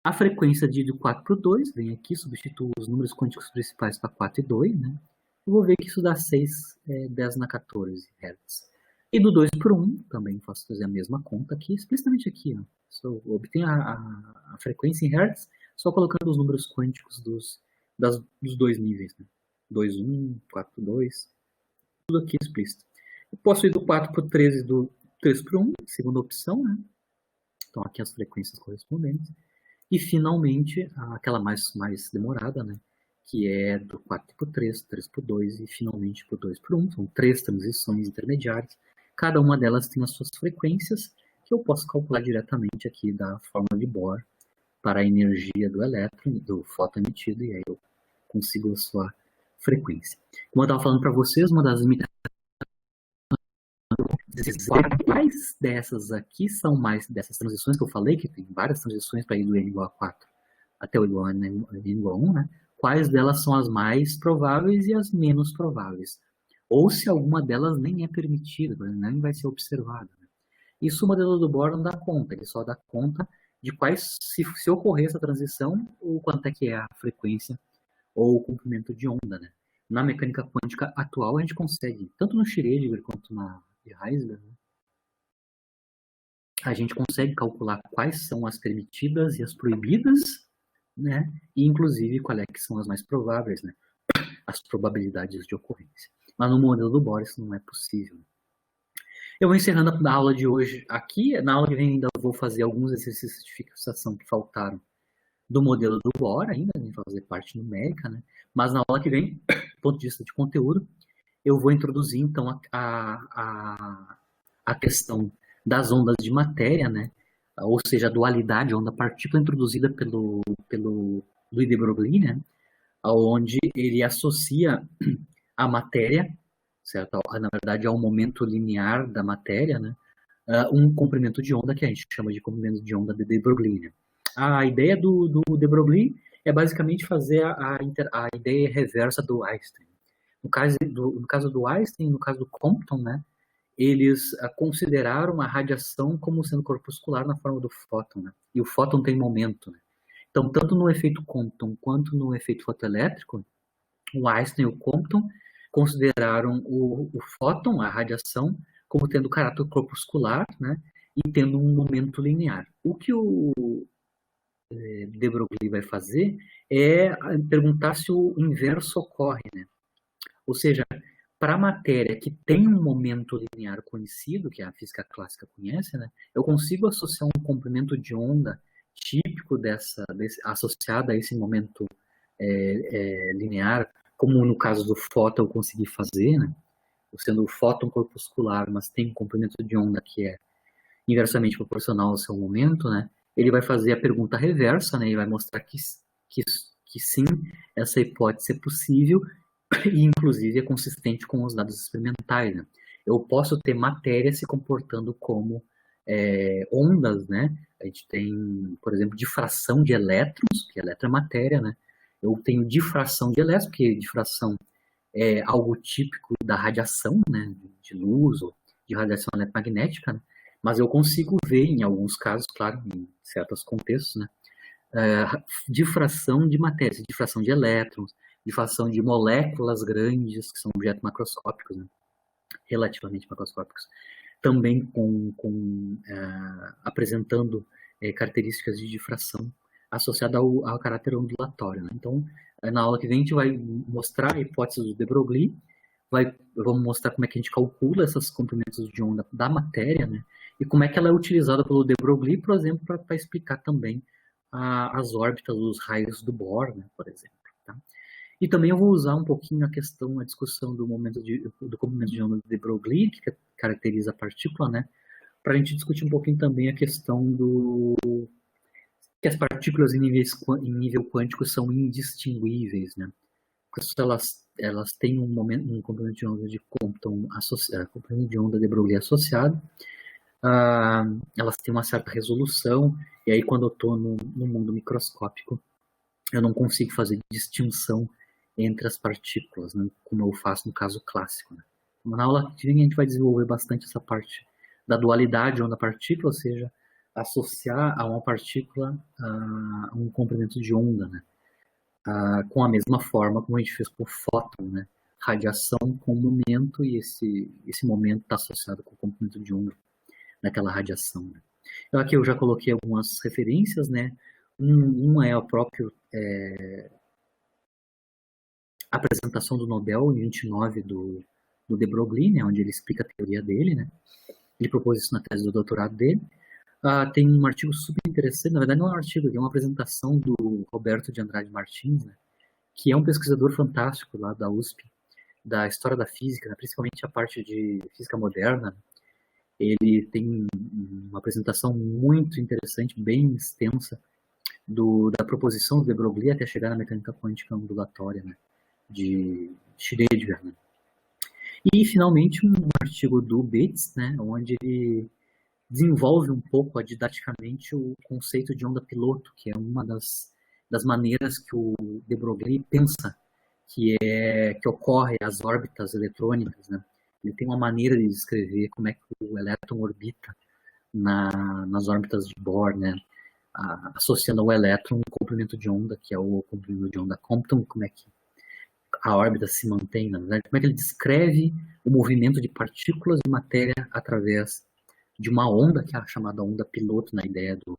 A frequência de do 4 para o 2, vem aqui, substituo os números quânticos principais para 4 e 2, né? Eu vou ver que isso dá 6 10⁻⁴ Hz. E do 2 para o 1, também posso fazer a mesma conta aqui, explicitamente aqui, ó. Eu obtenho a frequência em Hertz só colocando os números quânticos dos dois níveis, né? 2, 1, 4, 2, tudo aqui explícito. Eu posso ir do 4 para o 3 e do 3 para o 1, segunda opção, né? Então aqui as frequências correspondentes. E finalmente, aquela mais demorada, né? Que é do 4 para o 3, 3 para o 2 e finalmente para o 2 para o 1. São 3 transições intermediárias. Cada uma delas tem as suas frequências, que eu posso calcular diretamente aqui da fórmula de Bohr para a energia do elétron, do fóton emitido, e aí eu consigo a sua frequência. Como eu estava falando para vocês, uma das limitações, quais dessas aqui são mais dessas transições que eu falei, que tem várias transições para ir do n igual a 4 até o igual a n igual a 1, né? Quais delas são as mais prováveis e as menos prováveis? Ou se alguma delas nem é permitida, nem vai ser observada. Né? Isso o modelo do Bohr não dá conta, ele só dá conta de quais, se ocorrer essa transição, ou quanto é que é a frequência ou o comprimento de onda. Né? Na mecânica quântica atual, a gente consegue, tanto no Schrödinger quanto na de Heisler, né? A gente consegue calcular quais são as permitidas e as proibidas, né? E inclusive quais que são as mais prováveis, né? As probabilidades de ocorrência. Mas no modelo do Bohr isso não é possível. Eu vou encerrando a aula de hoje aqui. Na aula que vem ainda vou fazer alguns exercícios de fixação que faltaram do modelo do Bohr ainda, né? Fazer parte numérica, né? Mas na aula que vem, do ponto de vista de conteúdo, eu vou introduzir então a questão das ondas de matéria, né? Ou seja, a dualidade onda-partícula introduzida pelo Louis de Broglie, né? Onde ele associa a matéria, certo? Na verdade, ao momento linear da matéria, né? Um comprimento de onda que a gente chama de comprimento de onda de Broglie. Né? A ideia do de Broglie é basicamente fazer a ideia reversa do Einstein. No caso do Einstein, no caso do Compton, né? Eles consideraram a radiação como sendo corpuscular na forma do fóton, né? E o fóton tem momento, né? Então, tanto no efeito Compton quanto no efeito fotoelétrico, o Einstein e o Compton consideraram o fóton, a radiação, como tendo caráter corpuscular, né? E tendo um momento linear. O que o de Broglie vai fazer é perguntar se o inverso ocorre, né? Ou seja, para a matéria que tem um momento linear conhecido, que a física clássica conhece, né, eu consigo associar um comprimento de onda típico associado a esse momento linear, como no caso do fóton eu consegui fazer, né, sendo o fóton corpuscular, mas tem um comprimento de onda que é inversamente proporcional ao seu momento, né, ele vai fazer a pergunta reversa, né, e vai mostrar que sim, essa hipótese é possível, e inclusive é consistente com os dados experimentais. Né? Eu posso ter matéria se comportando como ondas, né? A gente tem, por exemplo, difração de elétrons, que elétron é matéria, né? Eu tenho difração de elétrons, porque difração é algo típico da radiação, né? De luz ou de radiação eletromagnética, né? Mas eu consigo ver, em alguns casos, claro, em certos contextos, né? Difração de matéria, difração de elétrons, difração de moléculas grandes, que são objetos macroscópicos, né? Relativamente macroscópicos, também apresentando características de difração associada ao caráter ondulatório. Né? Então, na aula que vem, a gente vai mostrar a hipótese do de Broglie, vamos mostrar como é que a gente calcula esses comprimentos de onda da matéria, né? E como é que ela é utilizada pelo de Broglie, por exemplo, para explicar também as órbitas dos raios do Bohr, né, por exemplo. Tá? E também eu vou usar um pouquinho a discussão do comprimento de onda de Broglie, que caracteriza a partícula, né, para a gente discutir um pouquinho também a questão que as partículas em nível quântico são indistinguíveis, né, porque elas têm um comprimento de onda de Compton comprimento de onda de Broglie associado, elas têm uma certa resolução, e aí quando eu estou no mundo microscópico, eu não consigo fazer distinção entre as partículas, né, como eu faço no caso clássico. Né. Na aula que vem a gente vai desenvolver bastante essa parte da dualidade onda-partícula, ou seja, associar a uma partícula a um comprimento de onda, né, com a mesma forma como a gente fez com o fóton, né, radiação com momento, e esse momento está associado com o comprimento de onda naquela radiação. Né. Então aqui eu já coloquei algumas referências, né, uma é o próprio apresentação do Nobel em 29 do de Broglie, né, onde ele explica a teoria dele, né, ele propôs isso na tese do doutorado dele. Tem um artigo super interessante, na verdade não é um artigo, é uma apresentação do Roberto de Andrade Martins, né, que é um pesquisador fantástico lá da USP, da história da física, né, principalmente a parte de física moderna, ele tem uma apresentação muito interessante, bem extensa, da proposição do de Broglie até chegar na mecânica quântica ondulatória, né, de Schrödinger. Né. E, finalmente, um artigo do Bates, né, onde ele desenvolve um pouco didaticamente o conceito de onda piloto, que é uma das maneiras que o de Broglie pensa que ocorre as órbitas eletrônicas. Né. Ele tem uma maneira de descrever como é que o elétron orbita nas órbitas de Bohr, né, associando ao elétron o comprimento de onda, que é o comprimento de onda Compton, como é que a órbita se mantém, na verdade, como é que ele descreve o movimento de partículas de matéria através de uma onda, que é a chamada onda piloto, na ideia do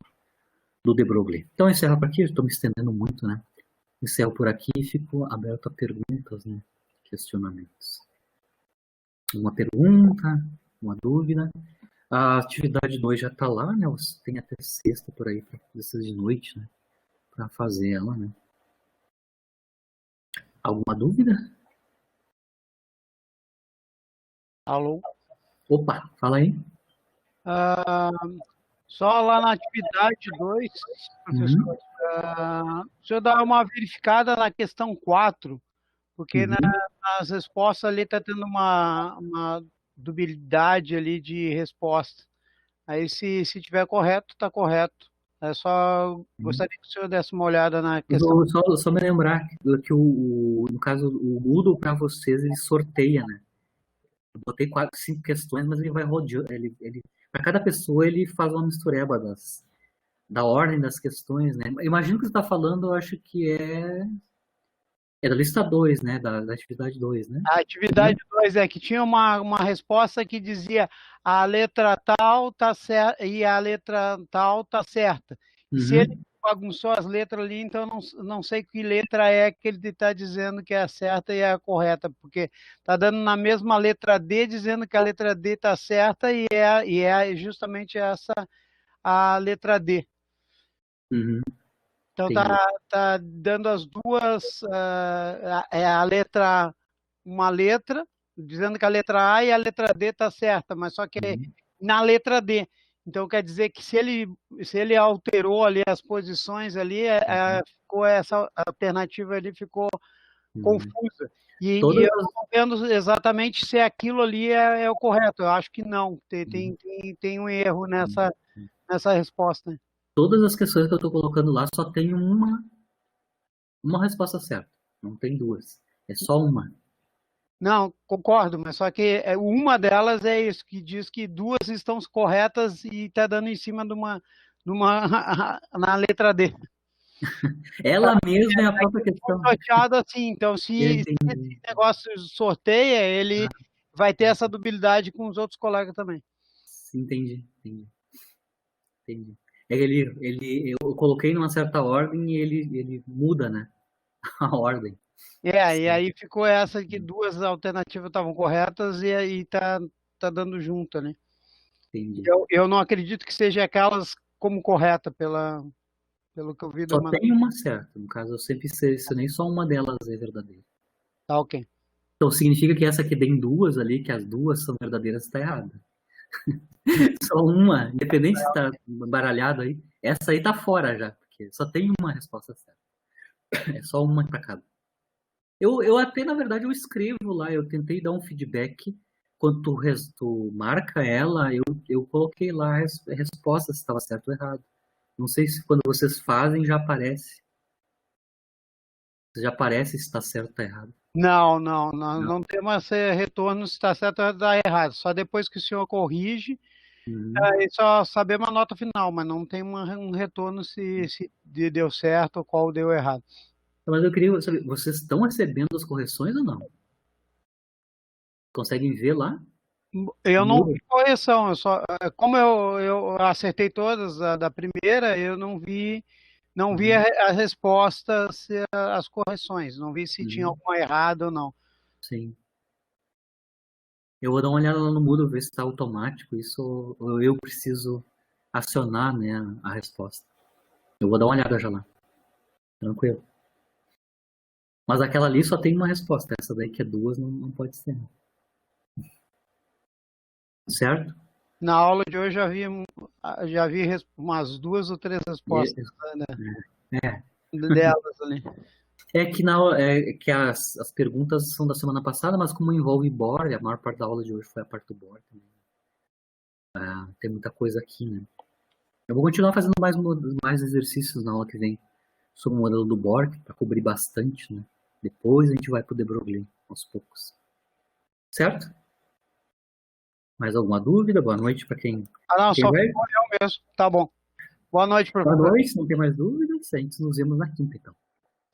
de Broglie. Então, eu encerro por aqui, estou me estendendo muito, né? Encerro por aqui e fico aberto a perguntas, né? Questionamentos. Uma pergunta, uma dúvida. A atividade 2 já está lá, né? Você tem até sexta por aí, precisa de noite, né? Para fazer ela, né? Alguma dúvida? Alô? Opa, fala aí. Só lá na atividade 2, professor, o senhor dá uma verificada na questão 4, porque nas respostas ali está tendo uma dubiedade ali de resposta. Aí, se tiver correto, está correto. É só gostaria que o senhor desse uma olhada na questão. Só me lembrar que no caso, o Moodle para vocês, ele sorteia, né? Eu botei 4, 5 questões, mas ele vai rodeando. Para cada pessoa, ele faz uma mistureba da ordem das questões, né? Imagino que você está falando, eu acho que é da lista 2, né? Da atividade 2, né? A atividade 2 é que tinha uma resposta que dizia a letra tal tá certa e a letra tal tá certa. Se ele bagunçou as letras ali, então não sei que letra é que ele está dizendo que é a certa e é a correta, porque está dando na mesma letra D, dizendo que a letra D está certa e é justamente essa a letra D. Então tá dando as duas, a letra, uma letra, dizendo que a letra A e a letra D está certa, mas só que é na letra D. Então quer dizer que se ele alterou ali as posições ali, ficou essa alternativa ali ficou confusa. E eu não estou vendo exatamente se aquilo ali é o correto. Eu acho que não. Tem um erro nessa resposta. Todas as questões que eu estou colocando lá só tem uma resposta certa. Não tem duas. É só uma. Não, concordo, mas só que uma delas é isso, que diz que duas estão corretas e está dando em cima de uma na letra D. Ela mesma é a própria questão. Sorteado assim, então se esse negócio sorteia, ele vai ter essa dubiedade com os outros colegas também. Entendi. Eu coloquei numa certa ordem e ele muda, né? A ordem. E aí ficou essa que duas alternativas estavam corretas e aí tá dando junto, né? Entendi. Eu não acredito que seja aquelas como correta pelo que eu vi. Só tem uma certa. No caso, eu sempre selecionei só uma delas é verdadeira. Tá, ok. Então significa que essa que tem duas ali, que as duas são verdadeiras, está errada. Só uma, independente se está baralhado aí, essa aí tá fora já, porque só tem uma resposta certa. É só uma para cada. Eu até, na verdade, eu escrevo lá, eu tentei dar um feedback, quando tu marca ela, eu coloquei lá a resposta se estava certo ou errado. Não sei se quando vocês fazem já aparece. Já aparece se está certo ou errado. Não temos retorno se está certo ou está errado. Só depois que o senhor corrige, aí só sabemos a nota final, mas não tem um retorno se deu certo ou qual deu errado. Mas eu queria saber, vocês estão recebendo as correções ou não? Conseguem ver lá? Eu não vi correção, como eu acertei todas da primeira, eu não vi as respostas, as correções, não vi se tinha alguma errada ou não. Sim. Eu vou dar uma olhada lá no Moodle, ver se está automático isso, ou eu preciso acionar, né, a resposta. Eu vou dar uma olhada já lá. Tranquilo. Mas aquela ali só tem uma resposta. Essa daí que é duas não pode ser. Certo? Na aula de hoje já vi umas 2 ou 3 respostas, né, É, delas ali. que as perguntas são da semana passada, mas como envolve Bohr, a maior parte da aula de hoje foi a parte do Bohr também. Tem muita coisa aqui, né? Eu vou continuar fazendo mais exercícios na aula que vem sobre o modelo do Bohr, para cobrir bastante, né? Depois a gente vai para o de Broglie, aos poucos. Certo? Mais alguma dúvida? Boa noite para quem Não, só vai. eu mesmo. Tá bom. Boa noite, Boa professor. noite, não tem mais dúvidas. A gente nos vemos na quinta, então.